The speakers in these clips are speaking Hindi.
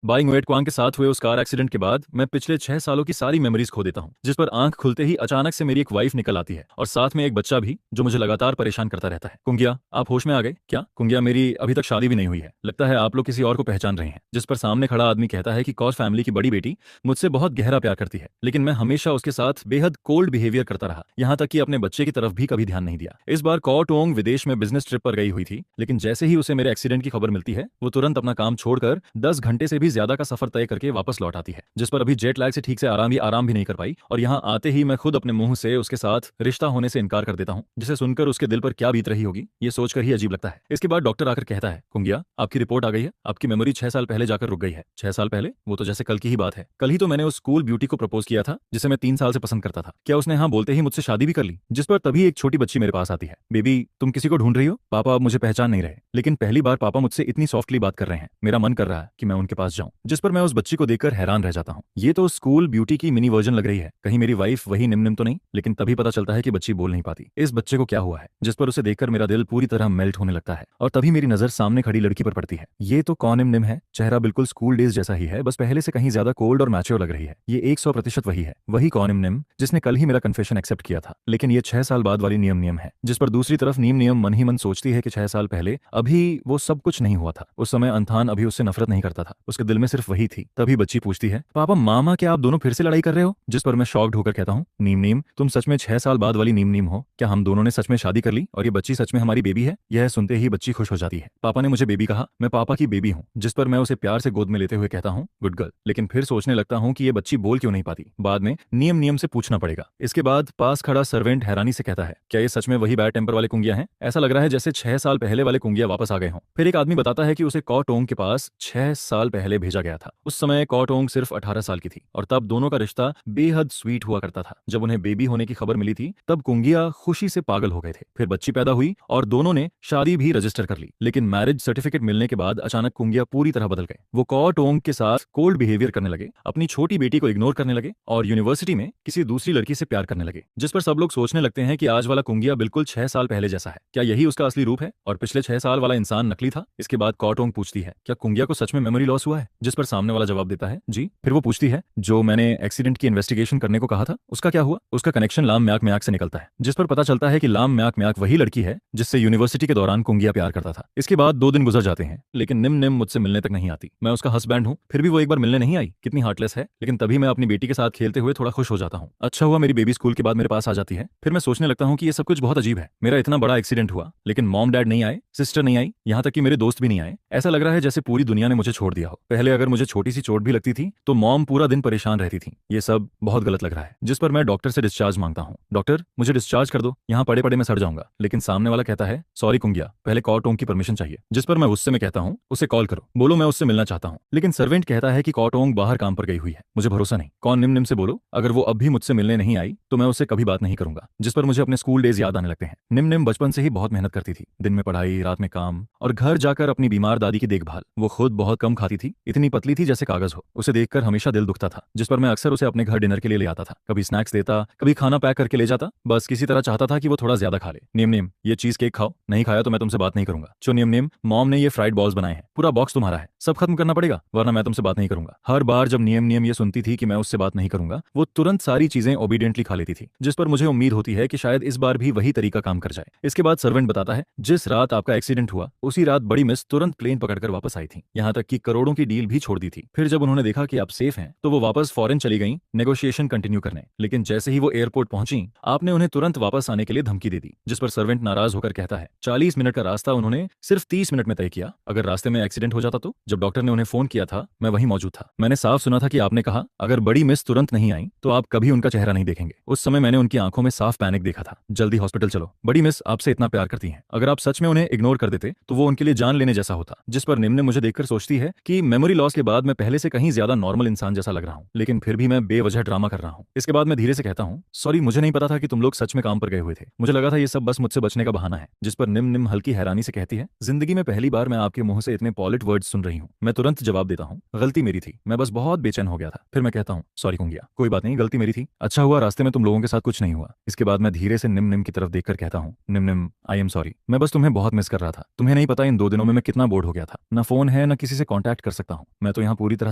बाइंग वेट क्वांग के साथ हुए उस कार एक्सीडेंट के बाद मैं पिछले 6 सालों की सारी मेमोरीज खो देता हूँ, जिस पर आंख खुलते ही अचानक से मेरी एक वाइफ निकल आती है और साथ में एक बच्चा भी जो मुझे लगातार परेशान करता रहता है। कुंगिया, आप होश में आ गए क्या? कुंगिया, मेरी अभी तक शादी भी नहीं हुई है, लगता है आप लोग किसी और को पहचान रहे हैं। जिस पर सामने खड़ा आदमी कहता है कि कौर फैमिली की बड़ी बेटी मुझसे बहुत गहरा प्यार करती है, लेकिन मैं हमेशा उसके साथ बेहद कोल्ड बिहेवियर करता रहा, यहाँ तक कि अपने बच्चे की तरफ भी कभी ध्यान नहीं दिया। इस बार कौ टोंग विदेश में बिजनेस ट्रिप पर गई हुई थी, लेकिन जैसे ही उसे मेरे एक्सीडेंट की खबर मिलती है वो तुरंत अपना काम छोड़कर 10 घंटे से भी ज्यादा का सफर तय करके वापस लौट आती है, जिस पर अभी जेट लैग से ठीक से आराम भी नहीं कर पाई। और यहाँ आते ही मैं खुद अपने मुंह से उसके साथ रिश्ता होने से इनकार कर देता हूँ, जिसे सुनकर उसके दिल पर क्या बीत रही होगी ये सोचकर ही अजीब लगता है। इसके बाद डॉक्टर आकर कहता है, कुंगिया, आपकी रिपोर्ट आ गई है, आपकी मेमोरी 6 साल पहले जाकर रुक गई है। 6 साल पहले? वो तो जैसे कल की ही बात है। कल ही तो मैंने उस स्कूल ब्यूटी को प्रपोज किया था जिसे मैं 3 साल से पसंद करता था। क्या उसने हाँ बोलते ही मुझसे शादी भी कर ली? जिस पर तभी एक छोटी बच्ची मेरे पास आती है। बेबी, तुम किसी को ढूंढ रही हो? पापा अब मुझे पहचान नहीं रहे, लेकिन पहली बार पापा मुझसे इतनी सॉफ्टली बात कर रहे हैं, मेरा मन कर रहा है कि मैं उनके पास जाऊं। जिस पर मैं उस बच्ची को देखकर हैरान रह जाता हूँ। ये तो स्कूल ब्यूटी की मिनी वर्जन लग रही है, कहीं मेरी वाइफ वही निम तो नहीं? लेकिन तभी पता चलता है कि बच्ची बोल नहीं पाती। इस बच्चे को क्या हुआ है? जिस पर उसे देखकर मेरा दिल पूरी तरह मेल्ट होने लगता है और तभी मेरी नजर सामने खड़ी लड़की पर पड़ती है। ये तो कौन निम है, चेहरा बिल्कुल स्कूल डेज जैसा ही है, बस पहले से कहीं ज्यादा कोल्ड और मैच्योर लग रही है। ये 100% वही है, वही कौन निम जिसने कल ही मेरा कन्फेशन एक्सेप्ट किया था। लेकिन ये 6 साल बाद वाली नियम है। जिस पर दूसरी तरफ नियम मन ही मन सोचती है कि 6 साल पहले अभी वो सब कुछ नहीं हुआ था। उस समय अंथान अभी उससे नफरत नहीं करता था, उसके दिल में सिर्फ वही थी। तभी बच्ची पूछती है, पापा मामा, क्या आप दोनों फिर से लड़ाई कर रहे हो? जिस पर मैं शॉक्ड होकर कहता हूँ, नीम, तुम सच में 6 साल बाद वाली नीम हो? क्या हम दोनों ने सच में शादी कर ली और ये बच्ची सच में हमारी बेबी है? यह सुनते ही बच्ची खुश हो जाती है। पापा ने मुझे बेबी कहा, मैं पापा की बेबी हूँ। जिस पर मैं उसे प्यार से गोद में लेते हुए कहता हूँ, गुड गर्ल। लेकिन फिर सोचने लगता हूँ कि ये बच्ची बोल क्यों नहीं पाती। बाद में नियम से पूछना पड़ेगा। इसके बाद पास खड़ा सर्वेंट हैरानी से कहता है, क्या ये सच में वही बैड टेम्पर वाले कुंगिया हैं? ऐसा लग रहा है जैसे 6 साल पहले वाले कुंगिया वापस आ गए हों। फिर एक आदमी बताता है कि उसे कौ टोंग के पास 6 साल पहले भेजा गया था। उस समय कौ टोंग सिर्फ 18 साल की थी और तब दोनों का रिश्ता बेहद स्वीट हुआ करता था। जब उन्हें बेबी होने की खबर मिली थी तब कुंगिया खुशी से पागल हो गए थे। फिर बच्ची पैदा हुई और दोनों ने शादी भी रजिस्टर कर ली। लेकिन मैरिज सर्टिफिकेट मिलने के बाद अचानक कुंगिया पूरी तरह बदल गए। वो कौ टोंग के साथ कोल्ड बिहेवियर करने लगे, अपनी छोटी बेटी को इग्नोर करने लगे और यूनिवर्सिटी में किसी दूसरी लड़की से प्यार करने लगे। जिस पर सब लोग सोचने लगते हैं कि आज वाला कुंगिया बिल्कुल 6 साल पहले जैसा है। क्या यही उसका असली रूप है और पिछले 6 साल वाला इंसान नकली था? इसके बाद कौ टोंग पूछती है, क्या कुंगिया को सच में मेमोरी लॉस हुआ है? जिस पर सामने वाला जवाब देता है, जी। फिर वो पूछती है, जो मैंने एक्सीडेंट की इन्वेस्टिगेशन करने को कहा था उसका क्या हुआ? उसका कनेक्शन लाम म्याक म्याक से निकलता है। जिस पर पता चलता है कि लाम म्याक म्याक वही लड़की है जिससे यूनिवर्सिटी के दौरान कुंगिया प्यार करता था। इसके बाद 2 दिन गुजर जाते हैं, लेकिन निम मुझसे मिलने तक नहीं आती। मैं उसका हस्बैंड हूँ, फिर भी वो एक बार मिलने नहीं आई। कितनी हार्टलेस है। लेकिन तभी मैं अपनी बेटी के साथ खेलते हुए थोड़ा खुश हो जाता हूँ। अच्छा हुआ मेरी बेबी स्कूल के बाद मेरे पास आ जाती है। फिर मैं सोचने लगता हूँ कि ये सब कुछ बहुत अजीब है। मेरा इतना बड़ा एक्सीडेंट हुआ लेकिन मॉम डैड नहीं आए, सिस्टर नहीं आई, यहाँ तक कि मेरे दोस्त भी नहीं आए। ऐसा लग रहा है जैसे पूरी दुनिया ने मुझे छोड़ दिया हो। पहले अगर मुझे छोटी सी चोट भी लगती थी तो मॉम पूरा दिन परेशान रहती थी। ये सब बहुत गलत लग रहा है। जिस पर मैं डॉक्टर से डिस्चार्ज मांगता हूँ, डॉक्टर मुझे डिस्चार्ज कर दो, यहाँ पड़े पड़े मैं सड़ जाऊंगा। लेकिन सामने वाला कहता है, सॉरी कुंगिया, पहले कौ टोंग की परमिशन चाहिए। जिस पर मैं गुस्से में कहता हूँ, उसे कॉल करो, बोलो मैं उससे मिलना चाहता हूँ। लेकिन सर्वेंट कहता है कि कौ टोंग बाहर काम पर गई हुई है, मुझे भरोसा नहीं। कौन निम से बोलो, अगर वो अब भी मुझसे मिलने नहीं आई तो मैं उससे कभी बात नहीं करूंगा। जिस पर मुझे अपने स्कूल डेज याद आने लगते हैं। निम बचपन से ही बहुत मेहनत करती थी, दिन में पढ़ाई, रात में काम और घर जाकर अपनी बीमार दादी की देखभाल। वो खुद बहुत कम खाती थी, इतनी पतली थी जैसे कागज हो। उसे देखकर हमेशा दिल दुखता था। जिस पर मैं अक्सर उसे अपने घर डिनर के लिए ले आता था, कभी स्नैक्स देता, कभी खाना पैक करके ले जाता। बस किसी तरह चाहता था कि वो थोड़ा ज्यादा खा ले। निम ये चीज केक खाओ, नहीं खाया तो मैं तुमसे बात नहीं करूंगा। चो निम, मॉम ने ये फ्राइड बॉल्स बनाए हैं, पूरा बॉक्स तुम्हारा है, सब खत्म करना पड़ेगा वरना मैं तुमसे बात नहीं करूंगा। हर बार जब नियम ये सुनती थी कि मैं उससे बात नहीं करूंगा, वो तुरंत सारी चीजें ओबीडियंटली खा लेती थी। जिस पर मुझे उम्मीद होती है कि शायद इस बार भी वही तरीका काम कर जाए। इसके बाद सर्वेंट बताता है, जिस रात आपका एक्सीडेंट हुआ उसी रात बड़ी मिस तुरंत प्लेन पकड़कर वापस आई थी, यहाँ तक कि करोड़ों की डील भी छोड़ दी थी। फिर जब उन्होंने देखा कि आप सेफ हैं तो वो वापस फॉरेन चली गई नेगोशिएशन कंटिन्यू करने। लेकिन जैसे ही वो एयरपोर्ट पहुंची आपने उन्हें तुरंत वापस आने के लिए धमकी दे दी। जिस पर सर्वेंट नाराज होकर कहता है, 40 मिनट का रास्ता उन्होंने सिर्फ 30 मिनट में तय किया, अगर रास्ते में एक्सीडेंट हो जाता तो? जब डॉक्टर ने उन्हें फोन किया था मैं वहीं मौजूद था। मैंने साफ सुना था कि आपने कहा अगर बड़ी मिस तुरंत नहीं आई तो आप कभी उनका चेहरा नहीं देखेंगे। उस समय मैंने उनकी आंखों में साफ पैनिक देखा था। जल्दी हॉस्पिटल चलो, बड़ी मिस आपसे इतना प्यार करती हैं, अगर आप सच में उन्हें इग्नोर कर देते तो वो उनके लिए जान लेने जैसा होता। जिस पर निम ने मुझे देखकर सोचती है कि मेमोरी लॉस के बाद मैं पहले से कहीं ज्यादा नॉर्मल इंसान जैसा लग रहा हूँ, लेकिन फिर भी मैं बेवजह ड्रामा कर रहा हूँ। इसके बाद मैं धीरे से कहता हूँ, सॉरी मुझे नहीं पता था कि तुम लोग सच में काम पर गए हुए थे, मुझे लगा था ये सब बस मुझसे बचने का बहाना है। जिस पर निम हल्की हैरानी से कहती है, जिंदगी में पहली बार मैं आपके मुंह से इतने पॉलिट वर्ड्स सुन रही हूँ। मैं तुरंत जवाब देता हूँ, गलती मेरी थी, मैं बस बहुत बेचैन हो गया था। फिर मैं कहता हूँ, सॉरी कुंगिया, कोई बात नहीं, गलती मेरी थी, अच्छा हुआ रास्ते में तुम लोगों के साथ कुछ नहीं हुआ। इसके बाद मैं धीरे से निम की तरफ देखकर कहता हूँ, निम आई एम सॉरी, मैं बस तुम्हें बहुत मिस कर रहा था। तुम्हें नहीं पता इन 2 दिनों में मैं कितना बोर्ड हो गया था, ना फोन है ना किसी से कांटेक्ट कर सकता सकता हूँ, मैं तो यहाँ पूरी तरह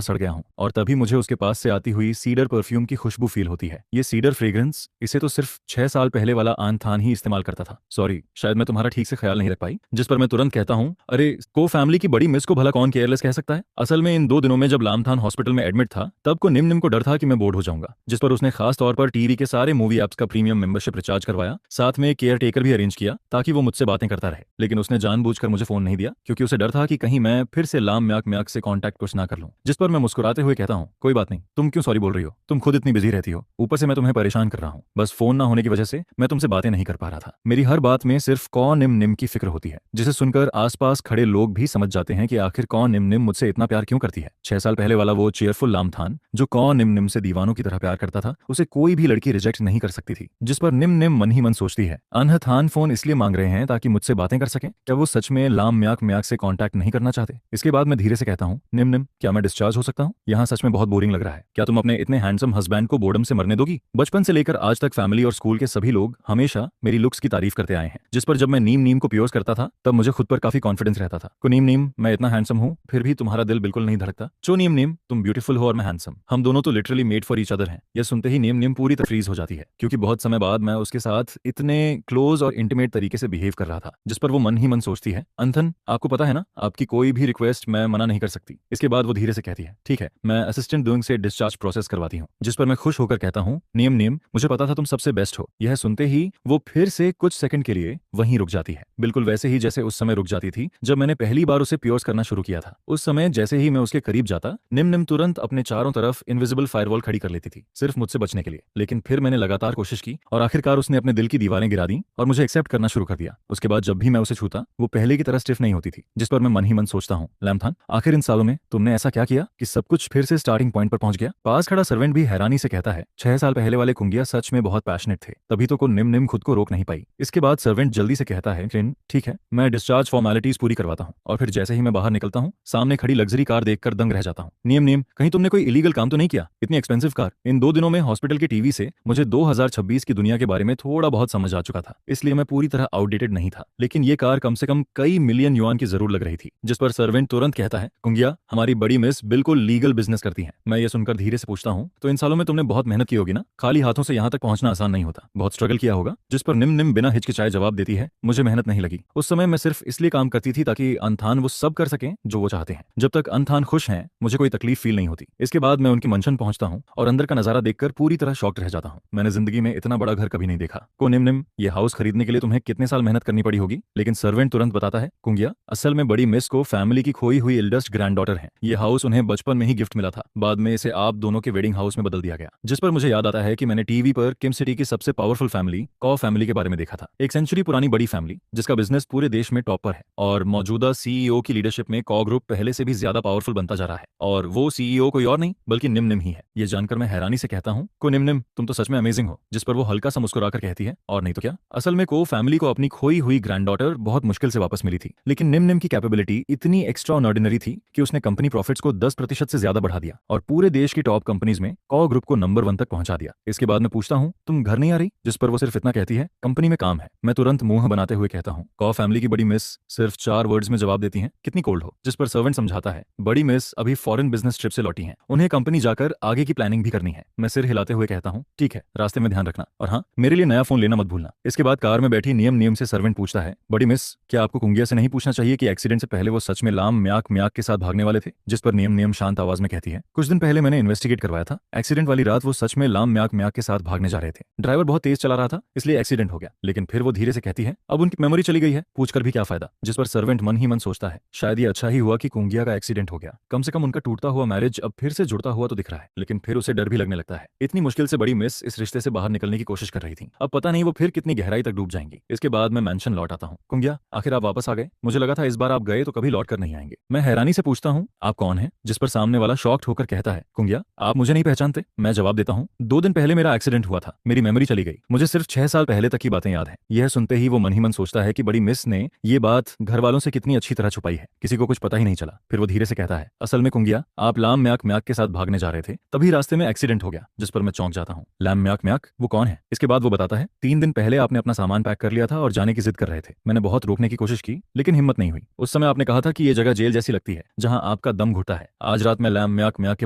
सड़ गया हूँ। और तभी मुझे उसके पास से आती हुई सीडर परफ्यूम की खुशबू फील होती है। ये सीडर फ्रेग्रेंस, इसे तो सिर्फ 6 साल पहले वाला आनथान ही इस्तेमाल करता था। सॉरी, शायद मैं तुम्हारा ठीक से ख्याल नहीं रख पाई। जिस पर मैं तुरंत कहता हूँ, अरे को फैमिली की बड़ी मिस को भला कौन केयरलेस कह सकता है। असल में इन 2 दिनों में जब लामथान हॉस्पिटल में एडमिट था, तब को निम निम को डर था कि मैं बोर्ड हो जाऊंगा। जिस पर उसने खास तौर पर टीवी के सारे मूवी एप्स का प्रीमियम मेंबरशिप रिचार्ज करवाया, साथ में एक केयर टेकर भी अरेंज किया ताकि वो मुझसे बातें करता रहे। लेकिन उसने जानबूझकर मुझे फोन नहीं दिया, क्योंकि उसे डर था कि कहीं मैं फिर से लाम म्याक म्याक से कांटेक्ट कुछ ना कर लूं। जिस पर मैं मुस्कुराते हुए कहता हूँ, कोई बात नहीं, तुम क्यों सॉरी बोल रही हो, तुम खुद इतनी बिजी रहती हो, ऊपर से मैं तुम्हें परेशान कर रहा हूँ। बस फोन ना होने की वजह से मैं तुमसे बातें नहीं कर पा रहा था। मेरी हर बात में सिर्फ कौ निम निम की फिक्र होती है, जिसे सुनकर आसपास खड़े लोग भी समझ जाते हैं कि आखिर कौ निम निम मुझसे इतना प्यार क्यों करती है। 6 साल पहले वाला वो चेयरफुल लामथान जो कौ निम निम से दीवानों की तरह प्यार करता था, उसे कोई भी लड़की रिजेक्ट नहीं कर सकती थी। जिस पर निम निम मन ही मन सोचती है, अनहथान फोन इसलिए मांग रहे हैं ताकि मुझसे बातें कर सकें। क्या वो सच में लाम म्याक म्याक से कांटेक्ट नहीं करना चाहते। इसके बाद मैं धीरे से कहता हूँ, निम निम, क्या मैं डिस्चार्ज हो सकता हूँ? यहाँ सच में बहुत बोरिंग लग रहा है। क्या तुम अपने इतने हैंडसम हस्बैंड को बोर्डम से मरने दोगी? बचपन से लेकर आज तक फैमिली और स्कूल के सभी लोग हमेशा मेरी लुक्स की तारीफ करते आए हैं। जिस पर जब मैं नीम नीम को पियोर्स करता था, तब मुझे खुद पर काफी कॉन्फिडेंस रहता था। को नीम नीम, मैं इतना हैंडसम हूँ फिर भी तुम्हारा दिल बिल्कुल नहीं धड़कता। चो नीम नीम, तुम ब्यूटीफुल हो और मैं हैंडसम, हम दोनों तो literally made for each other हैं। यह सुनते ही नीम नीम पूरी तफरीज हो जाती है, क्योंकि बहुत समय बाद मैं उसके साथ इतने क्लोज और इंटीमेट तरीके से बिहेव कर रहा था। जिस पर वो मन ही मन सोचती है, अंथन, आपको पता है ना, आपकी कोई भी रिक्वेस्ट मैं मना नहीं कर सकती। इसके बाद वो धीरे से कहती है, ठीक है, मैं असिस्टेंट डूइंग से डिस्चार्ज प्रोसेस करवाती हूँ। जिस पर मैं खुश होकर कहता हूँ, नियम नियम, मुझे पता था तुम सबसे बेस्ट हो। यह सुनते ही वो फिर से कुछ सेकंड के लिए वहीं रुक जाती है, बिल्कुल वैसे ही जैसे उस समय रुक जाती थी जब मैंने पहली बार उसे प्योर्स करना शुरू किया था। उस समय जैसे ही मैं उसके करीब जाता, निम निम तुरंत अपने चारों तरफ इनविजिबल फायरवॉल खड़ी कर लेती थी, सिर्फ मुझसे बचने के लिए। लेकिन फिर मैंने लगातार कोशिश की और आखिरकार उसने अपने दिल की दीवारें गिरा दी और मुझे एक्सेप्ट करना शुरू कर दिया। उसके बाद जब भी मैं उसे छूता, वो पहले की तरह स्टिफ नहीं होती थी। जिस पर मैं मन ही मन सोचता हूँ, लामथान, आखिर इन सालों में तुमने ऐसा क्या किया कि सब कुछ फिर से स्टार्टिंग पॉइंट पर पहुंच गया। पास खड़ा सर्वेंट भी हैरानी से कहता है, 6 साल पहले वाले कुंगिया सच में बहुत पैशनेट थे, तभी तो को निम निम खुद को रोक नहीं पाई। इसके बाद सर्वेंट जल्दी से कहता है, क्लिन, ठीक है, मैं डिस्चार्ज फॉर्मेलिटीज पूरी करवाता हूँ। और फिर जैसे ही मैं बाहर निकलता हूँ, सामने खड़ी लग्जरी कार देखकर दंग रह जाता हूँ। नियम नियम, कहीं तुमने कोई इलीगल काम तो नहीं किया? इतनी एक्सपेंसिव कार। इन 2 दिनों में हॉस्पिटल के टीवी से मुझे 2026 की दुनिया के बारे में थोड़ा बहुत समझ आ चुका था, इसलिए मैं पूरी तरह आउटडेटेड नहीं था। लेकिन ये कार कम से कम कई मिलियन युआन की जरूर लग रही थी। जिस पर सर्वेंट तुरंत कहता है, कुंगिया, हमारी बड़ी मिस बिल्कुल लीगल बिजनेस करती है। मैं ये सुनकर धीरे से पूछता हूँ, तो इन सालों में तुमने बहुत मेहनत की होगी ना? खाली हाथों से यहाँ तक पहुंचना आसान नहीं होता, बहुत स्ट्रगल किया होगा। जिस पर निम निम बिना हिचकिचाए जवाब देती है, मुझे मेहनत नहीं लगी। उस समय मैं सिर्फ इसलिए काम करती थी ताकि अंथान वो सब कर सकें जो वो चाहते हैं। जब तक अंथान खुश हैं, मुझे कोई तकलीफ फील नहीं होती। इसके बाद मैं उनकी मंशन पहुंचता हूँ और अंदर का नजारा देखकर पूरी तरह शॉक्ड रह जाता हूँ। मैंने जिंदगी में इतना बड़ा घर कभी नहीं देखा। को निम निम, ये हाउस खरीदने के लिए तुम्हें कितने साल मेहनत करनी पड़ी होगी? लेकिन सर्वेंट तुरंत बताता है, कुंगिया, असल में बड़ी मिस को फैमिली की खोई हुई एल्डेस्ट ग्रैंडडॉटर है। ये हाउस उन्हें बचपन में ही गिफ्ट मिला था, बाद में इसे आप दोनों के वेडिंग हाउस में बदल दिया गया। जिस पर मुझे याद आता है कि मैंने टीवी पर किम सिटी की सबसे पावरफुल फैमिली कॉ फैमिली के बारे में देखा था। एक सेंचुरी पुरानी बड़ी फैमिली जिसका बिजनेस पूरे देश में टॉप पर है, और मौजूदा सीईओ की लीडरशिप में कॉ ग्रुप पहले से भी ज्यादा पावरफुल बनता जा रहा है। और वो सीईओ कोई और नहीं बल्कि निम निम ही है। ये जानकर मैं हैरानी से कहता हूँ, को निम निम, तुम तो सच में अमेजिंग हो। जिस पर वो हल्का सा मुस्कुराकर कहती है, और नहीं तो क्या, असल में को फैमिली को अपनी खोई हुई ग्रैंडडॉटर बहुत मुश्किल से वापस मिली थी। लेकिन निम निम की कैपेबिलिटी इतनी एक्स्ट्रा ऑर्डिनरी थी कि उसने कंपनी प्रॉफिट्स को 10% से ज्यादा बढ़ा दिया और पूरे देश की टॉप कंपनीज में कॉ ग्रुप को नंबर 1 तक पहुंचा दिया। इसके बाद मैं पूछता हूँ, तुम घर नहीं आ रही? जिस पर वो सिर्फ इतना कहती है, कंपनी में काम है। मैं तुरंत मुंह बनाते हुए कहता हूँ, कॉ फैमिली की बड़ी मिस सिर्फ 4 वर्ड्स में जवाब देती है, कितनी कोल्ड हो। जिस पर सर्वेंट समझाता है, बड़ी मिस अभी फॉरेन बिजनेस ट्रिप से लौटी हैं, उन्हें कंपनी जाकर आगे की प्लानिंग भी करनी है। मैं सिर हिलाते हुए कहता हूँ, ठीक है, रास्ते में ध्यान रखना, और हाँ, मेरे लिए नया फोन लेना मत भूलना। इसके बाद कार में बैठी नियम नियम से सर्वेंट पूछता है, बड़ी मिस, क्या आपको कुंगिया से नहीं पूछना चाहिए कि एक्सीडेंट से पहले वो सच में लाम म्याक म्याक के साथ भागने वाले थे? जिस पर नियम नियम शांत आवाज में कहती है, कुछ दिन पहले मैंने इन्वेस्टिगेट करवाया था, एक्सीडेंट वाली रात वो सच में लाम म्याक म्याक के साथ भागने जा रहे थे। ड्राइवर बहुत तेज चला रहा था, इसलिए एक्सीडेंट हो गया। लेकिन फिर वो धीरे से कहती है, अब उनकी मेमोरी चली गई है, पूछकर भी क्या फायदा। जिस पर सर्वेंट मन ही मन सोचता है, शायद ये अच्छा ही हुआ कि कुंगिया का एक्सीडेंट हो गया, कम से कम उनका टूटता हुआ मैरिज अब फिर से जुड़ता हुआ तो दिख रहा है। लेकिन फिर उसे डर भी लगने लगता है, इतनी मुश्किल से बड़ी मिस इस रिश्ते से बाहर निकलने की कोशिश कर रही थी, अब पता नहीं वो फिर कितनी गहराई तक डूब जाएंगी। इसके बाद मैं मेंशन लौट आता हूँ, कुंगिया, आखिर आप वापस आ गए, मुझे लगा था इस बार आप गए तो कभी लौट कर नहीं आएंगे। मैं हैरानी से पूछता हूँ, आप कौन है? जिस पर सामने वाला शॉक्ड होकर कहता है, कुंगिया, आप मुझे नहीं पहचानते? मैं जवाब देता हूँ, 2 दिन पहले मेरा एक्सीडेंट हुआ था, मेरी मेमोरी चली गई, मुझे सिर्फ 6 साल पहले तक की बातें याद हैं। यह सुनते ही वो मन ही मन सोचता है कि बड़ी मिस ने ये बात घर वालों से कितनी अच्छी तरह छुपाई है, किसी को कुछ पता ही नहीं चला। फिर वो धीरे से कहता है, असल में कुंगिया, आप लाम म्याक म्याक के साथ भागने जा रहे थे, तभी रास्ते में एक्सीडेंट हो गया। जिस पर मैं चौंक जाता हूँ, लाम म्याक म्याक, वो कौन है? इसके बाद वो बताता है, 3 दिन पहले आपने अपना सामान पैक कर लिया था और जाने की जिद कर रहे थे। मैंने बहुत रोकने की कोशिश की, लेकिन हिम्मत नहीं हुई। उस समय आपने कहा था कि ये जगह जेल जैसी लगती है, जहां आपका दम घुटा है। आज रात मैं लैम म्याक म्याक के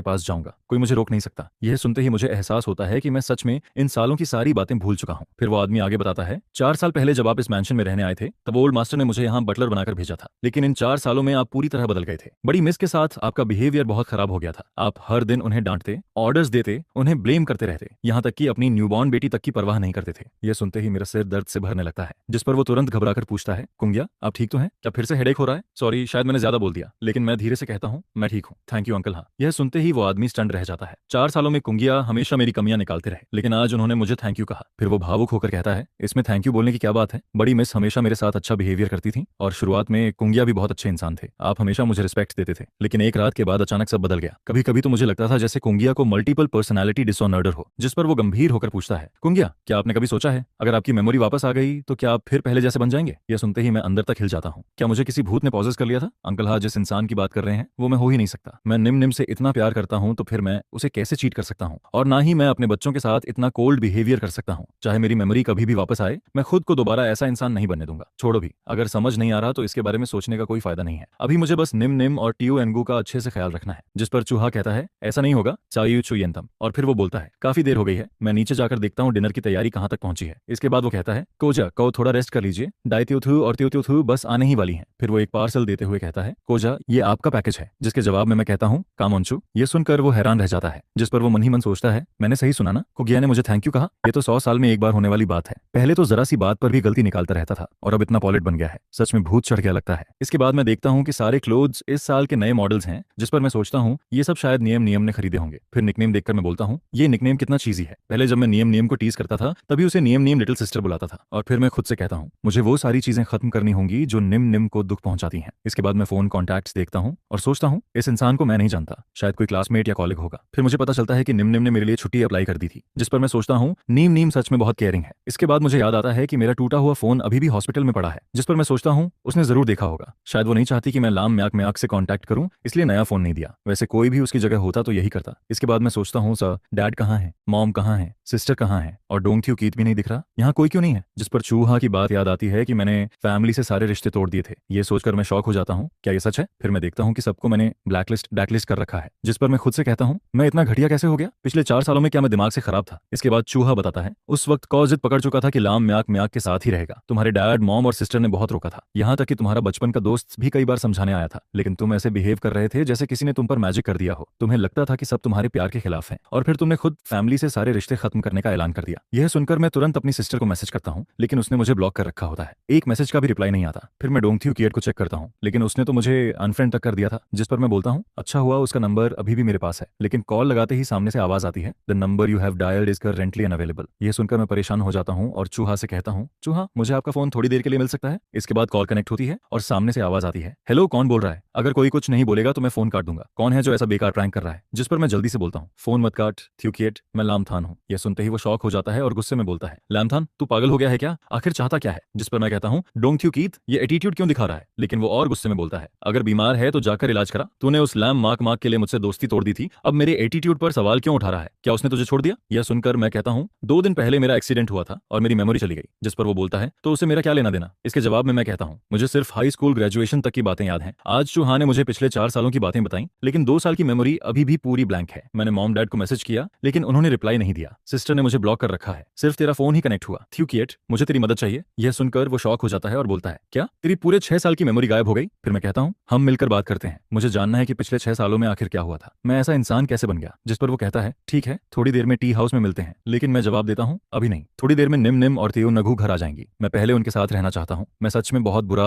पास जाऊंगा, कोई मुझे रोक नहीं सकता। यह सुनते ही मुझे एहसास होता है कि मैं सच में इन सालों की सारी बातें भूल चुका हूँ। फिर वो आदमी आगे बताता है, 4 साल पहले जब आप इस मैंशन में रहने आए थे तब ओल्ड मास्टर ने मुझे यहाँ बटलर बनाकर भेजा था, लेकिन इन 4 सालों में आप पूरी तरह बदल गए थे। बड़ी मिस के साथ आपका बिहेवियर बहुत खराब हो गया था। आप हर दिन उन्हें डांटते, ऑर्डर्स देते, उन्हें ब्लेम करते रहते, यहाँ तक कि अपनी न्यूबॉर्न बेटी तक की परवाह नहीं करते थे। यह सुनते ही मेरा सिर दर्द से भरने लगता है, जिस पर वो तुरंत घबराकर पूछता है, कुंगिया आप ठीक तो हैं? क्या फिर से हेडेक हो रहा है? सॉरी, शायद मैंने ज्यादा बोल दिया। लेकिन मैं धीरे से कहता हूँ, मैं ठीक हूँ, थैंक यू अंकल। हाँ। यह सुनते ही वो आदमी स्टंड रह जाता है। 4 सालों में कुंगिया हमेशा मेरी कमियां निकालते रहे, लेकिन आज उन्होंने मुझे थैंक यू कहा। फिर वो भावुक होकर कहता है, इसमें थैंक यू बोलने की क्या बात है? बड़ी मिस हमेशा मेरे साथ अच्छा बिहेवियर करती थी और शुरुआत में कुंगिया भी बहुत अच्छे इंसान थे। आप हमेशा मुझे रिस्पेक्ट देते थे, लेकिन एक रात के बाद अचानक सब बदल गया। कभी कभी तो मुझे लगता था जैसे कुंगिया को मल्टीपल पर्सनैलिटी डिसऑर्डर हो। जिस पर वो गंभीर होकर पूछता है, कुंगिया क्या आपने कभी सोचा है अगर आपकी मेमोरी वापस आ गई तो क्या आप फिर पहले जैसे बन जाएंगे? यह सुनते ही मैं अंदर तक हिल जाता हूँ। क्या मुझे किसी भूत ने पॉजेस कर लिया था? अंकल हाँ, जिस इंसान की बात कर रहे हैं वो मैं हो ही नहीं सकता। मैं निम निम से इतना प्यार करता हूँ तो फिर मैं उसे कैसे चीट कर सकता हूँ? और ना ही मैं अपने बच्चों के साथ इतना कोल्ड बिहेवियर कर सकता हूँ। चाहे मेरी मेमोरी कभी भी वापस आए, मैं खुद को दोबारा ऐसा इंसान नहीं बनने दूंगा। छोड़ो भी, अगर समझ नहीं आ रहा तो इसके बारे में सोचने का कोई फायदा नहीं है। अभी मुझे बस निम निम और टीयू एनगू का अच्छे से ख्याल रखना है। जिस पर चूहा कहता है, ऐसा नहीं होगा चायू चुयंतम। और फिर वो बोलता है, काफी देर हो गई है, मैं नीचे जाकर देखता हूँ डिनर की तैयारी कहाँ तक पहुंची है। इसके बाद वो कहता है, कोजा कहो थोड़ा रेस्ट कर लीजिए, डाइत्यूथू और त्यूथू बस आने ही वाली है। फिर वो एक पार्सल देते हुए कहता है, कोजा ये आपका पैकेज है। जिसके जवाब में मैं कहता हूँ, कामोंचू। ये सुनकर वो हैरान रह जाता है, जिस पर वो मन ही मन सोचता है, मैंने सही सुना ना, कुगिया ने मुझे थैंक यू कहा? ये तो 100 साल में एक बार होने वाली बात है। पहले तो जरा सी बात पर भी गलती निकालता रहता था और अब इतना पॉलिट बन गया है, सच में भूत चढ़ गया लगता है। इसके बाद मैं देखता हूँ कि सारे क्लोथ्स इस साल के नए मॉडल्स हैं, जिस पर मैं सोचता हूँ ये सब शायद नियम नियम ने खरीदे होंगे। फिर निकनेम देखकर मैं बोलता हूँ, ये निकनेम कितना चीजी है। पहले जब मैं नियम नियम को टीज करता था तभी उसे नियम नियम लिटिल सिस्टर बुलाता था। और फिर मैं खुद से कहता हूँ, मुझे वो सारी चीजें खत्म करनी होंगी जो निम निम को दुख पहुंचाती हैं। इसके बाद मैं फोन कॉन्टैक्ट्स देखता हूँ और सोचता हूँ, इस इंसान को मैं नहीं जानता, शायद कोई क्लासमेट या कॉलेग होगा। फिर मुझे पता चलता है कि निम निम ने मेरे लिए छुट्टी अप्लाई कर दी थी, जिस पर मैं सोचता हूँ, नीम नीम सच में बहुत केयरिंग है। इसके बाद मुझे याद आता है कि मेरा टूटा हुआ फोन अभी भी हॉस्पिटल में पड़ा है, जिस पर मैं सोचता हूँ उसने जरूर देखा होगा। शायद वो नहीं चाहती कि मैं लाम म्याक म्याक से कांटेक्ट करूं, इसलिए नया फोन नहीं दिया। वैसे कोई भी उसकी जगह होता तो यही करता। इसके बाद मैं सोचता हूँ, सर डैड कहाँ है, मॉम कहाँ है, सिस्टर कहाँ है, और डोंगथ्यू कीत भी नहीं दिख रहा, यहाँ कोई क्यों नहीं है? जिस पर चूहा की बात याद आती है कि मैंने फैमिली से सारे रिश्ते तोड़ दिए थे। ये सोचकर मैं शॉक हो जाता हूँ, क्या ये सच है? फिर मैं देखता हूँ कि सबको मैंने ब्लैकलिस्ट कर रखा है, जिस पर मैं खुद से कहता हूँ, मैं इतना घटिया कैसे हो गया? पिछले 4 सालों में क्या मैं दिमाग से खराब था? इसके बाद चूहा बताता है, उस वक्त कॉजिद पकड़ चुका था कि लाम म्याक म्याक के साथ ही रहेगा। तुम्हारे डैड, मॉम और सिस्टर ने बहुत रोका था, यहाँ तक कि तुम्हारा बचपन का दोस्त भी कई बार समझाने आया था, लेकिन तुम ऐसे बिहेव कर रहे थे जैसे किसी ने तुम पर मैजिक कर दिया हो। तुम्हें लगता था कि सब तुम्हारे प्यार के खिलाफ है, और फिर तुमने खुद फैमिली से सारे रिश्ते खत्म करने का ऐलान कर दिया। यह सुनकर मैं तुरंत अपनी सिस्टर को मैसेज करता हूँ, लेकिन उसने मुझे ब्लॉक कर रखा होता है। एक मैसेज का भी रिप्लाई नहीं आता। फिर मैं डोंगथ्यू किएट को चेक करता हूँ, लेकिन उसने तो मुझे अनफ्रेंड तक कर दिया था। जिस पर मैं बोलता हूँ, अच्छा हुआ उसका नंबर अभी भी मेरे पास है। लेकिन कॉल लगाते ही सामने से आवाज आती है, the number you have dialled is currently unavailable. यह सुनकर मैं परेशान हो जाता हूँ और चूहा से कहता हूँ, चूहा मुझे आपका फोन थोड़ी देर के लिए मिल सकता है? इसके बाद कॉल कनेक्ट होती है और सामने से आवाज आती है, हेलो कौन बोल रहा है? अगर कोई कुछ नहीं बोलेगा तो मैं फोन काट दूंगा। कौन है जो ऐसा बेकार प्रैंक कर रहा है? जिस पर मैं जल्दी से बोलता हूँ, फोन मत काट थ्यूकिएट, मैं लामथान हूँ। यह सुनते ही वो शॉक हो जाता है और गुस्से में बोलता है, लामथान तू पागल हो गया है क्या? आखिर चाहता क्या है? जिस पर मैं कहता हूँ, डोंगथ्यूकीत ये एटीट्यूड क्यों दिखा रहा है? लेकिन वो और गुस्से में बोलता है, अगर बीमार है तो जाकर इलाज करा। तूने उस लैम मार्क मार्क के लिए मुझसे दोस्ती तोड़ दी थी, अब मेरे एटीट्यूड पर सवाल क्यों उठा रहा है? क्या उसने तुझे छोड़ दिया? यह सुनकर मैं कहता हूँ, 2 दिन पहले मेरा एक्सीडेंट हुआ था और मेरी मेमोरी चली गई। जिस पर वो बोलता है, तो उसे मेरा क्या लेना देना? इसके जवाब में मैं कहता हूँ, मुझे सिर्फ हाई स्कूल ग्रेजुएशन तक की बातें याद हैं। आज चूहा ने मुझे पिछले 4 सालों की बातें बताई, लेकिन 2 साल की मेमोरी अभी भी पूरी ब्लैंक है। मैंने मॉम डैड को मैसेज किया, लेकिन उन्होंने रिप्लाई नहीं दिया। सिस्टर ने मुझे ब्लॉक कर रखा है, सिर्फ तेरा फोन ही कनेक्ट हुआ। थ्यूकिएट मुझे तेरी मदद चाहिए। यह सुनकर वो शॉक हो जाता है और बोलता है, क्या तेरी पूरे 6 साल की मेमोरी गायब हो गई? फिर मैं कहता हूँ, हम मिलकर बात करते हैं, मुझे जानना है कि पिछले 6 सालों में आखिर क्या हुआ था, मैं ऐसा इंसान कैसे बन गया? जिस पर वो कहता है, ठीक है थोड़ी देर में टी हाउस में मिलते हैं। लेकिन मैं जवाब देता हूँ, अभी नहीं, थोड़ी देर में निम निम और तियो नगू घर आ जाएंगी। मैं पहले उनके साथ रहना चाहता हूँ। मैं सच में बहुत बुरा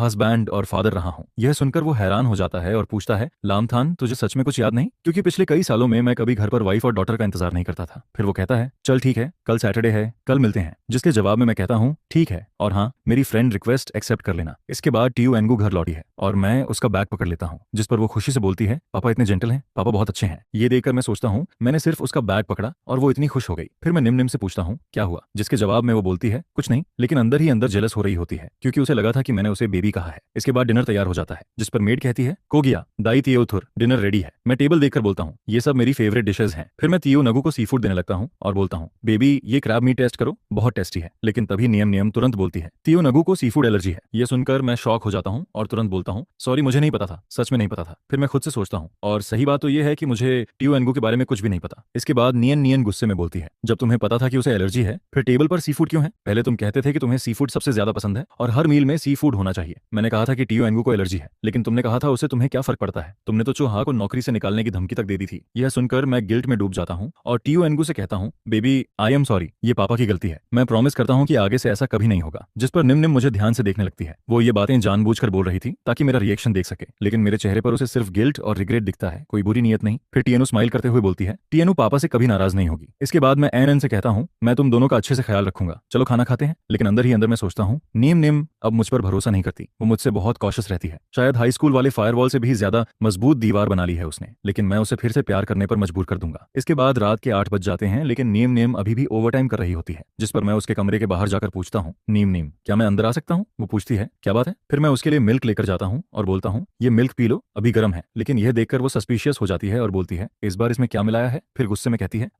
हस्बैंड और फादर रहा हूँ। यह सुनकर वो हैरान हो जाता है और पूछता है, लामथान तुझे सच में कुछ याद नहीं? क्योंकि पिछले कई सालों में मैं कभी घर पर वाइफ और डॉटर का इंतजार नहीं करता था। फिर वो कहता है, चल ठीक है, कल सैटरडे है, कल मिलते हैं। जिसके जवाब में मैं कहता हूँ, ठीक है, और हाँ मेरी फ्रेंड रिक्वेस्ट एक्सेप्ट कर लेना। इसके बाद टीयू एनगू घर लौटी है और मैं उसका बैग पकड़ लेता हूँ, जिस पर वो खुशी से बोलती है, पापा इतने जेंटल हैं, पापा बहुत अच्छे हैं। ये देखकर मैं सोचता हूँ, मैंने सिर्फ उसका बैग पकड़ा और वो इतनी खुश हो गई। फिर मैं निम निम से पूछता हूँ, क्या हुआ? जिसके जवाब में वो बोलती है, कुछ नहीं, लेकिन अंदर ही अंदर जेलस हो रही होती है, क्योंकि उसे लगा था कि मैंने उसे बेबी कहा है। इसके बाद डिनर तैयार हो जाता है, जिस पर मेड कहती है, कोगिया दाई तियोथुर डिनर रेडी है। मैं टेबल देखकर बोलता हूँ, ये सब मेरी फेवरेट डिशेज हैं। फिर मैं तियो नगू को सी फूड देने लगता हूँ और बोलता हूँ, बेबी ये क्रैब मीट टेस्ट करो, बहुत टेस्टी है। लेकिन तभी नियम नियम तुरंत बोलती है, तियो नगू को सी फूड एलर्जी है। ये सुनकर मैं शॉक हो जाता हूँ और तुरंत बोलता हूँ, सॉरी मुझे नहीं पता था। सच में नहीं पता था। फिर मैं खुद से सोचता हूँ, और सही बात तो यह है कि मुझे टीओ एनगू के बारे में कुछ भी नहीं पता। इसके बाद नियन नियन गुस्से में बोलती है, जब तुम्हें पता था कि उसे एलर्जी है, फिर टेबल पर सी फूड क्यों है? पहले तुम कहते थे कि तुम्हें सी फूड सबसे ज्यादा पसंद है और हर मील में सी फूड होना चाहिए। मैंने कहा था कि टीओ एनगू को एलर्जी है, लेकिन तुमने कहा था उसे तुम्हें क्या फर्क पड़ता है। तुमने तो चूहा को नौकरी से निकालने की धमकी तक दे दी थी। यह सुनकर मैं गिल्ट में डूब जाता हूँ और टीओ एनगू से कहता हूँ, बेबी आई एम सॉरी, ये पापा की गलती है। मैं प्रॉमिस करता हूँ कि आगे से ऐसा कभी नहीं होगा। जिस पर निम निम मुझे ध्यान से देखने लगती है। वो ये बातें जानबूझकर बोल रही थी ताकि मेरा रिएक्शन देख सके, लेकिन मेरे चेहरे पर उसे सिर्फ गिल्ट और रिग्रेट दिखता है, कोई बुरी नीयत नहीं। फिर टीएनू स्माइल करते हुए बोलती है, टीएनू पापा से कभी नाराज नहीं होगी। इसके बाद मैं एन से कहता हूँ, मैं तुम दोनों का अच्छे से ख्याल रखूंगा, चलो खाना खाते हैं। लेकिन अंदर ही अंदर मैं सोचता हूँ, निम निम अब मुझ पर भरोसा नहीं करती। वो मुझसे बहुत कॉशियस रहती है। शायद हाई स्कूल वाले फायरवॉल से भी ज्यादा मजबूत दीवार बना ली है उसने, लेकिन मैं उसे फिर से प्यार करने पर मजबूर कर दूंगा। इसके बाद रात के 8 बज जाते हैं, लेकिन नीम नीम अभी भी ओवरटाइम कर रही होती है, जिस पर मैं उसके कमरे के बाहर जाकर पूछता हूँ, नीम नीम क्या मैं अंदर आ सकता हूँ? वो पूछती है, क्या बात है? फिर मैं उसके लिए मिल्क लेकर जाता हूँ और बोलता हूँ, ये मिल्क पी लो, अभी गर्म है। लेकिन यह देखकर वो सस्पिशियस हो जाती है और बोलती है, इस बार इसमें क्या मिलाया है? फिर गुस्से में कहती है,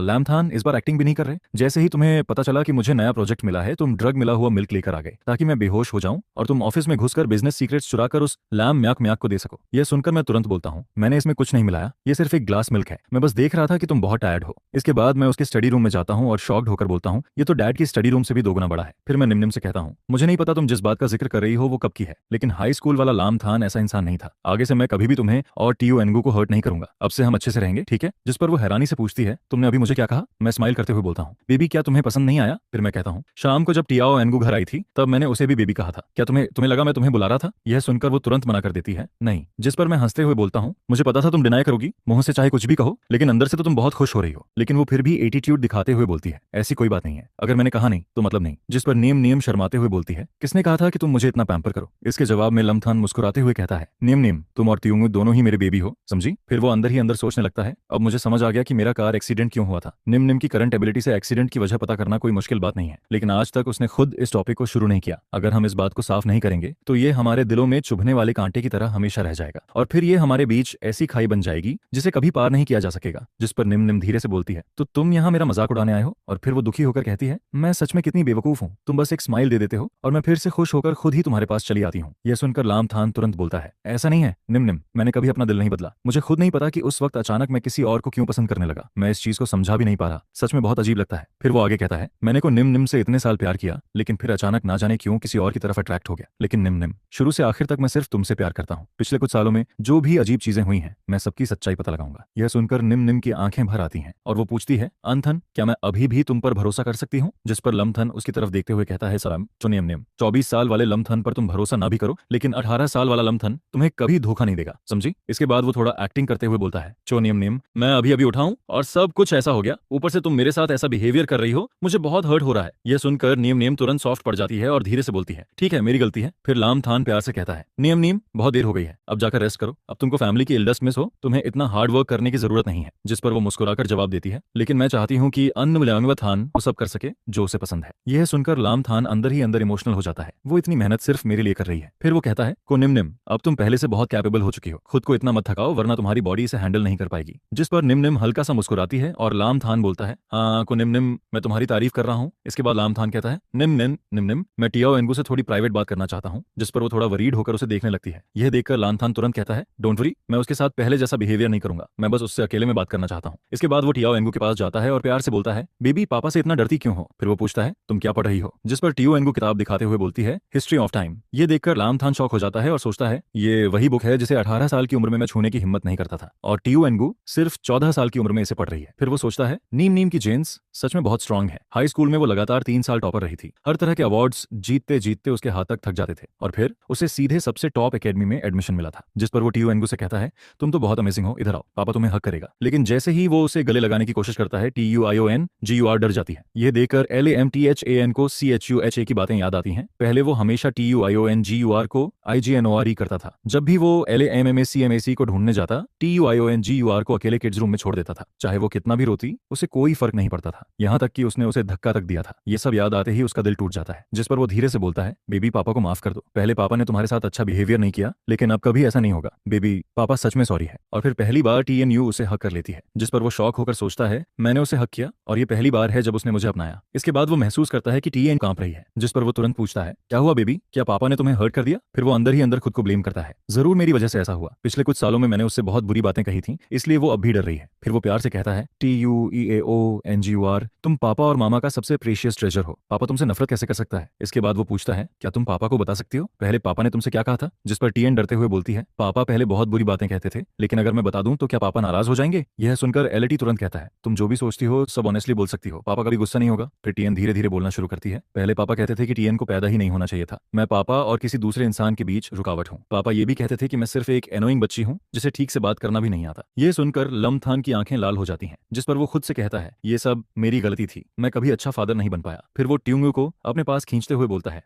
लैमथान इस बार एक्टिंग भी नहीं कर रहे। जैसे ही तुम्हें पता चला कि मुझे नया प्रोजेक्ट मिला है, तुम ड्रग मिला हुआ मिल्क लेकर आ गए ताकि मैं बेहोश हो जाऊं और तुम ऑफिस में घुसकर बिजनेस सीक्रेट्स चुराकर उस लैम म्याक म्याक को दे सको। यह सुनकर मैं तुरंत बोलता हूँ, मैंने इसमें कुछ नहीं मिलाया, ये सिर्फ एक ग्लास मिल्क है, मैं बस देख रहा था कि तुम बहुत टायर्ड हो। इसके बाद मैं उसके स्टडी रूम में जाता हूँ और शॉक्ड होकर बोलता हूँ, ये तो डैड की स्टडी रूम से भी 2 गुना बड़ा है। फिर मैं निमनिम से कहता हूँ, मुझे नहीं पता तुम जिस बात का जिक्र कर रही हो वो कब की है, लेकिन हाई स्कूल वाला लामथान ऐसा इंसान नहीं था। आगे से मैं कभी भी तुम्हें और टीओ एनगू को हर्ट नहीं करूंगा। अब से हम अच्छे से रहेंगे, ठीक है? जिस पर वो हैरानी से पूछती है, तुमने अभी मुझे क्या कहा? मैं स्माइल करते हुए बोलता हूँ, बेबी क्या तुम्हें पसंद नहीं आया? फिर मैं कहता हूँ, शाम को जब टीओ एनगू घर आई थी तब मैंने उसे भी बेबी कहा था, क्या तुम्हें तुम्हें लगा मैं तुम्हें बुला रहा था? यह सुनकर वो तुरंत मना कर देती है, नहीं। जिस पर मैं हंसते हुए बोलता हूँ, मुझे पता था तुम डिनाई करोगी, मुंह से चाहे कुछ भी कहो, लेकिन अंदर से तो तुम बहुत खुश हो रही हो। लेकिन वो फिर भी एटीट्यूड दिखाते हुए बोलती है, ऐसी कोई बात नहीं है, अगर मैंने कहा नहीं तो मतलब नहीं। जिस पर नियम नियम शर्माते हुए बोलती है, किसने कहा था कि तुम मुझे इतना पैम्पर करो? इसके जवाब में लमथान मुस्कुराते हुए कहता है, नियम नियम तुम और तियुंगू दोनों ही मेरे बेबी हो, समझी? फिर वो अंदर ही अंदर सोचने लगता है, अब मुझे समझ आ गया कि मेरा कार एक्सीडेंट क्यों हुआ था। निम निम की करंट एबिलिटी से एक्सीडेंट की वजह पता करना कोई मुश्किल बात नहीं है, लेकिन आज तक उसने खुद इस टॉपिक को शुरू नहीं किया। अगर हम इस बात को साफ नहीं करेंगे तो ये हमारे दिलों में चुभने वाले कांटे की तरह हमेशा रह जाएगा और फिर ये हमारे बीच ऐसी खाई बन जाएगी जिसे कभी पार नहीं किया जा सकेगा। जिस पर निम निम धीरे से बोलती है, तो तुम यहाँ मेरा मजाक उड़ाने आए हो? और फिर वो दुखी होकर कहती है, मैं सच में कितनी बेवकूफ हूँ, तुम बस एक स्माइल दे देते हो और मैं फिर से खुश होकर खुद ही तुम्हारे पास चली आती हूँ। यह सुनकर लामथान तुरंत बोलता है, ऐसा नहीं है निम निम, मैंने कभी अपना दिल नहीं बदला। मुझे खुद नहीं पता कि उस वक्त अचानक मैं किसी और को क्यों पसंद करने लगा। मैं इस चीज को समझा भी नहीं पा रहा, सच में बहुत अजीब लगता है। फिर वो आगे कहता है, मैंने को निम निम से इतने साल प्यार किया, लेकिन फिर अचानक ना जाने क्यों किसी और की तरफ अट्रैक्ट हो गया। लेकिन निम निम, शुरू से आखिर तक मैं सिर्फ तुमसे प्यार करता हूँ। पिछले कुछ सालों में जो भी अजीब चीजें हुई हैं, मैं सबकी सच्चाई पता लगाऊंगा। यह सुनकर निम निम की आंखें भर आती हैं और वो पूछती है, अंथन क्या मैं अभी भी तुम पर भरोसा कर सकती हूँ? जिस पर लमथन उसकी तरफ देखते हुए कहता है, सलाम तो नियम नियम, 24 साल वाले लमथन पर तुम भरोसा ना भी करो, लेकिन 18 साल वाला लमथन तुम्हें कभी धोखा नहीं देगा, समझी? इसके बाद वो थोड़ा एक्टिंग करते हुए बोलता है, चो नियम नियम, मैं अभी अभी उठाऊं और सब कुछ ऐसा हो गया, ऊपर से तुम मेरे साथ ऐसा बिहेवियर कर रही हो, मुझे बहुत हर्ट हो रहा है। यह सुनकर नियम नियम तुरंत सॉफ्ट पड़ जाती है और धीरे से बोलती है, ठीक है मेरी गलती है। फिर लामथान प्यार से कहता है, नियम नियम बहुत देर हो गई है, अब जाकर रेस्ट करो, अब तुमको फैमिली की इल्डस मिस हो, तुम्हें इतना हार्ड वर्क करने की जरूरत नहीं है। जिस पर वो मुस्कुराकर जवाब देती है, लेकिन मैं चाहती हूँ कि अन्न मिलांगवा थान वो सब कर सके जो उसे पसंद है। यह सुनकर लामथान अंदर ही अंदर इमोशनल हो जाता है, वो इतनी मेहनत सिर्फ मेरे लिए कर रही है। फिर वो कहता है, को निम निम, अब तुम पहले से बहुत कैपेबल हो चुकी हो, खुद को इतना मत थकाओ वरना तुम्हारी बॉडी इसे हैंडल नहीं कर पाएगी। जिस पर निम निम हल्का सा मुस्कुराती है और लामथान बोलता है, हाँ को निम निम, मैं तुम्हारी तारीफ कर रहा हूँ। इसके बाद लामथान कहता है, निम निम, मैं टियाओ एनगू से थोड़ी प्राइवेट बात करना चाहता हूँ। जिस पर वो थोड़ा वरीड होकर उसे देखने लगती है। यह देखकर लामथान तुरंत कहता है, डोंट वरी, मैं उसके साथ पहले जैसा बिहेवियर नहीं करूंगा, मैं बस उससे अकेले में बात करना चाहता हूँ। इसके बाद वो टियाओ एनगू के पास जाता है और प्यार से बोलता है, बेबी पापा से इतना डरती क्यों हो? फिर वो पूछता है, तुम क्या पढ़ रही हो? जिस पर टियाओ एनगू किताब दिखाते हुए बोलती है, हिस्ट्री ऑफ टाइम। ये देखकर लामथान शॉक हो जाता है और सोचता है, ये वही बुक है जिसे 18 साल की उम्र में मैं छूने की हिम्मत नहीं करता था और टियाओ एनगू सिर्फ 14 साल की उम्र में इसे पढ़ रही है। फिर वो सोचता है, नीम नीम की जेन्स सच में बहुत स्ट्रांग है। हाई स्कूल में वो लगातार 3 साल टॉपर रही थी, हर तरह के अवार्ड्स जीतते जीतते उसके हाथ तक थक जाते थे और फिर उसे सीधे सबसे टॉप एकेडमी में एडमिशन मिला था। जिस पर वो टीओ एनगू से कहता है, तुम तो बहुत अमेजिंग हो, इधर आओ, पापा तुम्हें हक करेगा। लेकिन जैसे ही वो उसे गले लगाने की कोशिश करता है, TUION GUR डर जाती है। यह देखकर LAMTHAN को CHUHA की बातें याद आती हैं। पहले वो हमेशा TUIONGUR को IGNORE करता था। जब भी वो LAMMACMAC को ढूंढने जाता, TUIONGUR को अकेले किड्स रूम में छोड़ देता था। चाहे वो कितना भी रोती, उसे कोई फर्क नहीं पड़ता था, यहाँ तक कि उसने उसे धक्का तक दिया था। ये सब याद आते ही उसका दिल टूट जाता है। जिस पर वो धीरे से बोलता है, बेबी पापा को माफ कर दो, पहले पापा ने तुम्हारे साथ अच्छा बिहेवियर नहीं किया, लेकिन अब कभी ऐसा नहीं होगा। बेबी पापा सच में सॉरी है। और फिर पहली बार TNU उसे हक कर लेती है। जिस पर वो शॉक होकर सोचता है, मैंने उसे हक किया और ये पहली बार है जब उसने मुझे अपनाया। इसके बाद वो महसूस करता है कि TN कांप रही है। जिस पर वो तुरंत पूछता है, क्या हुआ बेबी, क्या पापा ने तुम्हें हर्ट कर दिया? फिर वो अंदर ही अंदर खुद को ब्लेम करता है। जरूर मेरी वजह से ऐसा हुआ, पिछले कुछ सालों में मैंने उससे बहुत बुरी बातें कही थी, इसलिए वो अब भी डर रही है। फिर वो प्यार से कहता है, TUEAONGUR, तुम पापा और मामा का सबसे प्रेशियस ट्रेजर हो। पापा तुमसे नफरत कैसे कर सकता है? इसके बाद वो पूछता है, क्या तुम पापा को बता सकती हो पहले पापा ने तुमसे क्या कहा था? जिस पर TN डरते हुए बोलती है, पापा पहले बहुत बुरी बातें कहते थे, लेकिन अगर मैं बता दूं तो क्या पापा नाराज हो जाएंगे? यह सुनकर LT तुरंत कहता है, तुम जो भी सोचती हो सब ऑनेस्टली बोल सकती हो, पापा कभी गुस्सा नहीं होगा। फिर TN धीरे धीरे बोलना शुरू करती है, पहले पापा कहते थे कि TN को पैदा ही नहीं होना चाहिए था, मैं पापा और किसी दूसरे इंसान के बीच रुकावट हूँ। पापा ये भी कहते थे कि मैं सिर्फ एक एनोइंग बच्ची हूँ जिसे ठीक से बात करना भी नहीं आता। ये सुनकर लम्थान की आंखें लाल हो जाती हैं, जिस पर वो खुद से कहता है, ये सब मेरी गलती थी, मैं कभी अच्छा फादर नहीं बन पाया। फिर वो ट्यूंगू को अपने पास खींचते हुए बोलता है,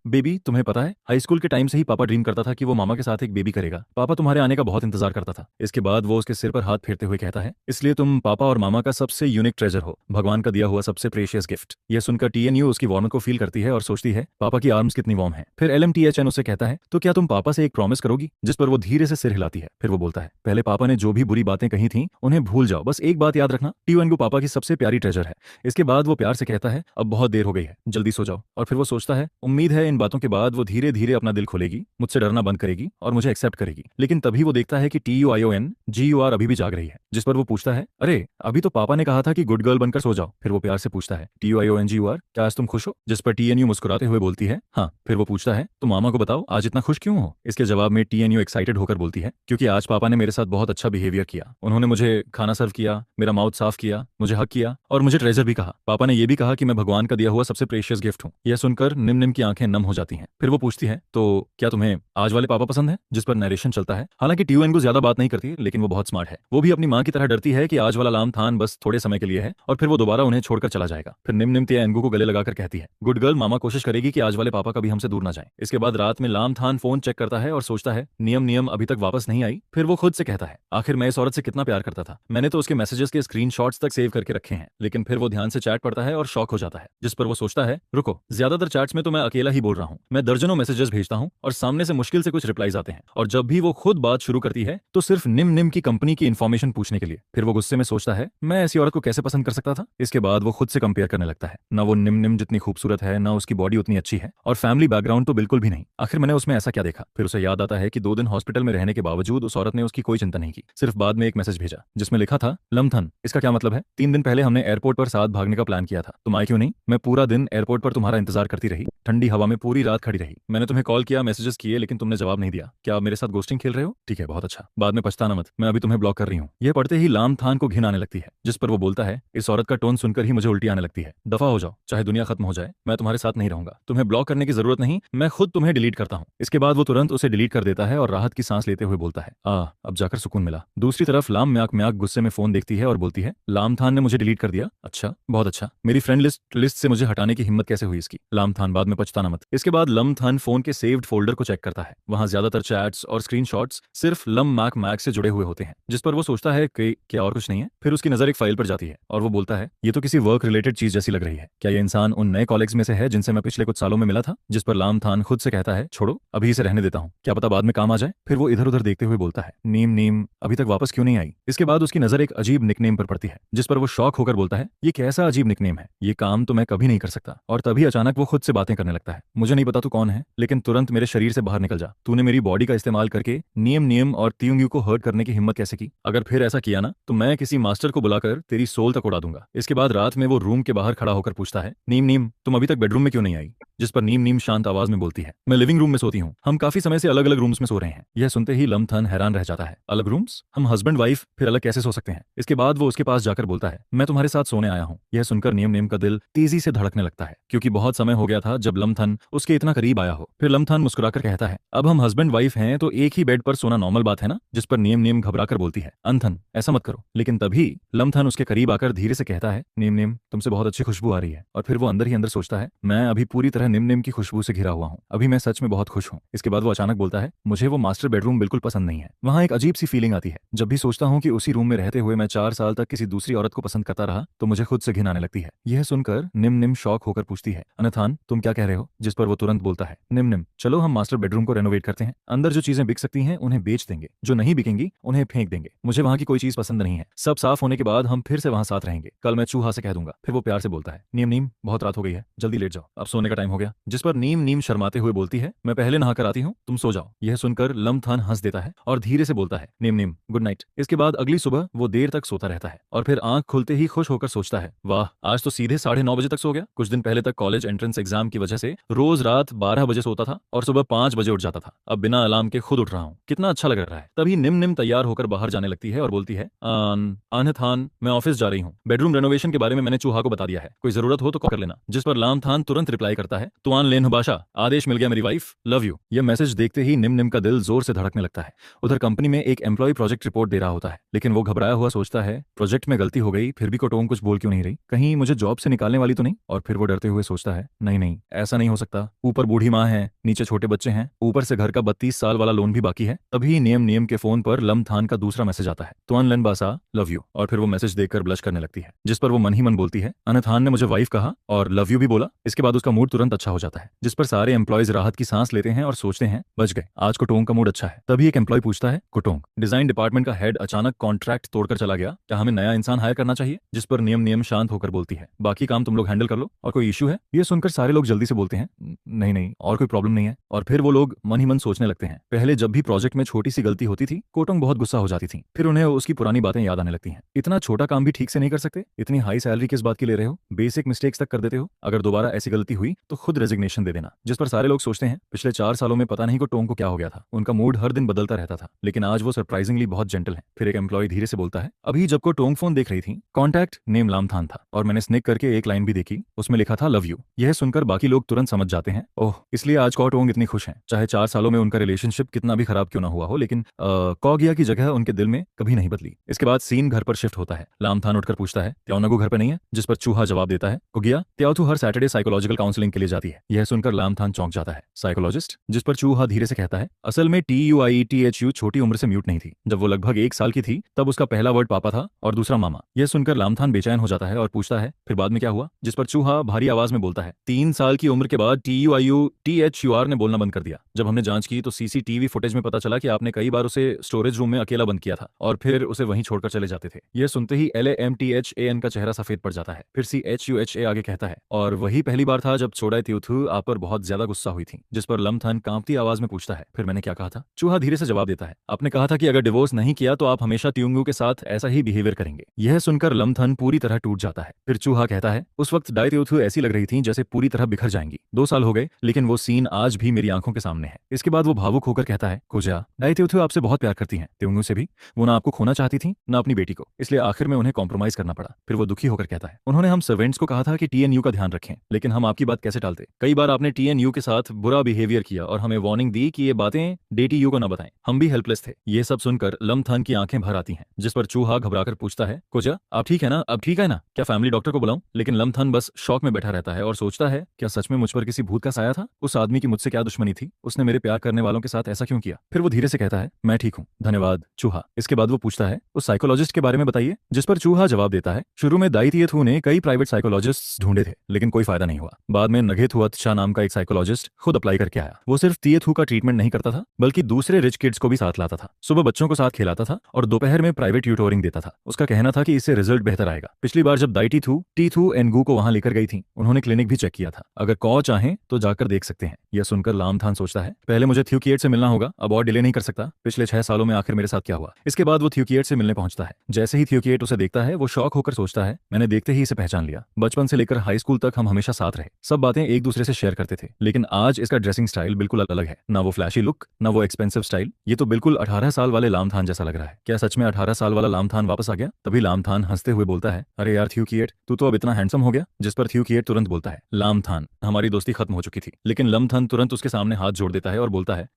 बेबी तुम्हें पता है हाई स्कूल के टाइम से ही पापा ड्रीम करता था कि वो मामा के साथ एक बेबी करेगा, पापा तुम्हारे आने का बहुत इंतजार करता था। इसके बाद वो उसके सिर पर हाथ फेरते हुए कहता है, इसलिए तुम पापा और मामा का सबसे यूनिक ट्रेजर हो, भगवान का दिया हुआ सबसे प्रेशियस गिफ्ट। यह सुनकर TNU उसकी वार्मथ को फील करती है और सोचती है, पापा की आर्म्स कितनी वार्म है। फिर LMTHN उसे कहता है, तो क्या तुम पापा से एक प्रॉमिस करोगी? जिस पर वो धीरे से सिर हिलाती है। फिर वो बोलता है, पहले पापा ने जो भी बुरी बातें कही थी उन्हें भूल जाओ, बस एक बात याद रखना, TNU पापा की सबसे प्यारी ट्रेजर है। इसके बाद वो प्यार से कहता है, अब बहुत देर हो गई है, जल्दी सो जाओ। और फिर वो सोचता है, उम्मीद है इन बातों के बाद वो धीरे धीरे अपना दिल खोलेगी, मुझसे डरना बंद करेगी और मुझे एक्सेप्ट करेगी। लेकिन तभी वो देखता है कि TUIONGUR अभी भी जाग रही है। जिस पर वो पूछता है, अरे अभी तो पापा ने कहा था कि गुड गर्ल बनकर सो जाओ। फिर वो प्यार से पूछता है, TUIONGUR, क्या आज तुम खुश हो? जिस पर TNU मुस्कुराते हुए बोलती है, हाँ। फिर वो पूछता है, तो मामा को बताओ आज इतना खुश क्यों हो? इसके जवाब में TNU एक्साइटेड होकर बोलती है, क्योंकि आज पापा ने मेरे साथ बहुत अच्छा बिहेवियर किया, उन्होंने मुझे खाना सर्व किया, मेरा माउथ साफ किया, मुझे हक किया और मुझे ट्रेजर भी कहा। पापा ने यह भी कहा कि मैं भगवान का दिया हुआ सबसे प्रेशियस गिफ्ट हूँ। यह सुनकर निम की आंखें नम हो जाती हैं। फिर वो पूछती है, तो क्या तुम्हें आज वाले पापा पसंद है? जिस पर नरेशन चलता है। हालांकि TUNGU ज्यादा बात नहीं करती, लेकिन वो बहुत स्मार्ट है। वो भी अपनी माँ की तरह डरती है कि आज वाला लामथान बस थोड़े समय के लिए है और फिर वो दोबारा उन्हें छोड़कर चला जाएगा। फिर निम TNGU को गले लगाकर कहती है, गुड गर्ल, मामा कोशिश करेगी कि आज वाले पापा कभी हमसे दूर ना जाए। इसके बाद रात में लामथान फोन चेक करता है और सोचता है, नियम अभी तक वापस नहीं आई। फिर वो खुद से कहता है, आखिर मैं इस औरत से कितना प्यार करता था, मैंने तो उसके मैसेजेस के स्क्रीनशॉट्स तक सेव करके रखे हैं। लेकिन फिर वो ध्यान से चैट पढ़ता है और शॉक हो जाता है। जिस पर वो सोचता है, रुको, ज्यादातर चैट्स में तो मैं अकेला ही बोल रहा हूँ, मैं दर्जनों मैसेजेस भेजता हूँ और सामने से मुश्किल से कुछ रिप्लाईज आते हैं, और जब भी वो खुद बात शुरू करती है तो सिर्फ निम की कंपनी की इन्फॉर्मेशन पूछने के लिए। फिर वो गुस्से में सोचता है, मैं ऐसी औरत को कैसे पसंद कर सकता था। इसके बाद वो खुद से कंपेयर करने लगता है, ना वो निम जितनी खूबसूरत है, ना उसकी बॉडी उतनी अच्छी है, और फैमिली बैकग्राउंड तो बिल्कुल भी नहीं। आखिर मैंने उसमें ऐसा क्या देखा? फिर उसे याद आता है कि 2 दिन हॉस्पिटल में रहने के बावजूद उस औरत ने उसकी कोई चिंता नहीं की, सिर्फ बाद में एक मैसेज भेजा जिसमें लिखा था, लम्थन, इसका क्या मतलब है? 3 दिन पहले हमने एयरपोर्ट पर साथ भागने का प्लान किया था, तुम आए क्यों नहीं? मैं पूरा दिन एयरपोर्ट पर तुम्हारा इंतजार करती रही, ठंडी हवा में पूरी रात खड़ी रही, मैंने तुम्हें कॉल किया, मैसेजेस किए, लेकिन तुमने जवाब नहीं दिया। क्या आप मेरे साथ गोस्टिंग खेल रहे हो? ठीक है, बहुत अच्छा, बाद में पछताना मत, मैं अभी तुम्हें ब्लॉक कर रही हूँ। यह पढ़ते ही लामथान को घिन आने लगती है। जिस पर वो बोलता है, इस औरत का टोन सुनकर ही मुझे उल्टी आने लगती है, दफा हो जाओ, चाहे दुनिया खत्म हो जाए, मैं तुम्हारे साथ नहीं रहूंगा, तुम्हें ब्लॉक करने की जरूरत नहीं, मैं खुद तुम्हें डिलीट करता हूँ। इसके बाद वो तुरंत उसे डिलीट कर देता है और राहत की सांस लेते हुए बोलता है, अब जाकर सुकून मिला। दूसरी तरफ लाम म्याक म्याक गुस्से में फोन देखती है और बोलती है, लामथान ने मुझे डिलीट कर दिया? अच्छा, बहुत अच्छा, मेरी फ्रेंड लिस्ट से मुझे हटाने की हिम्मत कैसे हुई इसकी? लामथान, बाद में पछताना मत। इसके बाद लम्थान फोन के सेव्ड फोल्डर को चेक करता है, वहां ज्यादातर चैट्स और स्क्रीनशॉट्स सिर्फ लम मैक मैक से जुड़े हुए होते हैं। जिस पर वो सोचता है कि क्या और कुछ नहीं है। फिर उसकी नजर एक फाइल पर जाती है और वो बोलता है, ये तो किसी वर्क रिलेटेड चीज जैसी लग रही है, क्या ये इंसान उन नए कॉलेग्स में से है जिनसे मैं पिछले कुछ सालों में मिला था? जिस पर लामथान खुद से कहता है, छोड़ो, अभी इसे रहने देता हूँ, क्या पता बाद में काम आ जाए। फिर वो इधर उधर देखते हुए बोलता है, नीम अभी तक वापस क्यों नहीं आई? इसके बाद उसकी नजर एक अजीब निकनेम पर पड़ती है, जिस पर वो शॉक होकर बोलता है, ये कैसा अजीब निकनेम है, ये काम तो मैं कभी नहीं कर सकता। और तभी अचानक वो खुद से बातें करने लगता है, मुझे नहीं पता तू कौन है, लेकिन तुरंत मेरे शरीर से बाहर निकल जा, तूने मेरी बॉडी का इस्तेमाल करके नियम और त्यूंग्यू को हर्ट करने की हिम्मत कैसे की? अगर फिर ऐसा किया ना तो मैं किसी मास्टर को बुलाकर तेरी सोल तक उड़ा दूंगा। इसके बाद रात में वो रूम के बाहर खड़ा होकर पूछता है, नीम तुम अभी तक बेडरूम में क्यों नहीं आई? जिस पर नीम शांत आवाज में बोलती है, मैं लिविंग रूम में सोती हूँ, हम काफी समय से अलग अलग रूम्स में सो रहे हैं। यह सुनते ही लम्थन हैरान रह जाता है, अलग रूम्स? हम हस्बैंड वाइफ फिर अलग कैसे सो सकते हैं? इसके बाद वो उसके पास जाकर बोलता है, मैं तुम्हारे साथ सोने आया हूँ। यह सुनकर नियम का दिल तेजी से धड़कने लगता है, क्योंकि बहुत समय हो गया था जब लम्थन उसके इतना करीब आया हो। फिर लम्थन मुस्कुराकर कहता है, अब हम हस्बैंड वाइफ हैं तो एक ही बेड पर सोना नॉर्मल बात है ना? जिस पर नियम घबराकर बोलती है, अंथन ऐसा मत करो। लेकिन तभी लम्थन उसके करीब आकर धीरे से कहता है, नियम तुमसे बहुत अच्छी खुशबू आ रही है। और फिर वो अंदर ही अंदर सोचता है, मैं अभी पूरी तरह निम की खुशबू से घिरा हुआ हूँ, अभी मैं सच में बहुत खुश हूँ। इसके बाद वो अचानक बोलता है, मुझे वो मास्टर बेडरूम बिल्कुल पसंद नहीं है, वहाँ एक अजीब सी फीलिंग आती है। जब भी सोचता हूँ कि उसी रूम में रहते हुए मैं 4 साल तक किसी दूसरी औरत को पसंद करता रहा तो मुझे खुद से घिन आने लगती है। यह सुनकर निम शॉक होकर पूछती है, अनथान तुम क्या कह रहे हो? जिस पर वो तुरंत बोलता है, निम चलो हम मास्टर बेडरूम को रेनोवेट करते हैं, अंदर जो चीजें बिक सकती हैं उन्हें बेच देंगे, जो नहीं बिकेंगी उन्हें फेंक देंगे, मुझे वहाँ की कोई चीज पसंद नहीं है, सब साफ होने के बाद हम फिर से वहाँ साथ रहेंगे, कल मैं चूहा से कह दूंगा। फिर वो प्यार से बोलता है, नियम बहुत रात हो गई है, जल्दी लेट जाओ, अब सोने का टाइम हो हो गया, जिस पर नीम नीम शर्माते हुए बोलती है, मैं पहले नहा कर आती हूँ, तुम सो जाओ। यह सुनकर लम्थान हंस देता है और धीरे से बोलता है, नीम नीम गुड नाइट। इसके बाद अगली सुबह वो देर तक सोता रहता है और फिर आंख खुलते ही खुश होकर सोचता है, वाह आज तो सीधे 9:30 तक सो गया। कुछ दिन पहले तक कॉलेज एंट्रेंस एग्जाम की वजह से रोज रात 12 बजे सोता था और सुबह 5 बजे उठ जाता था। अब बिना अलार्म के खुद उठ रहा हूँ, कितना अच्छा लग रहा है। तभी निम निम तैयार होकर बाहर जाने लगती है और बोलती है, आनथान मैं ऑफिस जा रही हूँ, बेडरूम रेनोवेशन के बारे में मैंने चूहा को बता दिया है, कोई जरूरत हो तो कॉल कर लेना। जिस पर लामथान तुरंत रिप्लाई करता है, तुआन लेन बाशा, आदेश मिल गया मेरी वाइफ, लव यू। यह मैसेज देखते ही निम निम का दिल जोर से धड़कने लगता है। उधर कंपनी में एक एम्प्लॉय प्रोजेक्ट रिपोर्ट दे रहा होता है, लेकिन वो घबराया हुआ सोचता है, प्रोजेक्ट में गलती हो गई, फिर भी कोटोंग कुछ बोल क्यों नहीं रही, कहीं मुझे जॉब से निकालने वाली तो नहीं। और फिर वो डरते हुए सोचता है, नहीं नहीं ऐसा नहीं हो सकता, ऊपर बूढ़ी माँ है, नीचे छोटे बच्चे हैं, ऊपर से घर का 32 साल वाला लोन भी बाकी है। तभी नियम नियम के फोन पर लम्थान का दूसरा मैसेज आता है, तुआन लेन बासा, लव यू। और फिर वो मैसेज देखकर ब्लश करने लगती है, जिस पर वो मन ही मन बोलती है, अनथान ने मुझे वाइफ कहा और लव यू भी बोला। इसके बाद उसका मूड तुरंत अच्छा हो जाता है, जिस पर सारे एम्प्लॉयज राहत की सांस लेते हैं और सोचते हैं, बच गए, आज कोटोंग का मूड अच्छा है। तभी एक एम्प्लॉय पूछता है, कोटोंग डिजाइन डिपार्टमेंट का हेड अचानक कॉन्ट्रैक्ट तोड़कर चला गया, क्या हमें नया इंसान हायर करना चाहिए। जिस पर नियम नियम शांत होकर बोलती है, बाकी काम तुम लोग हैंडल कर लो, और कोई इशू है। ये सुनकर सारे लोग जल्दी से बोलते हैं, नहीं नहीं और कोई प्रॉब्लम नहीं है। और फिर वो लोग मन ही मन सोचने लगते हैं, पहले जब भी प्रोजेक्ट में छोटी सी गलती होती थी कोटोंग बहुत गुस्सा हो जाती थी, फिर उन्हें उसकी पुरानी बातें याद आने लगती हैं। इतना छोटा काम भी ठीक से नहीं कर सकते, इतनी हाई सैलरी किस बात की ले रहे हो, बेसिक मिस्टेक्स तक कर देते हो, अगर दोबारा ऐसी गलती हुई तो खुद रेजिग्नेशन दे देना। जिस पर सारे लोग सोचते हैं, पिछले 4 सालों में पता नहीं कोटोंग को क्या हो गया था, उनका मूड हर दिन बदलता रहता था, लेकिन आज वो सरप्राइजिंगली बहुत जेंटल है। फिर एक एम्प्लॉय धीरे से बोलता है, अभी जब कोटोंग फोन देख रही थी, कॉन्टैक्ट नेम लामथान था और मैंने स्निक करके एक लाइन भी देखी, उसमें लिखा था लव यू। यह सुनकर बाकी लोग तुरंत समझ जाते हैं, ओह इसलिए आज कोटोंग इतनी खुश हैं, चाहे 4 सालों में उनका रिलेशनशिप कितना भी खराब क्यों ना हुआ हो, लेकिन कॉगिया की जगह उनके दिल में कभी नहीं बदली। इसके बाद सीन घर पर शिफ्ट होता है। लामथान उठकर पूछता है, त्याओनगू घर पर नहीं है, जिस पर चूहा जवाब देता है, कोगिया त्याओथू हर सैटरडे साइकोलॉजिकल काउंसलिंग के लिए जाती है। यह सुनकर लामथान चौंक जाता है, साइकोलॉजिस्ट। जिस पर चूहा धीरे से कहता है, असल में TUIETHU छोटी उम्र से म्यूट नहीं थी, जब वो लगभग 1 साल की थी तब उसका पहला वर्ड पापा था और दूसरा मामा। यह सुनकर लामथान बेचैन हो जाता है और पूछता है, फिर बाद में क्या हुआ। जिस पर चूहा भारी आवाज में बोलता है, 3 साल की उम्र के बाद TUIUTHUR ने बोलना बंद कर दिया। जब हमने जांच की तो CCTV फुटेज में पता चला कि आपने कई बार उसे स्टोरेज रूम में अकेला बंद किया था और फिर उसे वहीं छोड़कर चले जाते थे। यह सुनते ही LAMTHAN का चेहरा सफेद पड़ जाता है। फिर CHUHA आगे कहता है, और वही पहली बार था जब चोड़ाई त्यूथू आप पर बहुत ज्यादा गुस्सा हुई थी। जिस पर लम्थान कांपती आवाज में पूछता है, फिर मैंने क्या कहा था। चूहा धीरे से जवाब देता है, आपने कहा था कि अगर डिवोर्स नहीं किया तो आप हमेशा त्यूंगू के साथ ऐसा ही बिहेवियर करेंगे। यह सुनकर लम्थन पूरी तरह टूट जाता है। फिर चूहा कहता है, उस वक्त डाई त्यूथू ऐसी लग रही थी जैसे पूरी तरह बिखर जाएंगी। 2 साल हो गए लेकिन वो सीन आज भी मेरी आंखों के सामने है। इसके बाद वो भावुक होकर कहता है, कुजा डाई त्यूथू आपसे बहुत प्यार करती हैं, त्यूंगू से भी। वो ना आपको खोना चाहती थी ना अपनी बेटी को, इसलिए आखिर में उन्हें कॉम्प्रोमाइज करना पड़ा। फिर वो दुखी होकर कहता है, उन्होंने हम सर्वेंट्स को कहा था कि TNU का ध्यान रखें, लेकिन हम आपकी बात कैसे टालते। कई बार आपने TNU के साथ बुरा बिहेवियर किया और हमें वार्निंग दी कि ये बातें DTU को न बताएं। हम भी हेल्पलेस थे। ये सब सुनकर लम्थान की आंखें भर आती हैं। जिस पर चूहा घबराकर पूछता है, कोजा आप ठीक है ना, अब ठीक है ना, क्या फैमिली डॉक्टर को बुलाऊं। लेकिन लम्थान बस शॉक में बैठा रहता है और सोचता है, क्या सच में मुझ पर किसी भूत का साया था। उस आदमी की मुझसे क्या दुश्मनी थी, उसने मेरे प्यार करने वालों के साथ ऐसा क्यों किया। फिर वो धीरे से कहता है, मैं ठीक हूँ धन्यवाद चूहा। इसके बाद वो पूछता है, उस साइकोलॉजिस्ट के बारे में बताइए। जिस पर चूहा जवाब देता है, शुरू में दाई तिएथू ने कई प्राइवेट साइकोलॉजिस्ट ढूंढे थे, लेकिन कोई फायदा नहीं हुआ। बाद में नगेथुअत शाह नाम का एक साइकोलॉजिस्ट खुद अप्लाई करके आया। वो सिर्फ तिएथू का ट्रीटमेंट नहीं करता था, बल्कि दूसरे रिच किड्स को भी साथ लाता था। सुबह बच्चों को साथ खिलाता था और दोपहर में प्राइवेट ट्यूटोरिंग देता था। उसका कहना था कि इससे रिजल्ट बेहतर आएगा। पिछली बार जब दाई टीथू एनगू को वहां लेकर गई थी, उन्होंने क्लिनिक भी चेक किया था। अगर कॉ चाहें तो जाकर देख सकते हैं। यह सुनकर लामथान सोचता है, पहले मुझे थ्यूकिएट से मिलना होगा, अब और डिले नहीं कर सकता। पिछले 6 सालों में आखिर मेरे साथ क्या हुआ। इसके बाद वो थ्यूकिएट से मिलने पहुंचता है। जैसे ही थ्यूकिएट उसे देखता है वो शॉक होकर सोचता है, मैंने देखते ही इसे पहचान लिया। बचपन से लेकर हाई स्कूल तक हम हमेशा साथ रहे, सब बातें एक दूसरे से शेयर करते थे, लेकिन आज इसका ड्रेसिंग स्टाइल बिल्कुल अलग है। ना वो फ्लैशी लुक, ना वो एक्सपेंसिव स्टाइल। ये तो बिल्कुल 18 साल वाले लामथान जैसा लग रहा है। क्या सच में 18 साल वाला लामथान वापस आ गया। तभी लामथान हंसते हुए बोलता है, अरे यार थ्यूकिएट, तू तो अब इतना हैंडसम हो गया। जिस पर थ्यूकिएट तुरंत बोलता है, लामथान हमारी दोस्ती खत्म हो चुकी थी। लेकिन लम्थन तुरंत उसके सामने हाथ जोड़ देता है और बोलता है,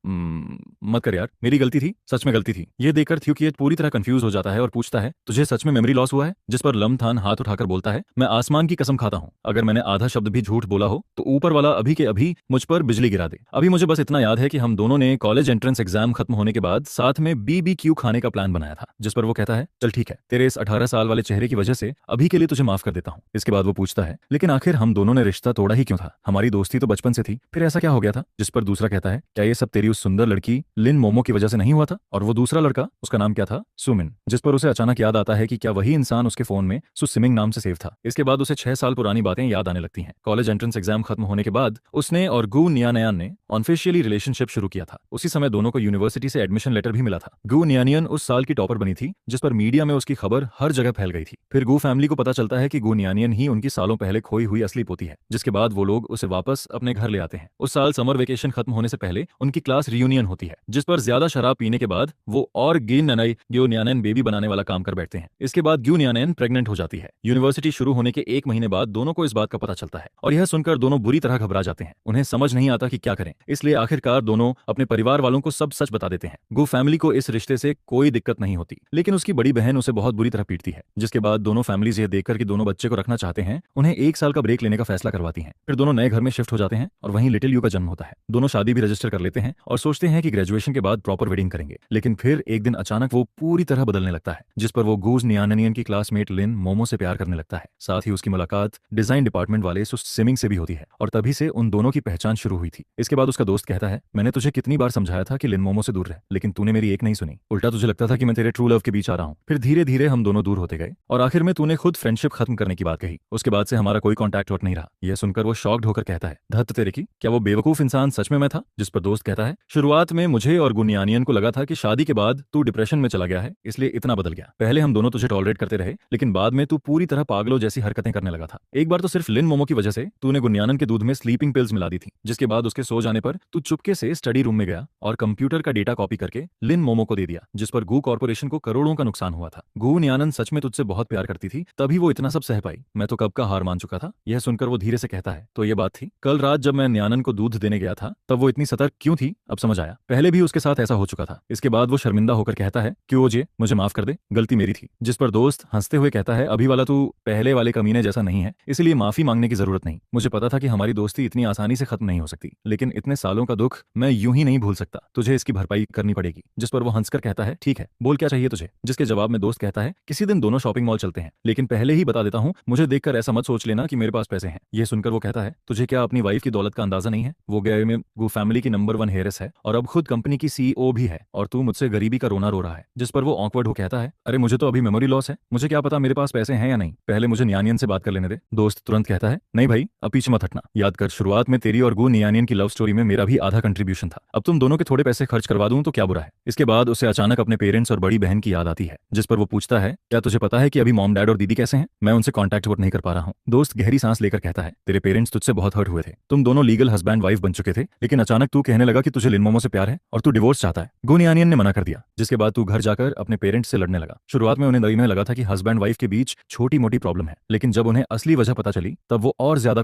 मत कर यार, मेरी गलती थी, सच में गलती थी। ये देखकर थ्यूकिएट पूरी तरह कंफ्यूज हो जाता है और पूछता है, तुझे सच में मेमोरी लॉस हुआ है। जिस पर लम्थान हाथ उठाकर बोलता है, मैं आसमान की कसम खाता हूँ, अगर मैंने आधा शब्द भी झूठ बोला हो तो ऊपर वाला अभी के अभी मुझ पर बिजली गिरा दे। अभी मुझे बस इतना याद है कि हम दोनों ने कॉलेज एंट्रेंस एग्जाम खत्म होने के बाद साथ में BBQ खाने का प्लान बनाया था। जिस पर वो कहता है, चल ठीक है, तेरे इस 18 साल वाले चेहरे की वजह से अभी के लिए तुझे माफ कर देता हूँ। इसके बाद वो पूछता है, लेकिन आखिर हम दोनों ने रिश्ता तोड़ा ही क्यों था, हमारी दोस्ती तो बचपन से थी, फिर ऐसा क्या हो गया था। जिस पर दूसरा कहता है, क्या ये सब तेरी उस सुंदर लड़की लिन मोमो की वजह से नहीं हुआ था। और वो दूसरा लड़का, उसका नाम क्या था, सुमिन। जिस पर उसे अचानक याद आता है कि क्या वही इंसान उसके फोन में सुसिमिंग नाम से सेव था। इसके बाद उसे 6 साल पुरानी बातें याद आने लगती हैं। कॉलेज एंट्रेंस एग्जाम खत्म होने के बाद उसने और गु नियानयान ने ऑनफिशियली रिलेशनशिप शुरू किया था। उसी समय दोनों को यूनिवर्सिटी से एडमिशन लेटर भी मिला था। गु नियानियन उस साल की टॉपर बनी थी, जिस पर मीडिया में उसकी खबर हर जगह फैल गई थी। फिर गु फैमिली को पता चलता है कि गु नियानियन ही उनकी सालों पहले खोई हुई असली पोती है, जिसके बाद वो लोग उसे वापस अपने घर ले आते हैं। उस साल समर वेकेशन खत्म होने से पहले उनकी क्लास रियूनियन होती है, जिस पर ज्यादा शराब पीने के बाद वो और ग्यू नियानन बेबी बनाने वाला काम कर बैठते हैं। इसके बाद ग्यू नियानन प्रेग्नेंट हो जाती है। यूनिवर्सिटी शुरू होने के 1 महीने बाद दोनों को इस बात का पता चलता है और यह सुनकर दोनों बुरी तरह घबरा जाते हैं। उन्हें समझ नहीं आता कि क्या करें, इसलिए आखिरकार दोनों अपने परिवार वालों को सब सच बता देते हैं। गु फैमिली को इस रिश्ते से कोई दिक्कत नहीं होती, लेकिन उसकी बड़ी बहन उसे बहुत बुरी तरह पीटती है, जिसके बाद दोनों फैमिलीज यह देखकर कि दोनों बच्चे को रखना चाहते हैं, उन्हें 1 साल का ब्रेक लेने का फैसला करवाती हैं। फिर दोनों नए घर में शिफ्ट हो जाते हैं और वहीं लिटिल यू का जन्म होता है। दोनों शादी भी रजिस्टर कर लेते हैं और सोचते हैं कि ग्रेजुएशन के बाद प्रॉपर वेडिंग करेंगे। लेकिन फिर एक दिन अचानक वो पूरी तरह बदलने लगता है, जिस पर वो गूज नियाननियन की क्लासमेट लिन मोमो से प्यार करने लगता है। साथ ही उसकी मुलाकात डिजाइन डिपार्टमेंट वाले सिमिंग से भी होती है और तभी से उन दोनों की पहचान शुरू हुई थी। इसके बाद उसका दोस्त कहता है, मैंने तुझे कितनी बार समझाया था कि लिन मोमो से दूर रह, लेकिन तूने मेरी एक नहीं सुनी। उल्टा तुझे लगता था कि मैं तेरे ट्रू लव के बीच आ रहा हूँ। फिर धीरे धीरे हम दोनों दूर होते गए और आखिर में तूने खुद फ्रेंडशिप खत्म करने की बात कही। उसके बाद से हमारा कोई कॉन्टैक्ट नहीं रहा। यह सुनकर वो शॉक्ड होकर कहता है, धत तेरे की, क्या वो बेवकूफ इंसान सच में मैं था? जिस पर दोस्त कहता है, शुरुआत में मुझे और गुनियानियन को लगा था कि शादी के बाद तू डिप्रेशन में चला गया है, इसलिए इतना बदल गया। पहले हम दोनों तुझे टॉलरेट करते रहे, लेकिन बाद में तू पूरी तरह पागलों जैसी हरकतें करने लगा था। एक बार तो सिर्फ लिन मोमो की वजह से तूने गुनियानन के दूध में स्लीपिंग पिल्स मिला दी थी, जिसके बाद उसके सो जाने पर तू चुपके से स्टडी रूम में गया और कंप्यूटर का डेटा कॉपी करके लिन मोमो को दे दिया, जिस पर गू कॉर्पोरेशन को करोड़ों का नुकसान हुआ था। गू नियानन सच में तुझसे बहुत प्यार करती थी, तभी वो इतना सब सह पाई। मैं तो कब का हार मान चुका था। यह सुनकर वो धीरे से कहता है, तो ये बात थी, कल रात जब मैं नियानन को दूध देने गया था तब वो इतनी सतर्क क्यों थी? अब समझ आया, पहले भी उसके साथ ऐसा हो चुका था। इसके बाद वो शर्मिंदा होकर कहता है, क्यों ओजे, मुझे माफ कर दे, गलती मेरी थी। जिस पर दोस्त हंसते हुए कहता है, अभी वाला तू पहले वाले कमीने जैसा नहीं है, इसलिए माफी मांगने की जरूरत नहीं। मुझे पता था कि हमारी दोस्ती इतनी आसानी से खत्म नहीं हो सकती, लेकिन इतने सालों का दुख मैं यूं ही नहीं भूल सकता, तुझे इसकी भरपाई करनी पड़ेगी। जिस पर वो हंसकर कहता है, ठीक है, बोल क्या चाहिए तुझे? जिसके जवाब में दोस्त कहता है, किसी दिन दोनों शॉपिंग मॉल चलते हैं, लेकिन पहले ही बता देता हूँ, मुझे देखकर ऐसा मत सोच लेना कि मेरे पास पैसे हैं। यह सुनकर वो कहता है, तुझे क्या अपनी वाइफ की दौलत का अंदाजा नहीं है? वो गए में वो फैमिली की नंबर 1 हेयरस है और अब खुद कंपनी की सीईओ भी है, और तू मुझसे गरीबी का रोना रो रहा है। जिस पर वो ऑकवर्ड हो कहता है, अरे मुझे तो अभी मेमोरी लॉस है, मुझे क्या पता मेरे पास पैसे हैं या नहीं, पहले मुझे नियानियन से बात कर लेने दे। दोस्त तुरंत कहता है, नहीं भाई, अब पीछे मत हटना, याद कर शुरुआत में तेरी और गु नियानियन की लव स्टोरी में मेरा भी आधा कंट्रीब्यूशन था, अब तुम दोनों के थोड़े पैसे खर्च करवा दूं तो क्या बुरा है। इसके बाद उसे अचानक अपने पेरेंट्स और बड़ी बहन की याद आती है, जिस पर वो पूछता है, क्या तुझे पता है कि अभी मॉम डैड और दीदी कैसे हैं? मैं उनसे कॉन्टैक्ट नहीं कर पा रहा हूँ। दोस्त गहरी सांस लेकर कहता है, तेरे पेरेंट्स तुझसे बहुत हर्ट हुए थे, तुम दोनों लीगल हस्बैंड वाइफ बन चुके थे, लेकिन अचानक तू कहने लगा कि तुझे लिन मोमो से प्यार है और तू डिवोर्स चाहता है। गु नियानियन ने मना कर दिया, जिसके बाद तू घर जाकर अपने पेरेंट्स से लड़ने लगा। शुरुआत में उन्हें दही में लगा था कि हस्बैंड वाइफ के बीच छोटी मोटी प्रॉब्लम है, लेकिन जब उन्हें असली वजह पता चली तब वो और ज्यादा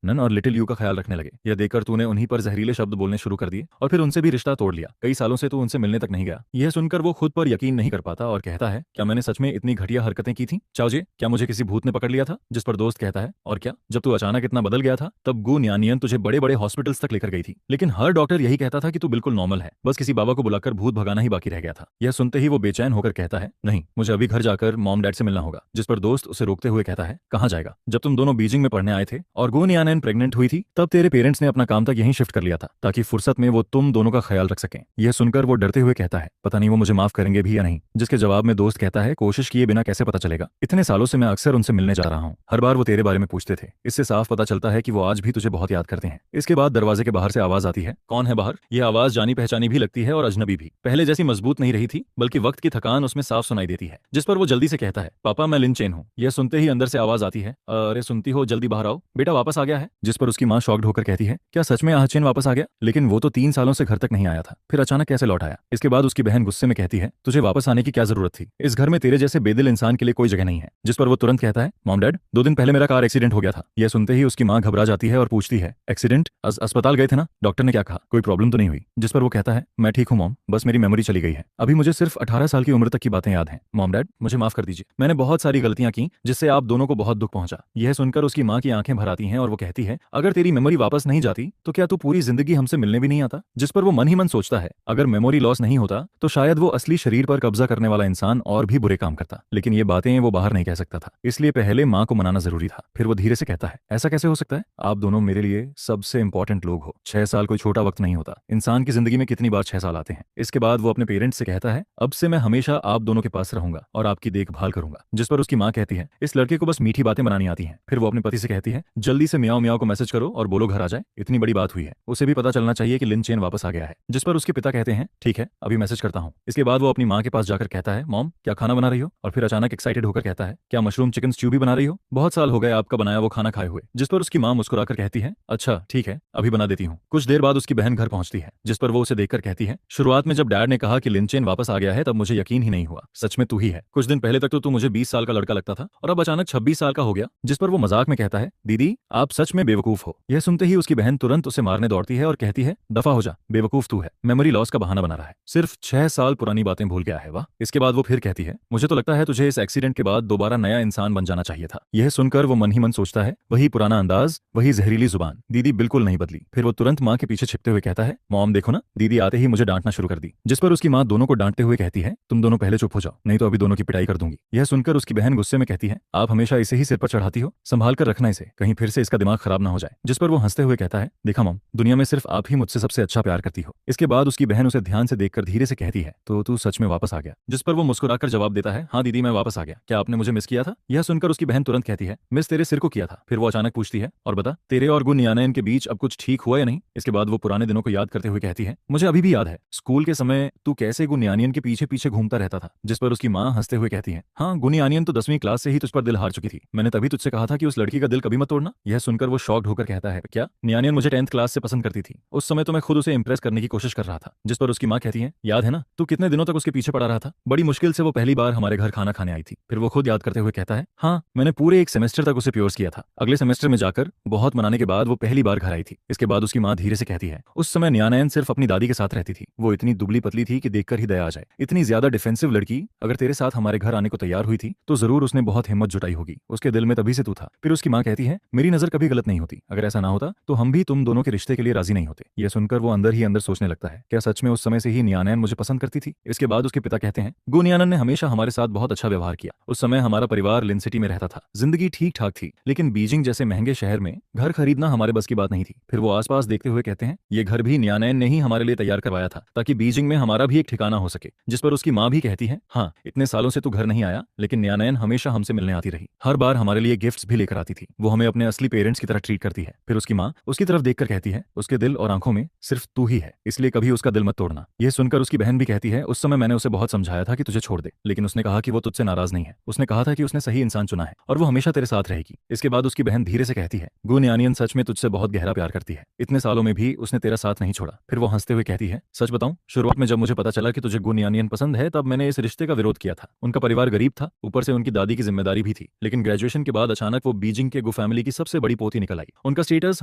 नन और लिटिल यू का ख्याल रखने लगे। यह देखकर तूने उन्हीं पर जहरीले शब्द बोलने शुरू कर दिए और फिर उनसे भी रिश्ता तोड़ लिया। कई सालों से तू उनसे मिलने तक नहीं गया। यह सुनकर वो खुद पर यकीन नहीं कर पाता और कहता है, क्या मैंने सच में इतनी घटिया हरकतें की थी? चाओजे, क्या मुझे किसी भूत ने पकड़ लिया था? जिस पर दोस्त कहता है, और क्या, जब तू अचानक इतना बदल गया था तब गु नियानियन तुझे बड़े बड़े हॉस्पिटल्स तक लेकर गई थी, लेकिन हर डॉक्टर यही कहता था कि तू बिल्कुल नॉर्मल है, बस किसी बाबा को बुलाकर भूत भगाना ही बाकी रह गया था। यह सुनते ही वो बेचैन होकर कहता है, नहीं, मुझे अभी घर जाकर मॉम डैड से मिलना होगा। जिस पर दोस्त उसे रोकते हुए कहता है, कहाँ जाएगा? जब तुम दोनों बीजिंग में पढ़ने आए थे और गु नियानियन प्रेग्नेंट हुई थी तब तेरे पेरेंट्स ने अपना काम तक यहीं शिफ्ट कर लिया था, ताकि फुर्सत में वो तुम दोनों का ख्याल रख सकें। यह सुनकर वो डरते हुए कहता है, पता नहीं वो मुझे माफ करेंगे भी या नहीं। जिसके जवाब में दोस्त कहता है, कोशिश किए बिना कैसे पता चलेगा, इतने सालों से मैं अक्सर उनसे मिलने जा रहा हूँ, हर बार वो तेरे बारे में पूछते थे, इससे साफ पता चलता है कि वो आज भी तुझे बहुत याद करते हैं। इसके बाद दरवाजे के बाहर से आवाज आती है, कौन है बाहर? यह आवाज जानी पहचानी भी लगती है और अजनबी भी, पहले जैसी मजबूत नहीं रही थी, बल्कि वक्त की थकान उसमें साफ सुनाई देती है। जिस पर वो जल्दी से कहता है, पापा मैं लिन चेन हूँ। यह सुनते ही अंदर से आवाज आती है, अरे सुनती हो, जल्दी बाहर आओ, बेटा वापस आ गया है। जिस पर उसकी माँ शॉक्ड होकर कहती है, क्या सच में आहचेन वापस आ गया? लेकिन वो तो 3 सालों से घर तक नहीं आया था, फिर अचानक कैसे लौट आया? इसके बाद उसकी बहन गुस्से में कहती है, तुझे वापस आने की क्या जरूरत थी? इस घर में तेरे जैसे बेदिल इंसान के लिए कोई जगह नहीं है। जिस पर वो तुरंत कहता है, मॉम डैड, 2 दिन पहले मेरा कार एक्सीडेंट हो गया था। यह सुनते ही उसकी माँ घबरा जाती है और पूछती है, एक्सीडेंट? अस्पताल गए थे ना, डॉक्टर ने क्या कहा? कोई प्रॉब्लम तो नहीं हुई? जिस पर वो कहता है, मैं ठीक हूँ मॉम, बस मेरी मेमोरी चली गई है, अभी मुझे सिर्फ 18 साल की उम्र तक की बातें याद हैं। मॉम डैड, मुझे माफ कर दीजिए, मैंने बहुत सारी गलतियां की जिससे आप दोनों को बहुत दुख पहुंचा। यह सुनकर उसकी माँ की आंखें भर आती हैं और वो कहती है, अगर तेरी मेमोरी वापस नहीं जाती तो क्या तू पूरी जिंदगी हमसे मिलने भी नहीं आता? जिस पर वो मन ही मन सोचता है, अगर मेमोरी लॉस नहीं होता तो शायद वो असली शरीर पर कब्जा करने वाला इंसान और भी बुरे काम करता, लेकिन ये बातें वो बाहर नहीं कह सकता था, इसलिए पहले माँ को मनाना जरूरी था। फिर वो धीरे से कहता है, ऐसा कैसे हो सकता है? आप दोनों मेरे लिए सबसे इंपॉर्टेंट लोग हो। 6 साल कोई छोटा वक्त नहीं होता, इंसान की जिंदगी में कितनी बार 6 साल आते हैं। इसके बाद वो अपने पेरेंट्स से कहता है, अब से मैं हमेशा आप दोनों के पास रहूंगा और आपकी देखभाल करूंगा। जिस पर उसकी माँ कहती है, इस लड़के को बस मीठी बातें बनानी आती हैं। फिर वो अपने पति से कहती है, जल्दी से मियाओ म्याओ म्याओ को मैसेज करो और बोलो घर आ जाए, इतनी बड़ी बात हुई है, उसे भी पता चलना चाहिए कि लिन चेन वापस आ गया है। जिस पर उसके पिता कहते हैं ठीक है अभी मैसेज करता हूँ। इसके बाद वो अपनी माँ के पास जाकर कहता है मॉम क्या खाना बना रही हो, और फिर अचानक एक्साइटेड होकर कहता है क्या मशरूम चिकन स्ट्यू भी बना रही हो, बहुत साल हो गए आपका बनाया वो खाना खाए हुए। जिस पर उसकी माँ मुस्कुराकर कहती है अच्छा ठीक है अभी बना देती हूँ। कुछ देर बाद उसकी बहन घर पहुंचती है, जिस पर वो उसे देखकर कहती है शुरुआत में जब डैड ने कहा कि लिन चेन वापस आ गया है तब मुझे यकीन ही नहीं हुआ, सच में तू ही है। कुछ दिन पहले तक तो तू मुझे 20 साल का लड़का लगता था और अब अचानक 26 साल का हो गया। जिस पर वो मजाक में कहता है दीदी आप सच में बेवकूफ हो। यह सुनते ही उसकी बहन तुरंत उसे मारने दौड़ती है और कहती है दफा हो जा, बेवकूफ तू है, मेमोरी लॉस का बहाना बना रहा है, सिर्फ 6 साल पुरानी बातें भूल गया है। वाह। इसके बाद वो फिर कहती है मुझे तो लगता है तुझे इस एक्सीडेंट के बाद दोबारा नया इंसान बन जाना चाहिए था। यह सुनकर वो मन ही मन सोचता है वही पुराना अंदाज, वही जहरीली जुबान, दीदी बिल्कुल नहीं बदली। फिर वो तुरंत माँ के पीछे छिपते हुए कहता है मॉम देखो ना, दीदी आते ही मुझे डांटना शुरू कर दी। जिस पर उसकी माँ दोनों को डांटते हुए कहती है तुम दोनों पहले चुप हो जाओ, नहीं तो अभी दोनों की पिटाई कर दूंगी। यह सुनकर उसकी बहन गुस्से में कहती है आप हमेशा इसे ही सिर पर चढ़ाती हो, संभाल कर रखना इसे, कहीं फिर से इसका दिमाग खराब ना हो जाए। जिस पर वो हंसते हुए कहता है देखा मॉम, दुनिया में सिर्फ आप ही मुझसे सबसे अच्छा प्यार करती हो। इसके बाद उसकी बहन उसे ध्यान से देखकर धीरे से कहती है तो तू सच में वापस आ गया। जिस पर वो मुस्कुराकर जवाब देता है हाँ दीदी मैं वापस आ गया, क्या आपने मुझे मिस किया था। यह सुनकर उसकी बहन तुरंत कहती है मिस तेरे सिर को किया था। फिर वो अचानक पूछती है और बता तेरे और गुन यानयन के बीच अब कुछ ठीक हुआ या नहीं। इसके बाद वो पुराने दिनों को याद करते हुए कहती है मुझे अभी भी याद है स्कूल के समय तू कैसे गुन यानियन के पीछे पीछे घूमता रहता था। जिस पर उसकी माँ हंसते हुए कहती है हाँ गुन यानियन तो 10वीं क्लास से ही तुझ पर दिल हार चुकी थी, मैंने तभी तुझसे कहा था कि उस लड़की का दिल कभी मत तोड़ना। यह सुनकर वो शॉक्ड होकर कहता है क्या यानियन मुझे 10th क्लास से पसंद करती थी, उस समय तो मैं खुद उसे इंप्रेस करने की कोशिश कर रहा था। जिस पर उसकी माँ कहती है याद है ना तू कितने दिनों तक उसके पीछे पड़ा रहा था, बड़ी मुश्किल से वो पहली बार हमारे घर खाना खाने आई थी। फिर वो खुद याद करते हुए कहता है हाँ मैंने पूरे एक सेमेस्टर तक उसे प्योर्स किया था, अगले सेमेस्टर में जाकर बहुत मनाने के बाद वो पहली बार घर आई थी। इसके बाद उसकी माँ धीरे से कहती है उस समय न्यानयन सिर्फ अपनी दादी के साथ रहती थी, वो इतनी दुबली पतली थी कि देखकर ही दया आ जाए, इतनी ज्यादा डिफेंसिव लड़की अगर तेरे साथ हमारे घर आने को तैयार हुई थी तो जरूर उसने बहुत हिम्मत जुटाई होगी, उसके दिल में तभी से तू था। फिर उसकी माँ कहती है मेरी नजर कभी गलत नहीं होती, अगर ऐसा ना होता तो हम भी तुम दोनों के रिश्ते के लिए राजी नहीं होते। यह सुनकर वो अंदर ही अंदर सोचने लगता है क्या सच में उस समय से ही न्यानयन मुझे पसंद करती थी। इसके बाद उसके पिता कहते हैं गुनियानन ने हमेशा हमारे साथ बहुत अच्छा व्यवहार किया, उस समय हमारा परिवार लिन सिटी में रहता था, जिंदगी ठीक ठाक थी, लेकिन बीजिंग जैसे महंगे शहर में घर खरीदना हमारे बस की बात नहीं थी। फिर वो आसपास देखते हुए कहते हैं ये घर भी न्यानयन ने ही हमारे लिए तैयार करवाया था ताकि बीजिंग में हमारा भी एक ठिकाना हो सके। जिस पर उसकी माँ भी कहती है हाँ इतने सालों से तू घर नहीं आया, लेकिन न्यानयन हमेशा हमसे मिलने आती रही, हर बार हमारे लिए गिफ्ट्स भी लेकर आती थी, वो हमें अपने असली पेरेंट्स की तरह ट्रीट करती है। फिर उसकी माँ उसकी तरफ देखकर कहती है उसके दिल और आंखों में सिर्फ तू ही है, इसलिए कभी उसका दिल मत तोड़ना। यह सुनकर उसकी बहन भी कहती है उस समय मैंने उसे बहुत समझाया था कि तुझे छोड़ दे, लेकिन उसने कहा कि वो तुझसे नाराज नहीं है, उसने कहा था कि उसने सही इंसान चुना है और वो हमेशा तेरे साथ रहेगी। इसके बाद उसकी बहन धीरे से कहती है गुन यानियन सच में तुझसे बहुत गहरा प्यार करती है, इतने सालों में भी उसने तेरा साथ नहीं छोड़ा। फिर वो हंसते हुए कहती है सच बताऊं शुरुआत में जब मुझे पता चला कि तुझे गुन यानियन पसंद है तब मैंने इस रिश्ते का विरोध किया था। उनका परिवार गरीब था, ऊपर से उनकी दादी की जिम्मेदारी भी थी, लेकिन ग्रेजुएशन के बाद अचानक वो बीजिंग के गु फैमिली की सबसे बड़ी पोती निकल आई, उनका स्टेटस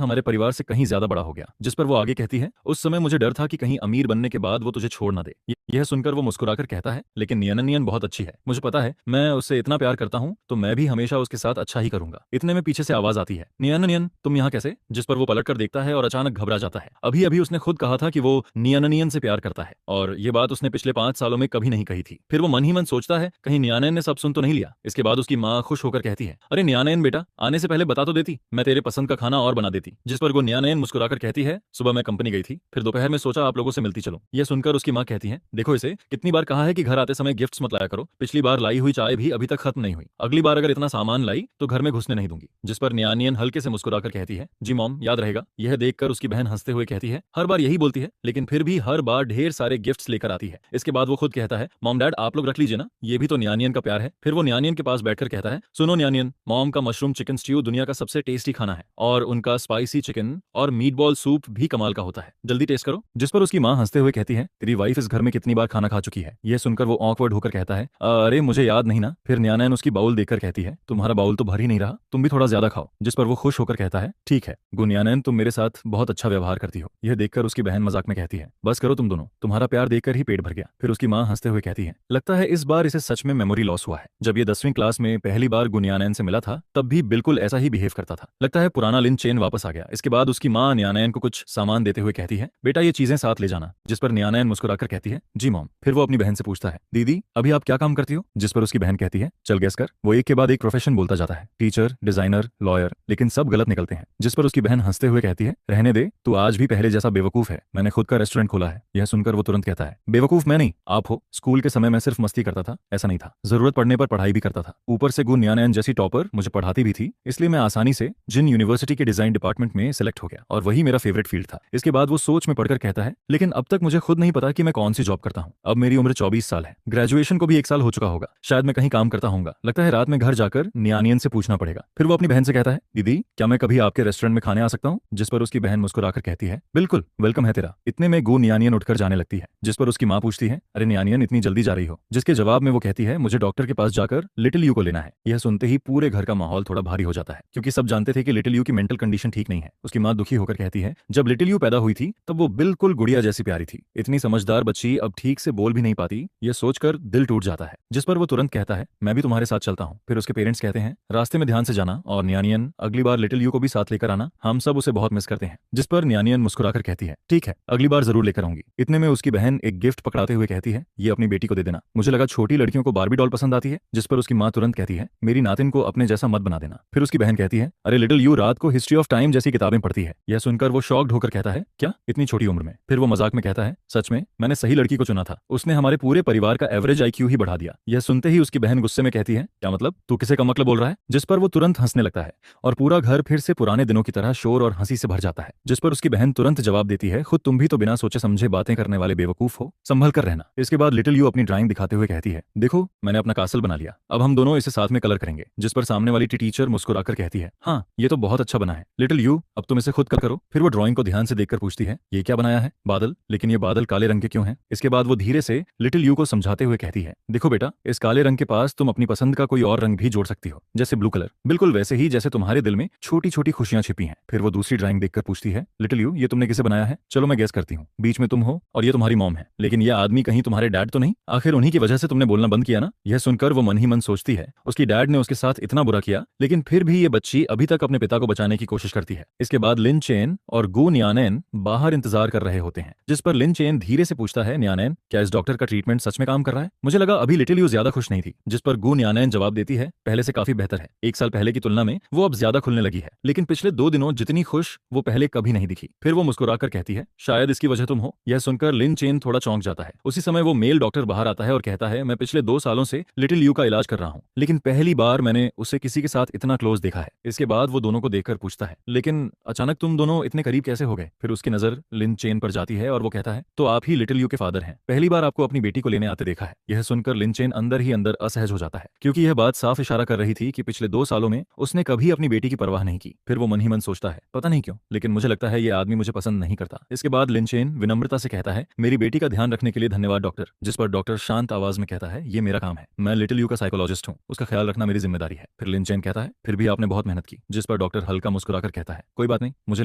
हमारे परिवार से कहीं ज्यादा बड़ा हो गया। जिस पर वो आगे कहती है उस समय मुझे डर था कि कहीं अमीर बनने के बाद वो तुझे छोड़ ना दे। यह सुनकर वो मुस्कुराकर कहता है लेकिन नियन बहुत अच्छी है, मुझे पता है मैं उससे इतना प्यार करता हूँ तो मैं भी हमेशा उसके साथ अच्छा ही करूंगा। इतने में पीछे से आवाज आती है नियन तुम यहाँ कैसे। जिस पर वो पलट कर देखता है और अचानक घबरा जाता है, अभी अभी उसने खुद कहा था कि वो नियन से प्यार करता है और ये बात उसने पिछले 5 सालों में कभी नहीं कही थी। फिर वो मन ही मन सोचता है कहीं न्यानयन ने सब सुन तो नहीं लिया। इसके बाद उसकी माँ खुश होकर कहती है अरे न्यानयन बेटा आने से पहले बता तो देती, मैं तेरे पसंद का खाना और बना देती। जिस पर वो न्यानयन मुस्कुराकर कहती है सुबह मैं कंपनी गई थी, फिर दोपहर में सोचा आप लोगों से मिलती चलो। यह सुनकर उसकी माँ कहती है देखो इसे कितनी बार कहा है कि घर आते समय गिफ्ट्स मत लाया करो, पिछली बार लाई हुई चाय भी अभी तक खत्म नहीं हुई, अगली बार अगर इतना सामान लाई तो घर में घुसने नहीं दूंगी। जिस पर न्यानयन हल्के से मुस्कुराकर कहती है जी मॉम याद रहेगा। यह देखकर उसकी बहन हंसते हुए कहती है हर बार यही बोलती है लेकिन फिर भी हर बार ढेर सारे गिफ्ट्स लेकर आती है। इसके बाद वो खुद कहता है मॉम डैड आप लोग रख लीजिए ना, ये भी तो न्यानियन का प्यार है। फिर वो न्यानियन के पास बैठकर कहता है सुनो न्यानियन, मॉम का मशरूम चिकन स्ट्यू दुनिया का सबसे टेस्टी खाना है और उनका स्पाइसी चिकन और मीट बॉल सूप भी कमाल का होता है, जल्दी टेस्ट करो। जिस पर उसकी माँ हंसते हुए कहती है तेरी वाइफ इस घर में कितनी बार खाना खा चुकी है। यह सुनकर वो ऑकवर्ड होकर कहता है अरे मुझे याद नहीं ना। फिर न्यानयन उसकी बाउल देखकर कहती है तुम्हारा बाउल तो भर ही नहीं रहा, तुम भी थोड़ा ज्यादा खाओ। जिस पर वो खुश होकर कहता है ठीक है गुनियानयन तुम मेरे साथ बहुत अच्छा व्यवहार करती हो। यह देखकर उसकी बहन मजाक में कहती है बस करो तुम दोनों, तुम्हारा प्यार देखकर ही पेट भर गया। फिर उसकी माँ हंसते हुए कहती है लगता है इस बार इसे सच में मेमोरी लॉस हुआ है, जब ये 10वीं क्लास में पहली बार गुनियानयन से मिला था तब भी बिल्कुल ऐसा ही बिहेव करता था, लगता है पुराना लिन चेन वापस आ गया। इसके बाद उसकी माँ न्यानयन को कुछ सामान देते हुए कहती है बेटा ये चीजें साथ ले जाना। जिस पर न्यानयन मुस्कुराकर कहती है जी मॉम। फिर वो अपनी बहन से पूछता है दीदी अभी आप क्या काम करती हो। जिस पर उसकी बहन कहती है चल गेस कर। वो एक के बाद एक प्रोफेशन बोलता जाता है, टीचर, डिजाइनर, लॉयर, लेकिन सब गलत निकलते हैं। जिस पर उसकी बहन हंसते हुए कहती है रहने दे, तू आज भी पहले जैसा बेवकूफ है, मैंने खुद का रेस्टोरेंट खोला है। यह सुनकर वो तुरंत कहता है बेवकूफ मैं नहीं आप हो, स्कूल के समय मैं सिर्फ मस्ती करता था, ऐसा नहीं था, जरूरत पड़ने पर पढ़ाई भी करता था, ऊपर से गुन न्यानयन जैसी टॉपर मुझे पढ़ाती भी थी, इसलिए मैं आसानी से जिन लिन यूनिवर्सिटी के डिजाइन डिपार्टमेंट में सेलेक्ट हो गया और वही मेरा फेवरेट फील्ड था। इसके बाद वो सोच में पढ़कर कहता है, लेकिन अब तक मुझे खुद नहीं पता कि मैं कौन सी जॉब करता हूँ। अब मेरी उम्र 24 साल है, ग्रेजुएशन को भी 1 साल हो चुका होगा, शायद मैं कहीं काम करता हूँ। लगता है रात में घर जाकर नियानियन से पूछना पड़ेगा। फिर वो अपनी बहन से कहता है, दीदी क्या मैं कभी आपके रेस्टोरेंट में खाने आ सकता हूँ? जिस पर उसकी बहन मुस्कुराकर कहती है, बिल्कुल, वेलकम है तेरा। इतने में गो नियानियन उठकर जाने लगती है, जिस पर उसकी माँ पूछती है, अरे नियानियन इतनी जल्दी जा रही हो? जिसके जवाब में वो कहती है, मुझे डॉक्टर के पास जाकर लिटिल यू को लेना है। यह सुनते ही पूरे घर का माहौल थोड़ा भारी हो जाता है, क्योंकि सब जानते थे कि लिटिल यू की मेंटल कंडीशन ठीक नहीं है। उसकी माँ दुखी होकर कहती है, जब लिटिल यू पैदा हुई थी तब वो बिल्कुल गुड़िया जैसी प्यारी थी, इतनी समझदार बच्ची अब ठीक से बोल भी नहीं पाती। यह सोचकर दिल टूट जाता है। जिस पर वो तुरंत कहता है, मैं भी तुम्हारे साथ चलता हूँ। फिर उसके पेरेंट्स कहते हैं, रास्ते में ध्यान से जाना और नियानियन अगली बार लिटिल यू को भी साथ लेकर आना, हम सब उसे बहुत मिस करते हैं। जिस पर नियानियन मुस्कुराकर कहती है, ठीक है, अगली बार जरूर लेकर आऊंगी। इतने में उसकी बहन एक गिफ्ट पकड़ाते हुए कहती है, ये अपनी बेटी को दे देना, मुझे लगा छोटी लड़कियों को बारबी डॉल पसंद आती है। जिस पर उसकी माँ तुरंत कहती है, मेरी नातिन को अपने जैसा मत बना देना। फिर उसकी बहन कहती है, अरे लिटिल यू रात को हिस्ट्री ऑफ टाइम जैसी किताबें पढ़ती है। यह सुनकर वो शॉक्ड होकर कहता है, क्या इतनी छोटी उम्र में? फिर वो मजाक में कहता है, सच में मैंने सही लड़की को चुना था, उसने हमारे पूरे परिवार का एवरेज IQ ही बढ़ा दिया। यह सुनते ही उसकी बहन गुस्से में कहती है, क्या मतलब, तू किसे का मतलब बोल रहा है? जिस पर वो तुरंत हंसने लगता है और पूरा घर फिर से पुराने दिनों की तरह शोर और हंसी से भर जाता है। जिस पर उसकी बहन तुरंत जवाब देती है, खुद तुम भी तो बिना सोचे समझे बातें करने वाले बेवकूफ हो, संभल कर रहना। इसके बाद लिटिल यू अपनी ड्राइंग दिखाते हुए कहती है, देखो मैंने अपना कासल बना लिया, अब हम दोनों इसे साथ में कलर करेंगे। जिस पर सामने वाली टीचर मुस्कुराकर कहती है, हाँ ये तो बहुत अच्छा बना है लिटिल यू, अब तुम इसे खुद कलर करो। फिर वो ड्राइंग को ध्यान से देखकर पूछती है, ये क्या बनाया है? बादल, लेकिन ये बादल काले रंग के क्यों हैं? इसके बाद वो धीरे से लिटिल यू को समझाते हुए कहती है, देखो बेटा, इस काले रंग के पास तुम अपनी पसंद का कोई और रंग भी जोड़ सकती हो, जैसे ब्लू कलर, बिल्कुल वैसे ही जैसे तुम्हारे दिल में छोटी छोटी खुशियां छिपी हैं। फिर वो दूसरी ड्राइंग देखकर पूछती है, लिटिल यू ये तुमने किसे बनाया है? चलो मैं गेस करती हूँ, बीच में तुम हो और ये तुम्हारी मॉम है, लेकिन ये आदमी कहीं तुम्हारे डैड तो नहीं? आखिर उन्हीं की वजह से तुमने बोलना बंद किया ना? यह सुनकर वो मन ही मन सोचती है, उसकी डैड ने उसके साथ इतना बुरा किया, लेकिन फिर भी ये बच्ची अभी तक अपने पिता को बचाने की कोशिश करती है। इसके बाद लिन चेन और गो नियानेन बाहर इंतजार कर रहे होते हैं। जिस पर लिन चेन धीरे से पूछता है, नियानेन क्या इस डॉक्टर का ट्रीटमेंट सच में काम कर रहा है? मुझे लगा अभी लिटिल यू ज्यादा खुश नहीं थी। जिस पर गो नियानेन जवाब देती है, पहले से काफी बेहतर है, 1 साल पहले की तुलना में वो अब ज्यादा खुलने लगी है, लेकिन पिछले 2 दिनों जितनी खुश वो पहले कभी नहीं दिखी। फिर वो मुस्कुराकर कहती है, शायद इसकी वजह तुम हो। यह सुनकर लिन चेन थोड़ा चौंक जाता है। उसी समय वो मेल डॉक्टर बाहर आता है और कहता है, मैं पिछले 2 सालों से लिटिल यू का इलाज कर रहा हूँ, लेकिन पहली बार मैंने उसे किसी के साथ इतना क्लोज देखा है। इसके बाद वो दोनों को देखकर पूछता है, लेकिन अचानक तुम दोनों इतने करीब कैसे हो गए? फिर उसकी नजर लिन चेन पर जाती है और वो कहता है, तो आप ही लिटिल यू के फादर हैं, पहली बार आपको अपनी बेटी को लेने आते देखा है। यह सुनकर लिन चेन अंदर ही अंदर असहज हो जाता है, क्योंकि यह बात साफ इशारा कर रही थी कि पिछले 2 सालों में उसने कभी अपनी बेटी की परवाह नहीं की। फिर वो मन ही मन सोचता है, पता नहीं क्यों, लेकिन मुझे लगता है ये आदमी मुझे पसंद नहीं करता। इसके बाद लिन चेन विनम्रता से कहता है, मेरी बेटी का ध्यान रखने के लिए धन्यवाद डॉक्टर। जिस पर डॉक्टर शांत आवाज में कहता है, ये मेरा काम है, मैं लिटिल यू का साइकोलॉजिस्ट हूँ, उसका ख्याल रखना मेरी जिम्मेदारी है। फिर लिन चेन कहता है, फिर भी आपने बहुत मेहनत की। जिस पर डॉक्टर हल्का मुस्कुराकर कहता है, कोई बात नहीं, मुझे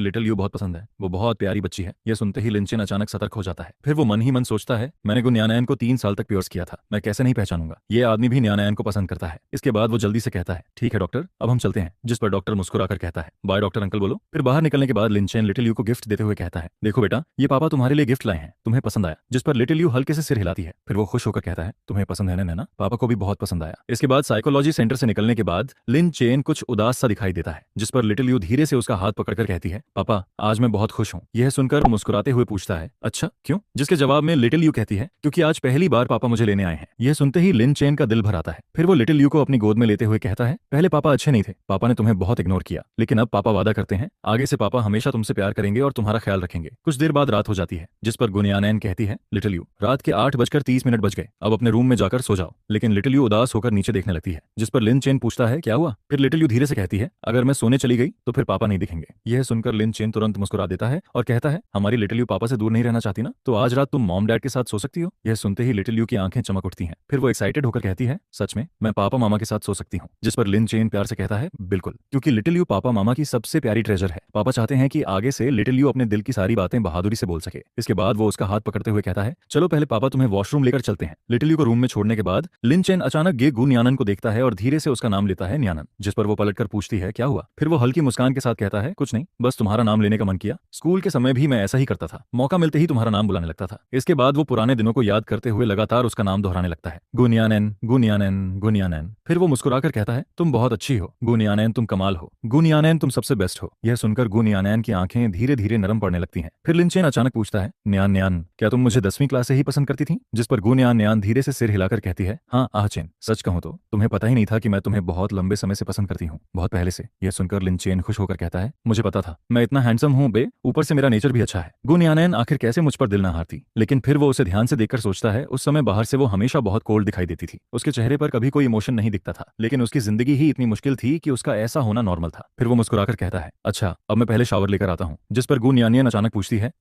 लिटिल यू बहुत पसंद है, वो बहुत प्यारी बच्ची है। यह सुनते ही लिन चेन अचानक सतर्क हो जाता है। फिर वो मन ही मन सोचता है, मैंने न्यायानयन को 3 साल तक प्योर्स किया था, मैं कैसे नहीं पहचानूंगा, ये आदमी भी न्यायानयन को पसंद करता है। इसके बाद वो जल्दी से कहता है, ठीक है डॉक्टर, अब हम चलते हैं। जिस पर डॉक्टर मुस्कुराकर कहता है, बाय डॉक्टर अंकल बोलो। फिर बाहर निकलने के बाद लिन चेन लिटिल यू को गिफ्ट देते हुए कहता है, देखो बेटा, ये पापा तुम्हारे लिए गिफ्ट लाए हैं, तुम्हें पसंद आया? जिस पर लिटिल यू हल्के से सिर हिलाती है। फिर वो खुश होकर कहता है, तुम्हें पसंद है ना नैना? पापा को भी बहुत पसंद आया। इसके बाद साइकोलॉजी सेंटर से निकलने के बाद लिन चेन कुछ उदास सा दिखाई देता है। जिस पर लिटिल यू धीरे से उसका हाथ पकड़कर कहती है, पापा आज मैं बहुत खुश हूँ। यह सुनकर मुस्कुराते हुए पूछता है, अच्छा क्यों? जिसके जवाब में लिटिल यू कहती है, क्योंकि आज पहली बार पापा मुझे लेने आए हैं। यह सुनते ही लिन चेन का दिल भर आता है। फिर वो लिटिल यू को अपनी गोद में लेते हुए कहता है, पहले पापा अच्छे नहीं थे, पापा ने तुम्हें बहुत इग्नोर किया, लेकिन अब पापा वादा करते हैं आगे से पापा हमेशा तुमसे प्यार करेंगे और तुम्हारा ख्याल रखेंगे। कुछ देर बाद रात हो जाती है। जिस पर गुनियानैन कहती है, लिटिल यू रात के 8:30 बज गए, अब अपने रूम में जाकर सो जाओ। लेकिन लिटिल यू उदास होकर नीचे देखने लगती है। जिस पर लिन चेन पूछता है, क्या हुआ? फिर लिटिल यू धीरे से कहती है, अगर मैं सोने चली गई तो फिर पापा नहीं दिखेंगे। यह सुनकर लिन चेन तुरंत मुस्कुरा देता है और कहता है, हमारी लिटिल यू पापा से दूर नहीं रहना चाहती ना, तो आज रात तुम मॉम डैड के साथ सो सकती हो। यह सुनते ही लिटिल यू की आंखें चमक उठती हैं। फिर वो एक्साइटेड होकर कहती है, सच में मैं पापा मामा के साथ सो सकती हूँ? जिस पर लिन चेन प्यार से कहता है, बिल्कुल, क्योंकि लिटिल यू पापा मामा की सबसे प्यारी ट्रेजर है। पापा चाहते हैं कि आगे से लिटिल यू अपने दिल की सारी बातें बहादुरी से बोल सके। इसके बाद वो उसका हाथ पकड़ते हुए कहता है, चलो पहले पापा तुम्हें वॉशरूम लेकर चलते हैं। लिटिल यू को रूम में छोड़ने के बाद लिन चेन अचानक गे गु न्यानन को देखता है और धीरे से उसका नाम लेता है, न्यानन। जिस पर वो पलटकर पूछती है, क्या हुआ? फिर वो हल्की मुस्कान के साथ कहता है, कुछ नहीं, बस तुम्हारा नाम लेने का मन किया। स्कूल के समय भी मैं ऐसा ही करता था, मौका मिलते ही तुम्हारा नाम बुलाने लगता था। इसके बाद वो पुराने दिनों को याद करते हुए लगातार उसका नाम दोहराने लगता है, गुनियानैन गुनियानैन गुनियानैन। फिर वो मुस्कुराकर कहता है, तुम बहुत अच्छी हो गुनियानैन, तुम कमाल हो गुनियानैन, तुम सबसे बेस्ट हो। यह सुनकर गुनियानैन की आंखें धीरे धीरे नरम पड़ने लगती हैं। फिर लिन चेन अचानक पूछता है, न्यान न्यान, क्या तुम मुझे 10वीं क्लास से ही पसंद करती थी? जिस पर गुनियान न्यान धीरे से सिर हिलाकर कहती है, हाँ चेन, सच कहूं तो तुम्हें पता ही नहीं था कि मैं तुम्हें बहुत लंबे समय से पसंद करती हूँ, बहुत पहले से। यह सुनकर लिन चेन खुश होकर कहता है, मुझे पता था, मैं इतना हैंडसम हूँ बे, ऊपर से मेरा नेचर भी अच्छा है। गुन यानैन आखिर कैसे मुझ पर दिल ना हारती, लेकिन फिर वो उसे ध्यान से देखकर सोचता है उस समय बाहर से वो हमेशा बहुत कोल्ड दिखाई देती थी। उसके चेहरे पर कभी कोई इमोशन नहीं दिखता था, लेकिन उसकी जिंदगी ही इतनी मुश्किल थी कि उसका ऐसा होना नॉर्मल था। फिर वो मुस्कुराकर कहता है, अच्छा अब मैं पहले शावर लेकर आता हूँ। जिस पर गुन यानैन अचानक पूछती है,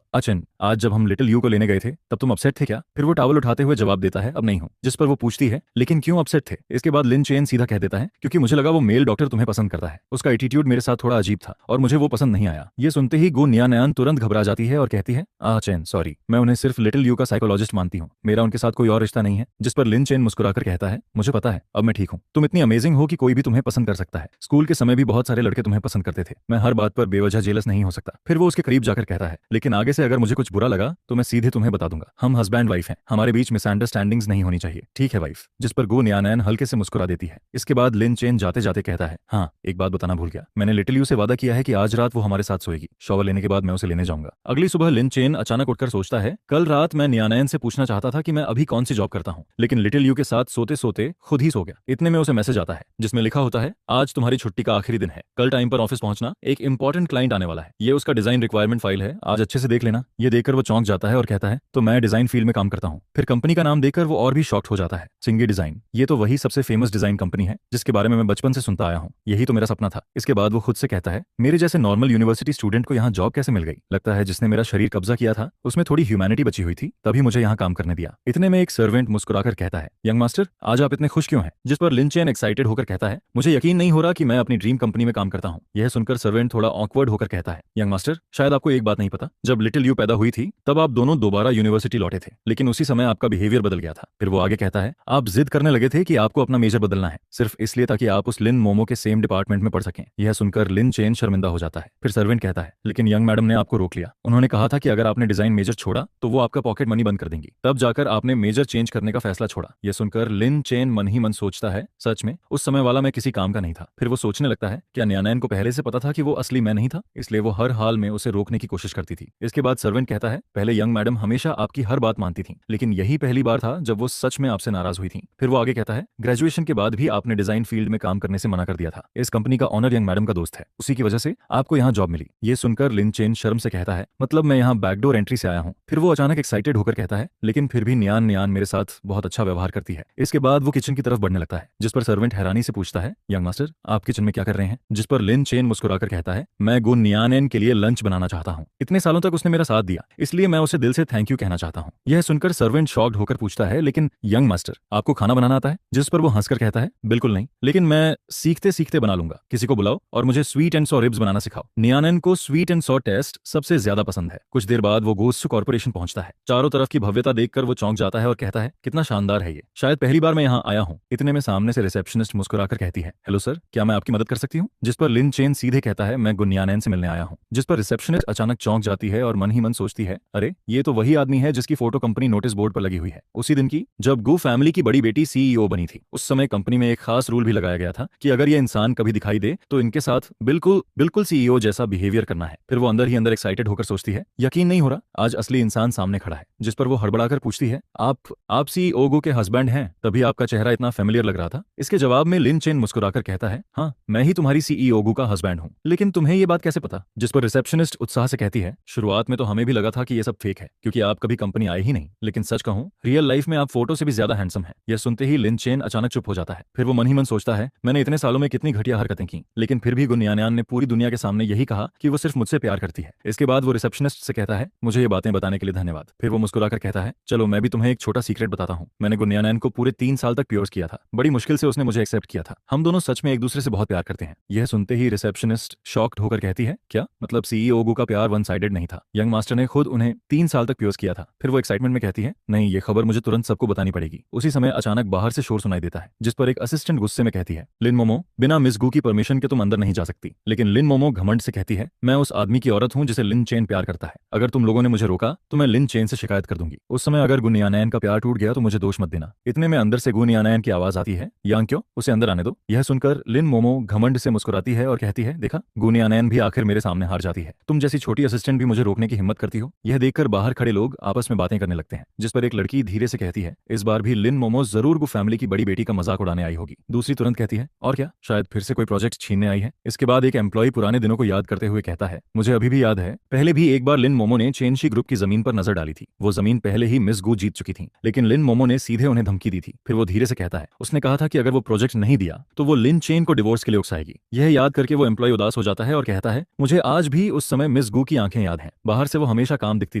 अचन, आज जब हम लिटिल यू को लेने गए थे तब तुम अपसेट थे क्या? फिर वो टॉवल उठाते हुए जवाब देता है, अब नहीं हूँ। जिस पर वो पूछती है, लेकिन क्यों अपसेट थे? इसके बाद लिन चेन सीधा कह देता है, क्योंकि मुझे लगा वो मेल डॉक्टर तुम्हें पसंद करता है। उसका एटीट्यूड मेरे साथ थोड़ा अजीब था और मुझे वो पसंद नहीं आया। ये सुनते ही गुन यानैन तुरंत घबरा जाती है और कहती है, चेन सॉरी, मैं उन्हें सिर्फ लिटिल यू का साइकोलॉजिस्ट मानती हूँ, मेरा उनके साथ कोई और रिश्ता नहीं है। जिस पर लिन चेन मुस्कुराकर कहता है, मुझे पता है, अब मैं ठीक हूँ। तुम इतनी अमेजिंग हो कि कोई भी तुम्हें पसंद कर सकता है। स्कूल के समय भी बहुत सारे लड़के तुम्हें पसंद करते थे। मैं हर बात पर बेवजह जेलस नहीं हो सकता। फिर वो उसके करीब जाकर कहता है, लेकिन आगे से अगर मुझे कुछ बुरा लगा तो मैं सीधे तुम्हें बता दूंगा। हम हस्बैंड वाइफ हैं, हमारे बीच मिसअंडरस्टैंडिंग्स नहीं होनी चाहिए, ठीक है वाइफ? जिस पर गुन यानैन हल्के से मुस्कुरा देती है। इसके बाद लिन चेन जाते जाते कहता है, हाँ एक बात बताना भूल गया, मैंने लिटिल यू से वादा किया है कि आज रात वो हमारे साथ सोएगी। शॉवर लेने के बाद मैं उसे लेने जाऊंगा। अगली सुबह लिन चेन अचानक उठकर सोचता है, कल रात मैं यानैन से पूछना चाहता था कि मैं अभी कौन सी जॉब करता हूँ, लेकिन लिटिल यू के साथ सोते सोते खुद ही सो गया। इतने में उसे मैसेज आता है जिसमें लिखा होता है, आज तुम्हारी छुट्टी का आखिरी दिन है, कल टाइम पर ऑफिस पहुंचना, एक इंपॉर्टेंट क्लाइंट आने वाला है। ये उसका डिजाइन रिक्वायरमेंट फाइल है, आज अच्छे से देख लेना। ये देखकर वो चौंक जाता है और कहता है, तो मैं डिजाइन फील्ड में काम करता हूँ। फिर कंपनी का नाम देखकर वो और भी शॉक्ड हो जाता है, सिंगी डिजाइन। ये तो वही सबसे फेमस डिजाइन कंपनी है जिसके बारे में मैं बचपन से सुनता आया हूँ, यही तो मेरा सपना था। इसके बाद वो खुद से कहता है, मेरे जैसे नॉर्मल यूनिवर्सिटी स्टूडेंट को यहाँ जॉब कैसे मिल गई? लगता है जिसने मेरा शरीर कब्जा किया था उसमें थोड़ी ह्यूमैनिटी बची हुई थी, तभी मुझे यहाँ काम करने दिया। इतने में एक सर्वेंट मुस्कुराकर कहता है, यंग मास्टर आज आप इतने खुश क्यों हैं? जिस पर लिन चेन एक्साइटेड होकर कहता है, मुझे यकीन नहीं हो रहा कि मैं अपनी ड्रीम कंपनी में काम करता हूँ। यह सुनकर सर्वेंट थोड़ा ऑकवर्ड होकर कहता है, यंग मास्टर शायद आपको एक बात नहीं पता, जब लिटिल यू पैदा हुई थी तब आप दोनों दोबारा यूनिवर्सिटी लौटे थे, लेकिन उसी समय आपका बिहेवियर बदल गया था। फिर वो आगे कहता है, आप जिद करने लगे थे कि आपको अपना मेजर बदलना है, सिर्फ इसलिए ताकि आप उस लिन मोमो के सेम डिपार्टमेंट में पढ़ सकें। यह सुनकर लिन चेन शर्मिंदा हो जाता है। फिर सर्वेंट कहता है, लेकिन यंग मैडम ने आपको रोक लिया, उन्होंने कहा था कि अगर आपने डिजाइन मेजर छोड़ा तो वो आपका पॉकेट मनी बंद कर देंगी, तब जाकर आपने मेजर चेंज करने का फैसला छोड़ा। यह सुनकर लिन चेन मन ही मन सोचता है, सच में उस समय वाला मैं किसी काम का नहीं था। फिर वो सोचने लगता है, क्या यानैन को पहले से पता था कि वो असली मैं नहीं था, इसलिए वो हर हाल में उसे रोकने की कोशिश करती थी। इसके बाद सर्वेंट कहता है, पहले यंग मैडम हमेशा आपकी हर बात मानती थी, लेकिन यही पहली बार था जब वो सच में आपसे नाराज हुई थी। फिर वो आगे कहता है, ग्रेजुएशन के बाद भी आपने डिजाइन फील्ड में काम करने से मना कर दिया था। इस कंपनी का ऑनर यंग मैडम का दोस्त है, उसी की वजह से आपको यहाँ जॉब मिली। ये सुनकर लिन चेन शर्म से कहता है, मतलब मैं यहाँ बैकडोर एंट्री से आया हूँ। फिर वो अचानक एक्साइटेड होकर कहता है, लेकिन फिर भी न्यान न्यान मेरे साथ बहुत अच्छा व्यवहार करती है। इसके बाद वो किचन की तरफ बढ़ने लगता है, जिस पर सर्वेंट हैरानी से पूछता है, यंग मास्टर आप किचन में क्या कर रहे हैं? जिस पर लिन चेन मुस्कुराकर कहता है, मैं गुन न्यानेन के लिए लंच बनाना चाहता हूँ। इतने सालों तक उसने मेरा साथ दिया, इसलिए मैं उसे दिल से थैंक यू कहना चाहता हूँ। यह सुनकर सर्वेंट शॉक्ड होकर पूछता है, लेकिन यंग मास्टर आपको खाना बनाना आता है? जिस पर वो हंसकर कहता है, बिल्कुल नहीं, लेकिन मैं सीखते सीखते बना लूंगा। किसी को बुलाओ और मुझे स्वीट एंड सॉ रिब्स बनाना सिखाओ। न्यानेन को स्वीट एंड सॉ टेस्ट सबसे ज्यादा पसंद है। कुछ देर बाद वो गोस्ट कॉर्पोरेशन पहुंचता है। चारों तरफ की भव्यता देखकर वो चौंक जाता है और कहता है, कितना शानदार है ये, शायद पहली बार मैं यहाँ आया हूँ। इतने में सामने से रिसेप्शनिस्ट मुस्कुराकर कहती है, हेलो सर, क्या मैं आपकी मदद कर सकती हूँ? जिस पर लिन चेन सीधे कहता है, मैं गुन्यानैन से मिलने आया हूँ। जिस पर रिसेप्शनिस्ट अचानक चौंक जाती है और मन ही मन सोचती है, अरे ये तो वही आदमी है जिसकी फोटो कंपनी नोटिस बोर्ड पर लगी हुई है, उसी दिन की जब गू फैमिली की बड़ी बेटी सीईओ बनी थी। उस समय कंपनी में एक खास रूल भी लगाया गया था कि अगर ये इंसान कभी दिखाई दे तो इनके साथ बिल्कुल सीईओ जैसा बिहेवियर करना है। फिर वो अंदर ही अंदर एक्साइटेड होकर सोचती है, यकीन नहीं हो रहा, आज असली इंसान सामने खड़ा है। जिस पर वो हड़बड़ाकर पूछती है, आप सीईओ गू के हस्बैंड हैं, तभी आपका चेहरा इतना फेमिलियर लग रहा था। इसके जवाब में लिन चेन मुस्कुराकर कहता है, हाँ मैं ही तुम्हारी सीईओ गू का हस्बैंड हूँ, लेकिन तुम्हें ये बात कैसे पता? जिस पर रिसेप्शनिस्ट उत्साह से कहती है, शुरुआत में तो हमें भी लगा था कि ये सब फेक है, क्योंकि आप कभी कंपनी आए ही नहीं, लेकिन सच कहूं रियल लाइफ में आप फोटो से भी ज्यादा हैंडसम है। यह सुनते ही लिन चेन अचानक चुप हो जाता है। फिर वो मन ही मन सोचता है, मैंने इतने सालों में कितनी घटिया हरकतें की, लेकिन फिर भी गुन्यानैन ने पूरी दुनिया के सामने यही कहा कि वो सिर्फ मुझसे प्यार करती है। इसके बाद वो रिसेप्शनिस्ट से कहता है, मुझे ये बातें बताने के लिए धन्यवाद। फिर वो मुस्कुराकर कहता है, चलो मैं भी तुम्हें एक छोटा सीक्रेट बताता हूँ। मैंने गुन्यानैन को पूरे 3 साल तक प्योर्स किया था, बड़ी मुश्किल से उसने मुझे एक्सेप्ट किया था। हम दोनों सच में एक दूसरे से बहुत प्यार करते हैं। यह सुनते ही रिसेप्शनिस्ट शॉक्ड होकर कहती है, क्या मतलब सीईओ गू का प्यार वन साइडेड नहीं था? यंग मास्टर ने खुद उन्हें 3 साल तक प्योर्स किया था। फिर वो एक्साइटमेंट में कहती है, नहीं ये खबर मुझे तुरंत सबको बतानी पड़ेगी। उसी समय अचानक बाहर से शोर सुनाई देता है, जिस पर एक असिस्टेंट गुस्से में कहती है, लिन मोमो बिना मिस गू की परमिशन के तुम अंदर नहीं जा सकती। लेकिन लिन मोमो घमंड से कहती है, मैं उस आदमी की औरत हूँ जिसे लिन चेन प्यार करता है। अगर तुम लोगों ने मुझे रोका तो मैं लिन चेन से शिकायत कर दूंगी। उस समय अगर गुन्यानैन का प्यार टूट गया तो मुझे दोष मत देना। इतने में अंदर से गुन्यानैन की आवाज आती है, यांग क्यों, उसे अंदर आने दो। यह सुनकर लिन मोमो घमंड से मुस्कुराती है और कहती है, देखा गुन्यानैन भी आखिर मेरे सामने हार जाती है, तुम जैसी छोटी असिस्टेंट भी मुझे रोकने की हिम्मत करती हो। यह देखकर बाहर खड़े लोग आपस में बातें करने लगते हैं, जिस पर एक लड़की धीरे से कहती है, इस बार भी लिन मोमो जरूर गु फैमिली की बड़ी बेटी का मजाक उड़ाने आई होगी। दूसरी दूसरी तुरंत कहती है, और क्या, शायद फिर से कोई प्रोजेक्ट छीनने आई है। इसके बाद एक एम्प्लॉय पुराने दिनों को याद करते हुए कहता है, मुझे अभी भी याद है, पहले भी एक बार लिन मोमो ने चेनशी ग्रुप की जमीन पर नजर डाली थी। वो जमीन पहले ही मिस गू जीत चुकी थी, लेकिन लिन मोमो ने सीधे उन्हें धमकी दी थी। फिर वो धीरे से कहता है, उसने कहा था कि अगर वो प्रोजेक्ट नहीं दिया तो वो लिन चेन को डिवोर्स के लिए उकसाएगी। यह याद करके वो एम्प्लॉय उदास हो जाता है और कहता है, मुझे आज भी उस समय मिस गू की आंखें याद हैं। बाहर से वो हमेशा काम दिखती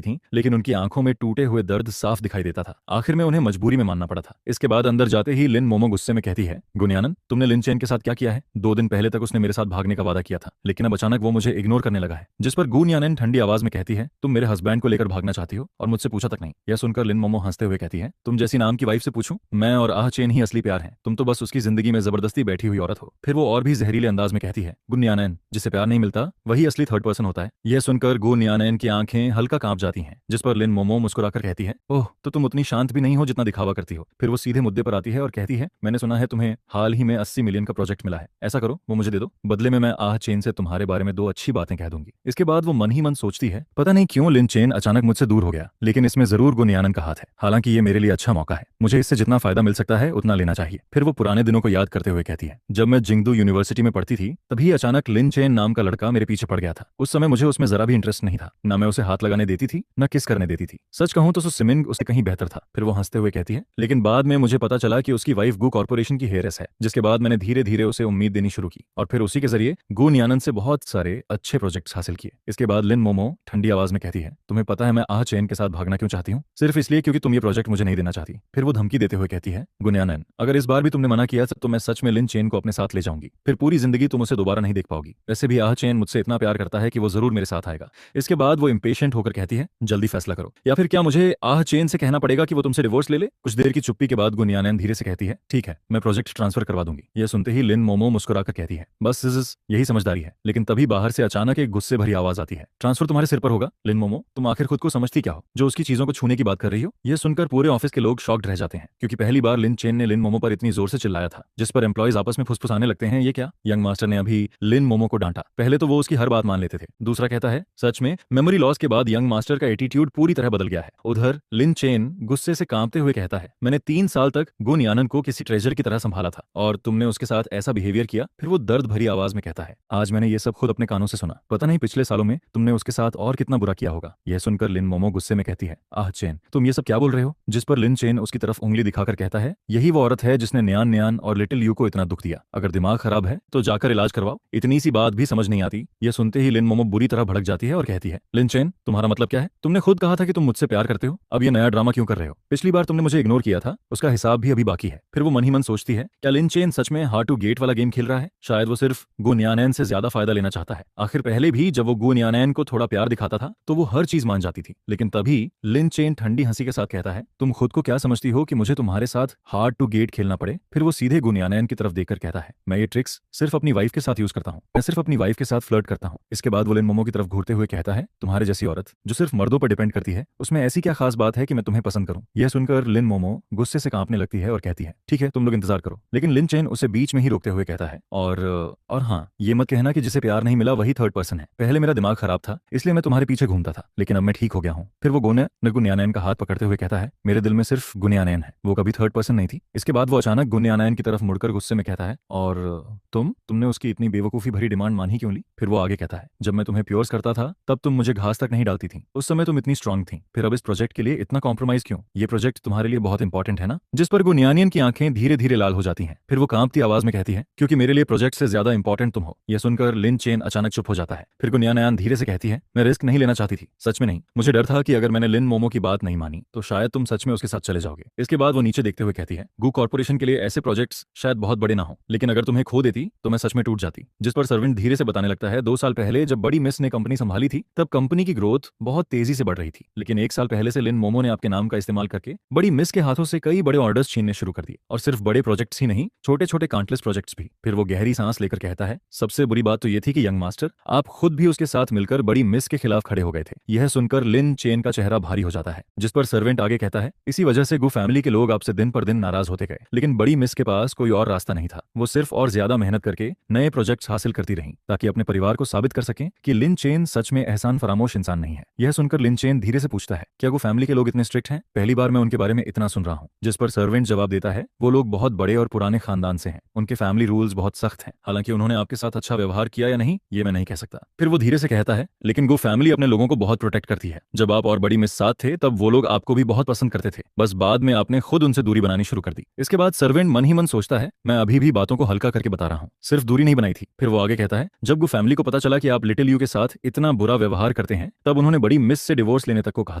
थीं, लेकिन उनकी आंखों में टूटे हुए दर्द साफ दिखाई देता था। आखिर में उन्हें मजबूरी में मानना पड़ा था। इसके बाद अंदर जाते ही लिन मोमो गुस्से में कहती है, गुनियानन, तुमने लिन चेन के साथ क्या किया है? 2 दिन पहले तक उसने मेरे साथ भागने का वादा किया था, लेकिन अब अचानक वो मुझे इग्नोर करने लगा है। जिस पर गुनियानन ठंडी आवाज में कहती है, तुम मेरे हस्बैंड को लेकर भागना चाहती हो और मुझसे पूछा तक नहीं। यह सुनकर लिन मोमो हंसते हुए कहती है, तुम जैसी नाम की वाइफ से पूछूं? मैं और आह चेन ही असली प्यार है, तुम तो बस उसकी जिंदगी में जबरदस्ती बैठी हुई औरत हो। फिर वो और भी जहरीले अंदाज में कहती है, गुनियानन, जिसे प्यार नहीं मिलता वही असली थर्ड पर्सन होता है। यह सुनकर गुनियानन की आंखें हल्का कांप जाती हैं, जिस पर लिन मोमो मुस्कुराकर कहती है, ओह, तो तुम उतनी शांत भी नहीं हो जितना दिखावा करती हो। फिर वो सीधे मुद्दे पर आती है और कहती है, मैंने सुना है तुम्हें हाल ही में 80 मिलियन का प्रोजेक्ट मिला है। ऐसा करो, वो मुझे दे दो, बदले में मैं आह चेन से तुम्हारे बारे में 2 अच्छी बातें कह दूंगी। इसके बाद वो मन ही मन सोचती है, पता नहीं क्यों लिन चेन अचानक मुझसे दूर हो गया, लेकिन इसमें जरूर गुनियानन का हाथ है। हालांकि ये मेरे लिए अच्छा मौका है, मुझे इससे जितना फायदा मिल सकता है उतना लेना चाहिए। फिर वो पुराने दिनों को याद करते हुए कहती है, जब मैं जिंगदू यूनिवर्सिटी में पढ़ती थी तभी अचानक लिन चेन नाम का लड़का मेरे पीछे पड़ गया था। उस समय मुझे उसमें जरा भी इंटरेस्ट नहीं था, न मैं उसे हाथ लगाने देती थी न किस करने देती थी। सच कहूं तो सिमिंग उससे कहीं बेहतर था। फिर वो हंसते हुए कहती है, लेकिन बाद में मुझे पता चला कि उसकी वाइफ गू कॉर्पोरेशन की हेयरस है। जिसके बाद मैंने धीरे धीरे उसे उम्मीद देनी शुरू की और फिर उसी के जरिए गू नियानन से बहुत सारे अच्छे प्रोजेक्ट्स हासिल किए। इसके बाद लिन मोमो ठंडी आवाज में कहती है, तुम्हें पता है मैं आह चेन के साथ भागना क्यों चाहती हूँ? सिर्फ इसलिए क्योंकि तुम ये प्रोजेक्ट मुझे नहीं देना चाहती। फिर वो धमकी देते हुए कहती है, गुनियानन, अगर इस बार भी तुमने मना किया तो मैं सच में लिन चेन को अपने साथ ले जाऊंगी। फिर पूरी जिंदगी तुम उसे दोबारा नहीं देख पाओगी। वैसे भी आह चेन मुझसे इतना प्यार करता है कि वो जरूर मेरे साथ आएगा। इसके बाद वो इम्पेशेंट होकर कहती है, जल्दी फैसला करो, या फिर क्या मुझे आह चेन से कहना पड़ेगा कि वो तुमसे डिवोर्स ले ले? कुछ देर की चुप्पी के बाद गुनियानन धीरे से कहती है, ठीक है, मैं प्रोजेक्ट ट्रांसफर करवा दूंगी। यह सुनते ही लिन मोमो मुस्कुराकर कहती है, बस यही समझदारी है। लेकिन तभी बाहर से अचानक एक गुस्से भरी आवाज आती है, ट्रांसफर तुम्हारे सिर पर होगा? लिन मोमो, तुम आखिर खुद को समझती क्या हो जो उसकी चीजों को छूने की बात कर रही हो? यह सुनकर पूरे ऑफिस के लोग शॉक्ड रह जाते हैं, क्योंकि पहली बार लिन चेन ने लिन मोमो पर इतनी जोर से चिल्लाया था, जिस पर एम्प्लॉइज आपस में फुसफुसाने लगते हैं, ये क्या? यंग मास्टर ने अभी लिन मोमो को डांटा। पहले तो वो उसकी हर बात मान लेते थे। दूसरा कहता है, सच में मेमोरी लॉस के बाद यंग मास्टर का एटीट्यूड पूरी तरह बदल गया है। उधर लिन चेन गुस्से से कांपते हुए कहता है, मैंने 3 साल तक गुनियानन को किसी ट्रेजर की तरह संभाला था और तुमने उसके साथ ऐसा बिहेवियर किया। फिर वो दर्द भरी आवाज में कहता है, आज मैंने ये सब खुद अपने कानों से सुना। पता नहीं पिछले सालों में तुमने उसके साथ और कितना बुरा किया होगा। यह सुनकर लिन मोमो गुस्से में कहती है, आह चेन, तुम ये सब क्या बोल रहे हो? जिस पर लिन चेन उसकी तरफ उंगली दिखाकर कहता है, यही वो औरत है जिसने न्यान न्यान और लिटिल यू को इतना दुख दिया। अगर दिमाग खराब है तो जाकर इलाज करवाओ। इतनी सी बात भी समझ नहीं आती। यह सुनते ही लिन मोमो बुरी तरह भड़क जाती है और कहती है, लिन चेन, तुम्हारा मतलब क्या है? तुमने खुद कहा था कि तुम मुझसे प्यार करते हो, अब ये नया ड्रामा क्यों कर रहे हो? पिछली बार तुमने मुझे इग्नोर किया था, उसका हिसाब भी अभी बाकी है। फिर वो मन ही मन सोचती है, क्या लिन चेन सच में हार्ड टू गेट वाला गेम खेल रहा है? शायद वो सिर्फ गुनियानन से ज्यादा फायदा लेना चाहता है। आखिर पहले भी जब वो गुनियानन को थोड़ा प्यार दिखाता था तो वो हर चीज मान जाती थी। लेकिन तभी लिन चेन ठंडी हंसी के साथ कहता है, तुम खुद को क्या समझती हो कि मुझे तुम्हारे साथ हार्ड टू गेट खेलना पड़े? फिर वो सीधे गुनियानन की तरफ देखकर कहता है, मैं ये ट्रिक्स सिर्फ अपनी वाइफ के साथ यूज करता हूँ, मैं सिर्फ अपनी वाइफ के साथ फ्लर्ट करता हूँ। इसके बाद वो लिन मोमो की तरफ घूरते हुए कहता है, तुम्हारे जैसी औरत जो सिर्फ मर्दों पर डिपेंड करती है, उसमें ऐसी क्या खास बात है कि मैं तुम्हें पसंद करूं? यह सुनकर लिन मोमो गुस्से से कांपने लगती है और कहती है, ठीक है, तुम लोग इंतजार करो। लेकिन लिन चेन उसे बीच में ही रोकते हुए कहता है, और हाँ, ये मत कहना कि जिसे प्यार नहीं मिला वही थर्ड पर्सन है। पहले मेरा दिमाग खराब था, इसलिए मैं तुम्हारे पीछे घूमता था, लेकिन अब मैं ठीक हो गया हूँ। फिर वो गुनियानन का हाथ पकड़ते हुए कहता है, मेरे दिल में सिर्फ गुनियानन है, वो कभी थर्ड पर्सन नहीं थी। इसके बाद वो अचानक गुनियानन की तरफ मुड़कर गुस्से में कहता है, और तुमने उसकी इतनी बेवकूफी भरी डिमांड मान ही क्यों ली? फिर वो आगे कहता है, जब मैं तुम्हें प्योर्स करता था तब तुम मुझे घास तक नहीं डालती थी, उस समय तुम इतनी स्ट्रांग थी, फिर अब इस प्रोजेक्ट के लिए इतना कॉम्प्रोमाइज क्यों? ये प्रोजेक्ट तुम्हारे लिए बहुत इंपॉर्टेंट है ना? जिस पर गुनियानन की आंखें धीरे धीरे लाल हो जाती हैं। फिर वो कांपती आवाज में कहती है, क्योंकि मेरे लिए प्रोजेक्ट से ज्यादा इंपॉर्टेंट तुम हो। यह सुनकर लिन चेन अचानक चुप हो जाता है। फिर गुनियानन धीरे से कहती है, मैं रिस्क नहीं लेना चाहती थी, सच में नहीं। मुझे डर था कि अगर मैंने लिन मोमो की बात नहीं मानी तो शायद तुम सच में उसके साथ चले जाओगे। इसके बाद वो नीचे देखते हुए कहती है, गू कॉर्पोरेशन के लिए ऐसे प्रोजेक्ट्स शायद बहुत बड़े ना हो, लेकिन अगर तुम्हें खो देती तो मैं सच में टूट जाती। जिस पर सर्वेंट धीरे से बताने लगता है, 2 साल पहले जब बड़ी मिस ने कंपनी संभाली थी तब कंपनी की ग्रोथ बहुत तेजी से बढ़ रही थी, लेकिन 1 साल पहले से लिन मोमो ने आपके नाम का इस्तेमाल करके बड़ी मिस के हाथों से कई बड़े ऑर्डर्स छीनने शुरू कर दिए, और सिर्फ बड़े प्रोजेक्ट्स ही नहीं, छोटे छोटे काउंटलेस प्रोजेक्ट्स भी। फिर वो गहरी सांस लेकर कहता है, सबसे बुरी बात तो ये थी कि यंग मास्टर, आप खुद भी उसके साथ मिलकर बड़ी मिस के खिलाफ खड़े हो गए थे। यह सुनकर लिन चेन का चेहरा भारी हो जाता है। जिस पर सर्वेंट आगे कहता है, इसी वजह से गू फैमिली के लोग आपसे दिन पर दिन नाराज होते गए, लेकिन बड़ी मिस के पास कोई और रास्ता नहीं था। वो सिर्फ और ज्यादा मेहनत करके नए प्रोजेक्ट्स हासिल करती रहीं ताकि अपने परिवार को साबित कर सकें कि लिन चेन सच में एहसान फरामोश इंसान नहीं है। यह सुनकर लिन चेन धीरे से पूछता है, क्या गू फैमिली के लोग इतने स्ट्रिक्ट हैं? पहली बार मैं उनके बारे में इतना सुन रहा हूँ। जिस पर सर्वेंट जवाब देता है, वो लोग बहुत बड़े और पुराने पुराने खानदान से हैं, उनके फैमिली रूल्स बहुत सख्त हैं। हालांकि उन्होंने आपके साथ अच्छा व्यवहार किया या नहीं ये मैं नहीं कह सकता। फिर वो धीरे से कहता है, लेकिन वो फैमिली अपने लोगों को बहुत प्रोटेक्ट करती है। जब आप और बड़ी मिस साथ थे तब वो लोग आपको भी बहुत पसंद करते थे, बस बाद में आपने खुद उनसे दूरी बनानी शुरू कर दी। इसके बाद सर्वेंट मन ही मन सोचता है, मैं अभी भी बातों को हल्का करके बता रहा हूँ, सिर्फ दूरी नहीं बनाई थी। फिर वो आगे कहता है, जब वो फैमिली को पता चला कि आप लिटिल यू के साथ इतना बुरा व्यवहार करते हैं तब उन्होंने बड़ी मिस से डिवोर्स लेने तक को कहा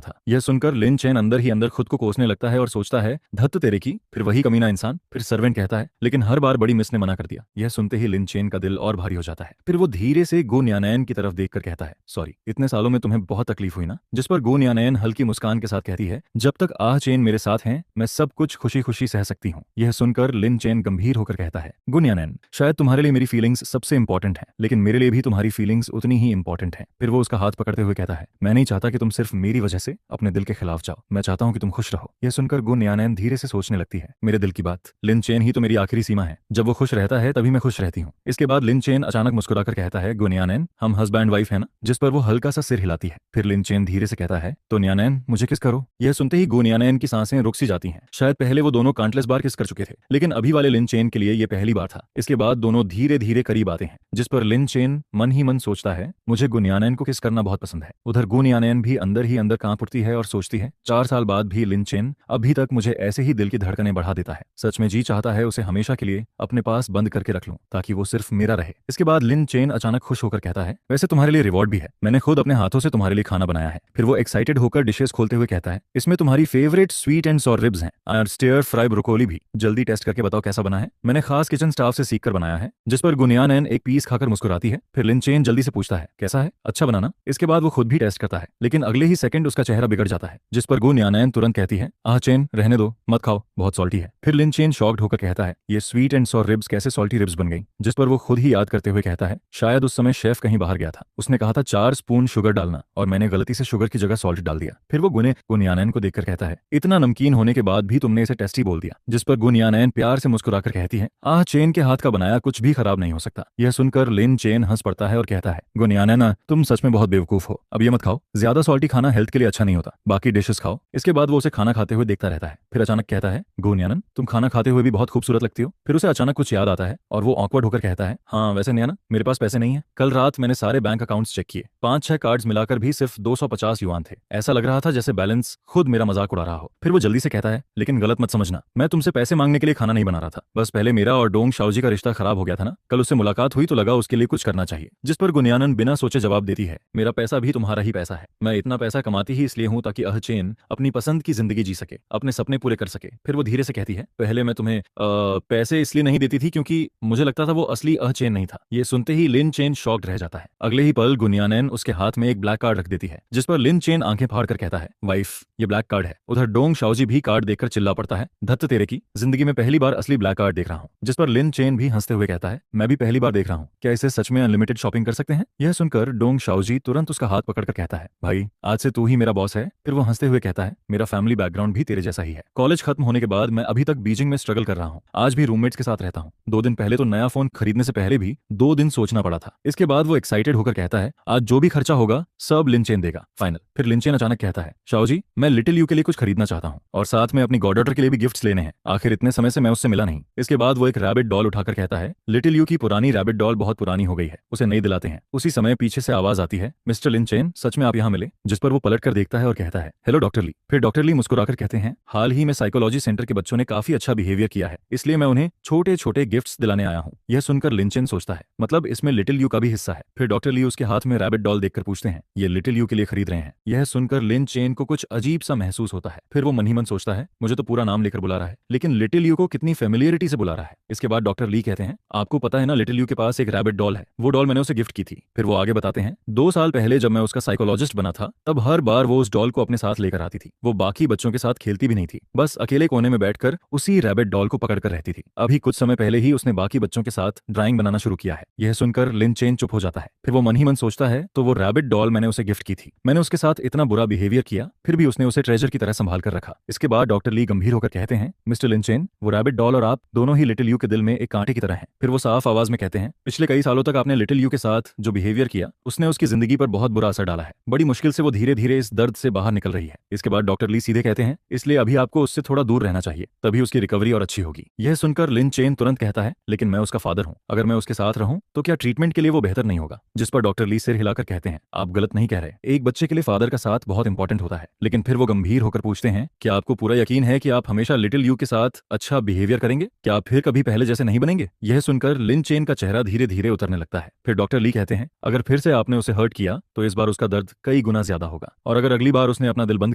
था। यह सुनकर लिन चेन अंदर ही अंदर खुद को कोसने लगता है और सोचता है, धत्त तेरे की, फिर वही कमीना इंसान। फिर सर्वेंट कहता है, लेकिन हर बार बड़ी मिस ने मना कर दिया। यह सुनते ही लिन चेन का दिल और भारी हो जाता है। फिर वो धीरे से गो न्यानयन की तरफ देखकर कहता है, सॉरी, इतने सालों में तुम्हें बहुत तकलीफ हुई ना। जिस पर गो न्यानयन हल्की मुस्कान के साथ कहती है, जब तक आह चेन मेरे साथ हैं मैं सब कुछ खुशी खुशी सह सकती हूँ। यह सुनकर लिन चेन गंभीर होकर कहता है, गो न्यानयन, शायद तुम्हारे लिए मेरी फीलिंग्स सबसे इंपॉर्टेंट है, लेकिन मेरे लिए भी तुम्हारी फीलिंग्स उतनी ही इंपॉर्टेंट है। फिर वो उसका हाथ पकड़ते हुए कहता है, मैं नहीं चाहता कि तुम सिर्फ मेरी वजह से अपने दिल के खिलाफ जाओ, मैं चाहता हूँ कि तुम खुश रहो। यह सुनकर गो न्यानयन धीरे से सोचने लगती है, मेरे दिल की बात, लिन चेन ही तो मेरी आखिरी सीमा है, जब वो खुश रहता है तभी मैं खुश रहती हूँ। इसके बाद लिन चेन अचानक मुस्कुराकर कहता है, गो न्यानयन, हम हस्बैंड वाइफ है ना। जिस पर वो हल्का सा सिर हिलाती है। फिर लिन चेन धीरे से कहता है, तो न्यानयन मुझे किस करो। यह सुनते ही गो न्यानयन की सांसें रुक सी जाती हैं। शायद पहले वो दोनों काउंटलेस बार किस कर चुके थे, लेकिन अभी वाले लिन चेन के लिए यह पहली बार था। इसके बाद दोनों धीरे धीरे करीब आते हैं, जिस पर लिन चेन मन ही मन सोचता है, मुझे गो न्यानयन को किस करना बहुत पसंद है। उधर गो न्यानयन भी अंदर ही अंदर कांप उठती है और सोचती है, 4 साल बाद भी लिन चेन अभी तक मुझे ऐसे ही दिल की धड़कनें बढ़ा देता है। सच में जी चाहता है उसे हमेशा के लिए अपने पास बंद करके रख लूं ताकि वो सिर्फ मेरा रहे। इसके बाद लिन चेन अचानक खुश होकर कहता है, वैसे तुम्हारे लिए रिवॉर्ड भी है, मैंने खुद अपने हाथों से तुम्हारे लिए खाना बनाया है। फिर वो एक्साइटेड होकर डिशेस खोलते हुए कहता है, इसमें तुम्हारी favourite sweet and sour ribs हैं और स्टीयर फ्राई ब्रोकोली भी, जल्दी टेस्ट करके बताओ कैसा बना है, मैंने खास किचन स्टाफ से सीखकर बनाया है। जिस पर गो न्यानयन एक पीस खाकर मुस्कुराती है। फिर लिन चेन जल्दी से पूछता है, कैसा है, अच्छा बनाना। इसके बाद वो खुद भी टेस्ट करता है, लेकिन अगले ही सेकंड उसका चेहरा बिगड़ जाता है। जिस पर गो न्यानयन तुरंत कहती है, आह चेन रहने दो, मत खाओ, बहुत सॉल्टी है। फिर लिन चेन शॉक्ड होकर कहता है, ये स्वीट एंड सॉर रिब्स कैसे सॉल्टी रिब्स बन गई। जिस पर वो खुद ही याद करते हुए कहता है, शायद उस समय शेफ कहीं बाहर गया था, उसने कहा था 4 स्पून शुगर डालना और मैंने गलती से शुगर की जगह सॉल्ट डाल दिया। फिर वो गो न्यानयन को देखकर कहता है, इतना नमकीन होने के बाद भी तुमने इसे टेस्टी बोल दिया। जिस पर गो न्यानयन प्यार से मुस्कुराकर कहती है, आह चेन के हाथ का बनाया कुछ भी खराब नहीं हो सकता। यह सुनकर लिन चेन हंस पड़ता है और कहता है, गो न्यानयन, तुम सच में बहुत बेवकूफ हो, अब ये मत खाओ, ज्यादा सॉल्टी खाना हेल्थ के लिए अच्छा नहीं होता, बाकी डिशेस खाओ। इसके बाद वो उसे खाना खाते हुए देखता रहता है। फिर अचानक कहता है, गो न्यानन, तुम खाना खाते हुए भी बहुत खूबसूरत लगती हो। फिर उसे अचानक कुछ याद आता है और वो ऑकवर्ड होकर कहता है, हाँ वैसे न्याना, मेरे पास पैसे नहीं है, कल रात मैंने सारे बैंक अकाउंट्स चेक किए, 5-6 कार्ड्स मिलाकर भी सिर्फ 250 युआन थे, ऐसा लग रहा था जैसे बैलेंस खुद मेरा मजाक उड़ा रहा हो। फिर वो जल्दी से कहता है, लेकिन गलत मत समझना, मैं तुमसे पैसे मांगने के लिए खाना नहीं बना रहा था, बस पहले मेरा और डोंग शाओजी का रिश्ता खराब हो गया था ना, कल उससे मुलाकात हुई तो लगा उसके लिए कुछ करना चाहिए। जिस पर गो न्यानन बिना सोचे जवाब देती है, मेरा पैसा भी तुम्हारा ही पैसा है, मैं इतना पैसा कमाती ही इसलिए हूं ताकि आह चेन अपनी पसंद की जिंदगी जी सके, अपने सपने पूरे कर सके। फिर वो धीरे से कहती है, पहले मैं तुम्हें पैसे इसलिए नहीं देती थी क्योंकि मुझे लगता था वो असली आह चेन नहीं था। ये सुनते ही लिन चेन शॉक्ड रह जाता है। अगले ही पल गो न्यानयन उसके हाथ में एक ब्लैक कार्ड रख देती है, जिस पर लिन चेन आंखें फाड़ कर कहता है, वाइफ ये ब्लैक कार्ड है। उधर डोंग शाओजी भी कार्ड देखकर चिल्ला पड़ता है, धत्त तेरे की, जिंदगी में पहली बार असली ब्लैक कार्ड देख रहा हूँ। जिस पर लिन चेन भी हंसते हुए कहता है, मैं भी पहली बार देख रहा हूँ, क्या इसे सच में अनलिमिटेड शॉपिंग कर सकते हैं। यह सुनकर डोंग शाओजी तुरंत उसका हाथ पकड़कर कहता है, भाई आज से तू ही मेरा बॉस है। फिर वो हंसते हुए कहता है, मेरा फैमिली बैकग्राउंड भी तेरे जैसा ही है, कॉलेज खत्म होने के बाद मैं अभी तक बीजिंग में स्ट्रगल कर रहा हूँ, आज भी रूममेट्स के साथ रहता हूँ। 2 दिन पहले तो नया फोन खरीदने से पहले भी 2 दिन सोचना पड़ा था। इसके बाद वो एक्साइटेड होकर कहता है, आज जो भी खर्चा होगा सब लिन चेन देगा, फाइनल। फिर लिन चेन अचानक कहता है, शाओजी मैं लिटिल यू के लिए कुछ खरीदना चाहता हूँ और साथ में अपनी गॉडडॉटर के लिए भी गिफ्ट्स लेने हैं, आखिर इतने समय से मैं उससे मिला नहीं। इसके बाद वो एक रैबिट डॉल उठाकर कहता है, लिटिल यू की पुरानी रैबिट डॉल बहुत पुरानी हो गई है, उसे नई दिलाते हैं। उसी समय पीछे से आवाज आती है, मिस्टर लिन चेन सच में आप यहाँ मिले। जिस पर वो पलट कर देखता है और कहता है, हेलो डॉक्टर ली। फिर डॉक्टर ली मुस्कुराकर कहते हैं, हाल ही में साइकोलॉजी सेंटर के बच्चों ने काफी अच्छा बिहेवियर किया है, इसलिए मैं उन्हें छोटे छोटे गिफ्ट्स दिलाने आया हूँ। यह सुनकर लिन चेन सोचता है, मतलब इसमें लिटिल यू का भी हिस्सा है। फिर डॉक्टर ली उसके हाथ में रैबिट डॉल देखकर पूछते हैं, ये लिटिल यू के लिए खरीद रहे हैं। यह सुनकर लिन चेन को कुछ अजीब सा महसूस होता है। फिर वो मन ही मन सोचता है, मुझे तो पूरा नाम लेकर बुला रहा है, लेकिन लिटिल यू को कितनी फेमिलियरिटी से बुला रहा है। इसके बाद डॉक्टर ली कहते हैं, आपको पता है ना लिटिल यू के पास एक रैबिट डॉल है, वो डॉल मैंने उसे गिफ्ट की थी। फिर वो आगे बताते हैं, 2 साल पहले जब मैं उसका साइकोलॉजिस्ट बना था तब हर बार वो उस डॉल को अपने साथ लेकर आती थी। वो बाकी बच्चों के साथ खेलती भी नहीं थी, बस अकेले कोने में बैठकर उसी रैबिट डॉल को पकड़कर रहती थी। अभी कुछ समय पहले ही उसने बाकी बच्चों के साथ ड्राइंग बनाना शुरू किया है। यह सुनकर लिन चेन चुप हो जाता है। फिर वो मन ही मन सोचता है, तो वो रैबिट डॉल मैंने उसे गिफ्ट की थी, मैंने उसके साथ इतना बुरा बिहेवियर किया, फिर भी उसने उसे ट्रेजर की तरह संभाल कर रखा। इसके बाद डॉक्टर ली गंभीर होकर कहते हैं, मिस्टर लिन चेन वो रैबिट डॉल और आप दोनों ही लिटिल यू के दिल में एक कांटे की तरह हैं। फिर वो साफ आवाज में कहते हैं, पिछले कई सालों तक आपने लिटिल यू के साथ जो बिहेवियर किया उसने उसकी जिंदगी पर बहुत बुरा असर डाला है, बड़ी मुश्किल से वो धीरे धीरे इस दर्द से बाहर निकल रही है। इसके बाद डॉक्टर ली सीधे कहते हैं, इसलिए अभी आपको उससे थोड़ा दूर रहना चाहिए, तभी उसकी रिकवरी और अच्छी होगी। यह सुनकर लिन चेन तुरंत कहता है, लेकिन मैं उसका फादर हूँ, अगर मैं उसके साथ रहूं तो क्या ट्रीटमेंट के लिए वो बेहतर नहीं होगा? जिस पर डॉक्टर ली सिर हिलाकर कहते हैं, आप गलत नहीं कह रहे, एक बच्चे के लिए फादर का साथ बहुत इंपॉर्टेंट होता है। लेकिन फिर वो गंभीर होकर पूछते हैं, क्या आपको पूरा यकीन है कि आप हमेशा लिटिल यू के साथ अच्छा बिहेवियर करेंगे? क्या आप फिर कभी पहले जैसे नहीं बनेंगे? यह सुनकर लिन चेन का चेहरा धीरे धीरे उतरने लगता है। फिर डॉक्टर ली कहते हैं, अगर फिर से आपने उसे हर्ट किया तो इस बार उसका दर्द कई गुना ज्यादा होगा, और अगर अगली बार उसने अपना दिल बंद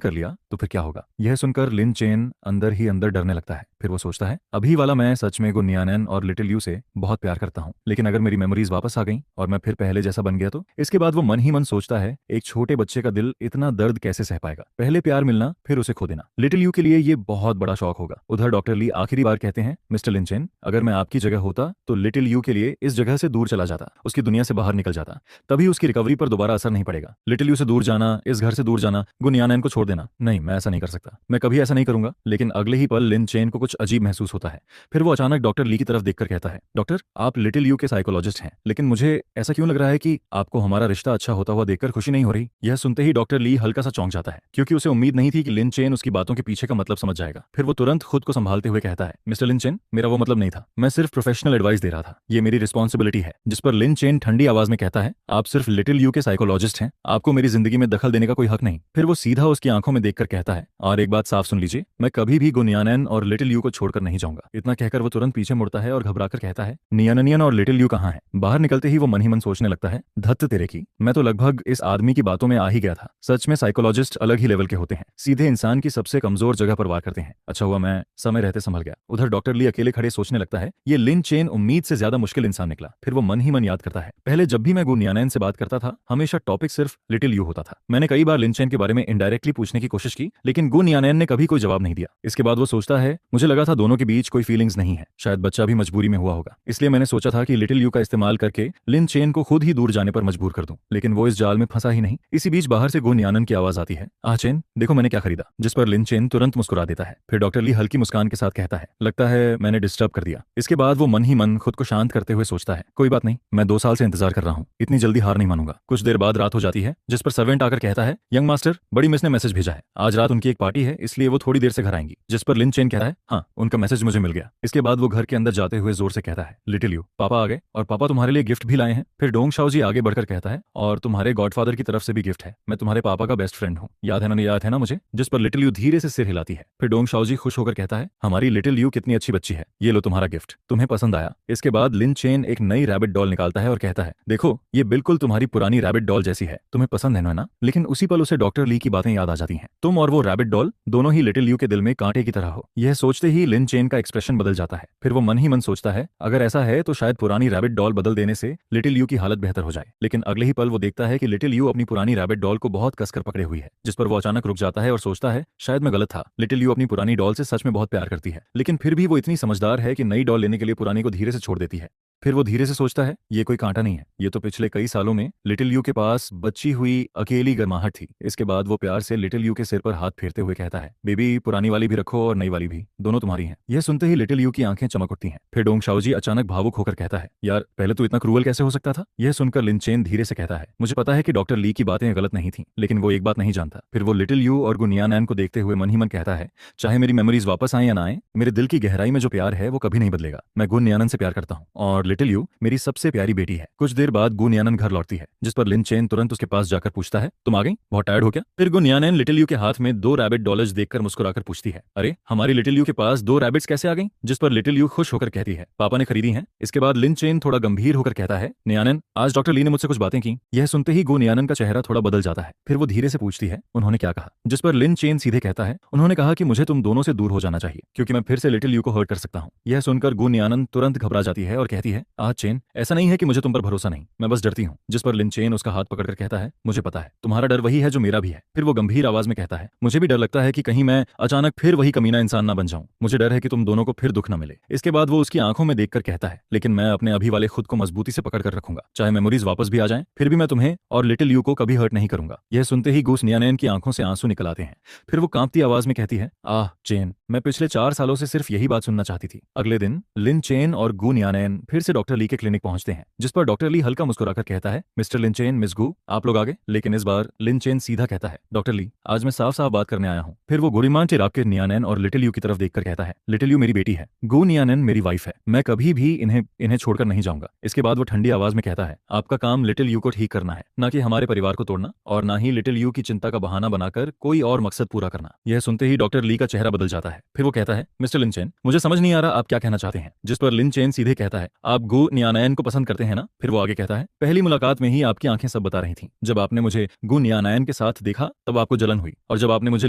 कर लिया तो फिर क्या होगा? यह सुनकर लिन चेन अंदर ही अंदर डरने लगता है। फिर वो सोचता है, अभी वाला मैं सच में गुनयानन और लिटिल यू से बहुत प्यार करता हूँ, लेकिन अगर मेरी मेमोरीज वापस आ गई और मैं फिर पहले जैसा बन गया तो? इसके बाद वो मन ही मन सोचता है, एक छोटे बच्चे का दिल इतना दर्द कैसे सह पाएगा? पहले प्यार मिलना, फिर उसे खो देना। लिटिल यू के लिए ये बहुत बड़ा शौक होगा। उधर डॉक्टर ली आखिरी बार कहते हैं, मिस्टर लिन चेन, अगर मैं आपकी जगह होता तो लिटिल यू के लिए इस जगह से दूर चला जाता, उसकी दुनिया से बाहर निकल जाता, तभी उसकी रिकवरी पर दोबारा असर नहीं पड़ेगा। लिटिल यू से दूर जाना, इस घर से दूर जाना, गुनयानन को छोड़ देना, नहीं, मैं ऐसा नहीं कर सकता, मैं कभी ऐसा नहीं करूंगा। लेकिन अगले ही पल लिन चेन को कुछ अजीब महसूस होता है। फिर वो अचानक डॉक्टर ली की तरफ देखकर कहता है, डॉक्टर, आप लिटिल यू के साइकोलॉजिस्ट हैं, लेकिन मुझे ऐसा क्यों लग रहा है कि आपको हमारा रिश्ता अच्छा होता हुआ देखकर खुशी नहीं हो रही? यह सुनते ही डॉक्टर ली हल्का सा चौंक जाता है, क्योंकि उसे उम्मीद नहीं थी कि लिन चेन उसकी बातों के पीछे का मतलब समझ जाएगा। फिर वो तुरंत खुद को संभालते हुए कहता है, मिस्टर लिन चेन, मेरा वो मतलब नहीं था, मैं सिर्फ प्रोफेशनल एडवाइस दे रहा था, ये मेरी रिस्पॉन्सिबिलिटी है। जिस पर लिन चेन ठंडी आवाज में कहता है, आप सिर्फ लिटिल यू के साइकोलॉजिस्ट हैं, आपको मेरी जिंदगी में दखल देने का कोई हक नहीं। फिर वो सीधा उसकी आंखों में देखकर कहता है, और एक बात साफ सुन लीजिए, मैं कभी भी गुनयानन और लिटिल यू को छोड़कर नहीं जाऊंगा। इतना कहकर वो तुरंत पीछे मुड़ता है और घबराकर कहता है, नियननियन और लिटिल यू कहाँ है? बाहर निकलते ही वो मन ही मन सोचने लगता है, धत्त तेरे की, मैं तो लगभग इस आदमी की बातों में आ ही गया था। सच में साइकोलॉजिस्ट अलग ही लेवल के होते हैं, सीधे इंसान की सबसे कमजोर जगह पर वार करते हैं। अच्छा हुआ मैं समय रहते संभल गया। उधर डॉक्टर ली अकेले खड़े सोचने लगता है, ये लिन चेन उम्मीद से ज्यादा मुश्किल इंसान निकला। फिर वो मन ही मन याद करता है, पहले जब भी मैं गुनयानन से बात करता था, हमेशा टॉपिक सिर्फ लिटिल यू होता था। मैंने कई बार लिन चेन के बारे में इनडायरेक्टली पूछने की कोशिश की, लेकिन गुनयानन ने कभी कोई जवाब नहीं दिया। इसके बाद वो सोचता है, मुझे लगा था दोनों के बीच कोई फीलिंग्स नहीं है, शायद बच्चा भी मजबूरी में हुआ होगा, इसलिए मैंने सोचा था कि लिटिल यू का इस्तेमाल करके लिन चेन को खुद ही दूर जाने पर मजबूर कर दूं, लेकिन वो इस जाल में फंसा ही नहीं। इसी बीच बाहर से गुनयानन की आवाज आती है, आह चेन, देखो मैंने क्या खरीदा। जिस पर लिन चेन तुरंत मुस्कुरा देता है। फिर डॉक्टर ली हल्की मुस्कान के साथ कहता है, लगता है मैंने डिस्टर्ब कर दिया। इसके बाद वो मन ही मन खुद को शांत करते हुए सोचता है, कोई बात नहीं, मैं 2 साल से इंतजार कर रहा हूँ, इतनी जल्दी हार नहीं मानूंगा। कुछ देर बाद रात हो जाती है, जिस पर सर्वेंट आकर कहता है, यंग मास्टर, बड़ी मिस ने मैसेज भेजा है, आज रात उनकी एक पार्टी है, इसलिए वो थोड़ी देर से घर आएंगी। जिस पर लिन चेन कहता है, हाँ, उनका मैसेज मुझे मिल गया। इसके बाद वो घर के अंदर जाते हुए जोर से कहता है, लिटिल यू, पापा आ गए और पापा तुम्हारे लिए गिफ्ट भी लाए हैं। फिर डोंग शाओ जी आगे बढ़कर कहता है, और तुम्हारे गॉडफादर की तरफ से भी गिफ्ट है, मैं तुम्हारे पापा का बेस्ट फ्रेंड हूँ, याद है ना मुझे? जिस पर लिटिल यू धीरे से सिर हिलाती है। फिर डोंग शाओ जी खुश होकर कहता है, हमारी लिटिल यू कितनी अच्छी बच्ची है, ये लो तुम्हारा गिफ्ट, तुम्हें पसंद आया? इसके बाद लिन चेन एक नई रैबिट डॉल निकालता है और कहता है, देखो ये बिल्कुल तुम्हारी पुरानी रैबिट डॉल जैसी है, तुम्हें पसंद है ना? लेकिन उसी पल उसे डॉक्टर ली की बातें याद आ जाती हैं, तुम और वो रैबिट डॉल दोनों ही लिटिल यू के दिल में कांटे की तरह हो। यह सोचते ही लिन चेन का एक्सप्रेशन बदल जाता है। फिर वो मन ही मन सोचता है, अगर ऐसा है तो शायद पुरानी रैबिट डॉल बदल देने से लिटिल यू की हालत बेहतर हो जाए। लेकिन अगले ही पल वो देखता है कि लिटिल यू अपनी पुरानी रैबिट डॉल को बहुत कसकर पकड़े हुई है। जिस पर वो अचानक रुक जाता है और सोचता है, शायद मैं गलत था, लिटिल यू अपनी पुरानी डॉल से सच में बहुत प्यार करती है, लेकिन फिर भी वो इतनी समझदार है कि नई डॉल लेने के लिए पुरानी को धीरे से छोड़ देती है। फिर वो धीरे से सोचता है, ये कोई कांटा नहीं है, ये तो पिछले कई सालों में लिटिल यू के पास बची हुई अकेली गर्माहट थी। इसके बाद वो प्यार से लिटिल यू के सिर पर हाथ फेरते हुए कहता है, बेबी, पुरानी वाली भी रखो और नई वाली भी, दोनों तुम्हारी हैं। यह सुनते ही लिटिल यू की आंखें चमक उठती हैं। फिर डोंग शाओ जी अचानक भावुक होकर कहता है, यार पहले तो इतना क्रूअल कैसे हो सकता था? यह सुनकर लिन चेन धीरे से कहता है, मुझे पता है कि डॉक्टर ली की बातें गलत नहीं थी, लेकिन वो एक बात नहीं जानता। फिर वो लिटिल यू और गुनयानन को देखते हुए मन ही मन कहता है, चाहे मेरी मेमोरीज वापस आए या ना आए, मेरे दिल की गहराई में जो प्यार है वो कभी नहीं बदलेगा। मैं गुनयानन से प्यार करता हूँ और लिटिल यू मेरी सबसे प्यारी बेटी है। कुछ देर बाद गुनयानन घर लौटती है, जिस पर लिन चेन तुरंत उसके पास जाकर पूछता है, तुम आ गई, बहुत टायर्ड हो क्या? फिर गुनयानन लिटिल यू के हाथ में 2 रैबिट डॉलर्स देखकर मुस्कुराकर पूछती है, अरे हमारी लिटिल यू के पास 2 रैबिट्स कैसे आ गई? जिस पर लिटिल यू खुश होकर कहती है, पापा ने खरीदी हैं। इसके बाद लिन चेन थोड़ा गंभीर होकर कहता है, नियानन, आज डॉक्टर ली ने मुझसे कुछ बातें की। यह सुनते ही गुनयानन का चेहरा थोड़ा बदल जाता है। फिर वो धीरे से पूछती है, उन्होंने क्या कहा? जिस पर लिन चेन सीधे कहता है, उन्होंने कहा कि मुझे तुम दोनों से दूर हो जाना चाहिए, क्योंकि मैं फिर से लिटिल यू को हर्ट कर सकता हूँ। यह सुनकर गुनयानन तुरंत घबरा जाती है और कहती है, आज चेन, ऐसा नहीं है कि मुझे तुम पर भरोसा नहीं, मैं बस डरती हूँ। जिस पर लिन चेन उसका हाथ पकड़कर कहता है, मुझे पता है, तुम्हारा डर वही है जो मेरा भी है। फिर वो गंभीर आवाज में कहता है, मुझे भी डर लगता है कि कहीं मैं अचानक फिर वही कमीना इंसान ना बन जाऊं। मुझे डर है कि तुम दोनों को फिर दुख न मिले। इसके बाद वो उसकी आंखों में देखकर कहता है, लेकिन मैं अपने अभी वाले खुद को मजबूती से पकड़ कर रखूंगा, चाहे मेमोरीज वापस भी आ जाएं, फिर भी मैं तुम्हें और लिटिल यू को कभी हर्ट नहीं करूंगा। यह सुनते ही गुनयानन की आंखों से आंसू निकल आते हैं। फिर वो कांपती आवाज में कहती है, आह चेन, मैं पिछले 4 सालों से सिर्फ यही बात सुनना चाहती थी। अगले दिन लिन चेन और गुनयानन फिर से डॉक्टर ली के क्लिनिक पहुंचते हैं, जिस पर डॉक्टर ली हल्का मुस्कुराकर कहता है, मिस्टर लिन चेन, मिस गू, आप लोग आगे। लेकिन इस बार लिन चेन सीधा कहता है, डॉक्टर ली, आज मैं साफ साफ बात करने आया हूँ। फिर वो गुरिमान चिराग नियानैन और लिटिल यू की तरफ देखकर कहता है, लिटिल यू मेरी बेटी है, गू नियानैन मेरी वाइफ है, मैं कभी भी इन्हें छोड़कर नहीं जाऊंगा। इसके बाद वो ठंडी आवाज में कहता है, आपका काम लिटिल यू को ठीक करना है, ना कि हमारे परिवार को तोड़ना, और ना ही लिटिल यू की चिंता का बहाना बनाकर कोई और मकसद पूरा करना। यह सुनते ही डॉक्टर ली का चेहरा बदल जाता है। फिर वो कहता है, मिस्टर लिन चेन, मुझे समझ नहीं आ रहा आप क्या कहना चाहते हैं। जिस पर लिन चेन सीधे कहता है, आप गू नियानैन को पसंद करते हैं ना। फिर वो आगे कहता है, पहली मुलाकात में ही आपकी आंखें सब बता रही थीं। जब आपने मुझे गू नियानैन के साथ देखा तब आपको जलन हुई, और जब आपने मुझे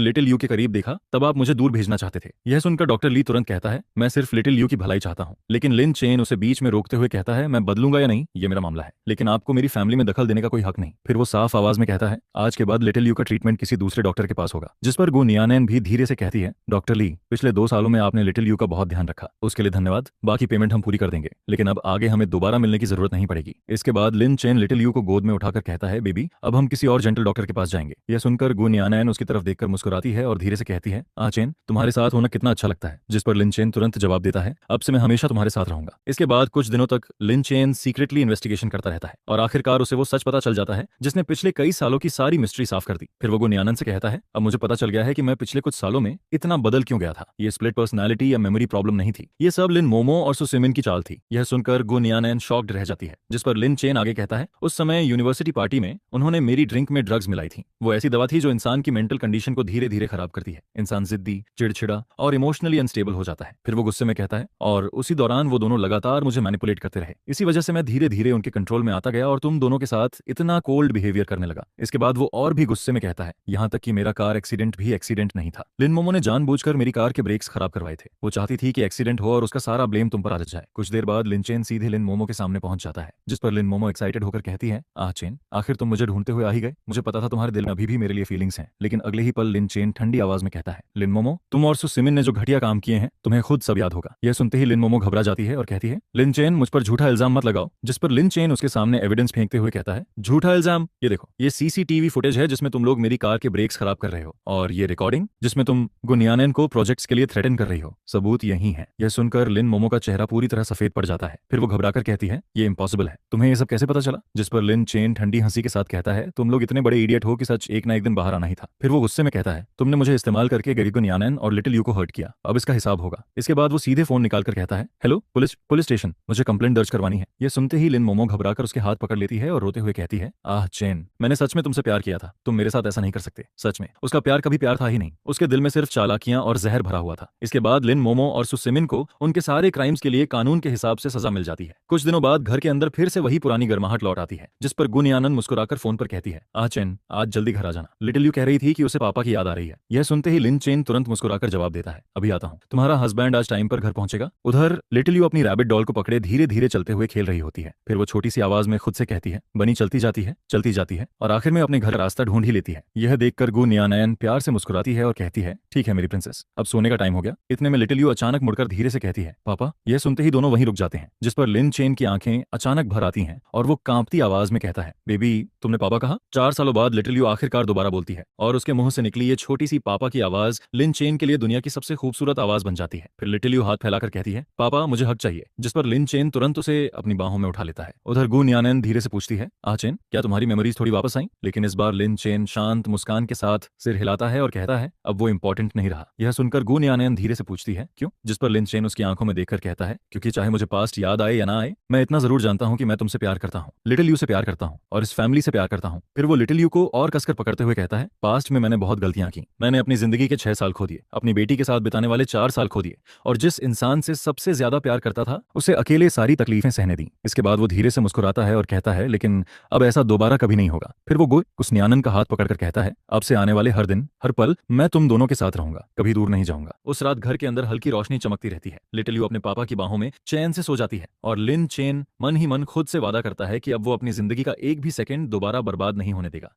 लिटिल यू के करीब देखा तब आप मुझे दूर भेजना चाहते थे। यह सुनकर डॉक्टर ली तुरंत कहता है, मैं सिर्फ लिटिल यू की भलाई चाहता हूं। लेकिन लिन चेन उसे बीच में रोकते हुए कहता है, मैं बदलूंगा या नहीं ये मेरा मामला है, लेकिन आपको मेरी फैमिली में दखल देने का कोई हक नहीं। फिर वो साफ आवाज में कहता है, आज के बाद लिटिल यू का ट्रीटमेंट किसी दूसरे डॉक्टर के पास होगा। जिस पर गू नियानैन भी धीरे से कहती है, डॉक्टर ली, पिछले 2 सालों में आपने लिटिल यू का बहुत ध्यान रखा, उसके लिए धन्यवाद, बाकी पेमेंट हम पूरी कर देंगे, लेकिन अब आगे हमें दोबारा मिलने की जरूरत नहीं पड़ेगी। इसके बाद लिन चेन लिटिल यू को गोद में उठाकर कहता है, बेबी, अब हम किसी और जेंटल डॉक्टर के पास जाएंगे। यह सुनकर गू नियानैन उसकी तरफ देखकर मुस्कुराती है और धीरे से कहती है, चेन, तुम्हारे साथ होना कितना अच्छा लगता है। जिस पर लिन चेन तुरंत जवाब देता है, अब से मैं हमेशा तुम्हारे साथ रहूंगा। इसके बाद कुछ दिनों तक लिन चेन सीक्रेटली इन्वेस्टिगेशन करता रहता है, और आखिरकार उसे वो सच पता चल जाता है जिसने पिछले कई सालों की सारी मिस्ट्री साफ कर दी। फिर वो गू नियानैन से कहता है, अब मुझे पता चल गया है कि मैं पिछले कुछ सालों में इतना बदल क्यों गया था। ये स्प्लिट पर्सनालिटी या मेमोरी प्रॉब्लम नहीं थी, ये सब लिन मोमो और सुसिमिन की चाल थी। यह सुनकर गू नियानैन शॉक्ड रह जाती है। जिस पर लिन चेन आगे कहता है, उस समय यूनिवर्सिटी पार्टी में उन्होंने मेरी ड्रिंक में ड्रग्स मिलाई थी। वो ऐसी दवा थी जो इंसान की मेंटल कंडीशन को धीरे धीरे खराब करती है। इंसान जिद्दी, चिड़चिड़ा और इमोशनली अनस्टेबल हो जाता है। फिर वो गुस्से में कहता है, और उसी दौरान वो दोनों लगातार मुझे मैनिपुलेट करते रहे। इसी वजह से मैं धीरे धीरे उनके कंट्रोल में आता गया और तुम दोनों के साथ इतना कोल्ड बिहेवियर करने लगा। इसके बाद वो और भी गुस्से में कहता है, यहाँ तक कि मेरा कार एक्सीडेंट भी एक्सीडेंट नहीं था। लिन मोमो ने जानबूझकर मेरी कार के ब्रेक्स खराब करवाए थे। वो चाहती थी कि एक्सीडेंट हो और उसका सारा ब्लेम तुम पर आ जाए। कुछ देर बाद लिन चेन सीधे लिन मोमो के सामने पहुंच जाता है, जिस पर लिन मोमो एक्साइटेड होकर कहती है, चेन, आखिर तुम मुझे ढूंढते हुए आ ही गए। मुझे पता था तुम्हारे दिल में अभी भी मेरे लिए फीलिंग्स हैं। लेकिन अगले ही पल लिन चेन ठंडी आवाज में कहता है, लिन मोमो, तुम और सुसिमिन ने जो घटिया काम किए हैं तुम्हें खुद सब याद होगा। यह सुनते ही लिन मोमो घबरा जाती है और कहती है, लिन चेन, मुझ पर झूठा इल्जाम मत लगाओ। जिस पर लिन चेन उसके सामने एविडेंस फेंकते हुए कहता है, झूठा इल्जाम? ये देखो, ये सीसीटीवी फुटेज है जिसमें तुम लोग मेरी कार के ब्रेक्स खराब कर रहे हो, और ये रिकॉर्डिंग जिसमें तुम गू नियानैन को प्रोजेक्ट्स के लिए थ्रेटन कर रही हो, सबूत यही है। यह सुनकर लिन मोमो का चेहरा पूरी तरह सफेद पड़ जाता है। फिर वो घबराकर कहती है, ये इम्पॉसिबल है, तुम्हें ये सब कैसे पता चला? जिस पर लिन चेन ठंडी हंसी के साथ कहता है, तुम लोग इतने बड़े इडियट हो कि सच एक ना एक दिन बाहर आना ही था। फिर वो गुस्से में कहता है, तुमने मुझे इस्तेमाल करके गू नियानैन और लिटिल यू को हर्ट किया, अब इसका हिसाब होगा। इसके बाद वो सीधे फोन निकालकर कहता है, हेलो पुलिस स्टेशन, मुझे कंप्लेंट दर्ज करवानी है। यह सुनते ही लिन मोमो घबराकर उसके हाथ पकड़ लेती है और रोते हुए कहती है, चेन, मैंने सच में तुमसे प्यार किया था, तुम मेरे साथ ऐसा नहीं कर सकते। सच में उसका प्यार कभी प्यार था ही नहीं, उसके दिल में सिर्फ चालाकियां और जहर भरा हुआ था। इसके बाद लिन मोमो और सुसिमिन को उनके सारे क्राइम्स के लिए कानून के हिसाब से सजा मिल जाती है। कुछ दिनों बाद घर के अंदर फिर से वही पुरानी गर्माहट लौट आती है, जिस पर गू नियानैन मुस्कुराकर फोन पर कहती है, चेन, आज जल्दी घर आ जाना, लिटिल यू कह रही थी कि उसे पापा की याद आ रही है। यह सुनते ही लिन चेन तुरंत मुस्कुराकर जवाब देता है, अभी आता हूँ, तुम्हारा हस्बैंड आज टाइम पर घर पहुंचेगा। उधर लिटिल यू अपनी रैबिट डॉल को पकड़े धीरे धीरे चलते हुए खेल रही होती है। फिर वो छोटी सी आवाज में खुद से कहती है, बनी चलती जाती है और आखिर में अपने घर का रास्ता ढूंढ ही लेती है। यह देखकर गू नियानैन प्यार से मुस्कुराती है और कहती है, ठीक है मेरी प्रिंसेस, अब सोने का टाइम हो गया। इतने में लिटिल यू अचानक मुड़कर धीरे से कहती है, पापा। यह सुनते ही दोनों वहीं रुक जाते हैं, जिस पर लिन चेन की आंखें अचानक भर आती हैं और वो कांपती आवाज में कहता है, बेबी, तुमने पापा कहा? 4 सालों बाद लिटिल यू आखिरकार दोबारा बोलती है और उसके मुंह से निकली ये छोटी सी पापा की आवाज लिन चेन के लिए दुनिया की सबसे खूबसूरत आवाज बन जाती है। फिर लिटिल यू हाथ फैलाकर कहती है, पापा, मुझे हक चाहिए। जिस पर लिन चेन तुरंत उसे अपनी बाहों में उठा लेता है। उधर गू नियानैन धीरे से पूछती है, चेन, क्या तुम्हारी मेमोरीज थोड़ी वापस आई? लेकिन इस बार लिन चेन शांत मुस्कान के साथ सिर हिलाता है और कहता है, अब वो इंपॉर्टेंट नहीं रहा। यह सुनकर गू नियानैन धीरे से पूछती है, क्यों? जिस पर लिन चेन उसकी आंखों में देखकर कहता है, क्योंकि चाहे मुझे पास्ट याद आए या ना आए, मैं इतना जरूर जानता हूं कि मैं तुमसे प्यार करता हूं, लिटिल यू से प्यार करता हूं और इस फैमिली से प्यार करता हूं। फिर वो लिटिल यू को और कसकर पकड़ते हुए कहता है, पास्ट में मैंने बहुत गलतियां की, मैंने अपनी जिंदगी के 6 साल खो दिए, अपनी बेटी के साथ बिताने वाले 4 साल खो दिए, और जिस इंसान से सबसे ज्यादा प्यार करता था उसे अकेले सारी तकलीफें सहने दी। इसके बाद वो धीरे से मुस्कुराता है और कहता है, लेकिन अब ऐसा दोबारा कभी नहीं होगा। फिर वो गू नियानैन का हाथ पकड़कर कहता है, अब से आने वाले हर दिन, हर पल मैं तुम दोनों के साथ रहूंगा, कभी दूर नहीं जाऊंगा। उस रात घर के अंदर हल्की रोशनी चमकती रहती है। लिटिल यू अपने पापा की बाहों में चैन से सो जाती है और लिन चेन मन ही मन खुद से वादा करता है कि अब वो अपनी जिंदगी का एक भी सेकंड दोबारा बर्बाद नहीं होने देगा।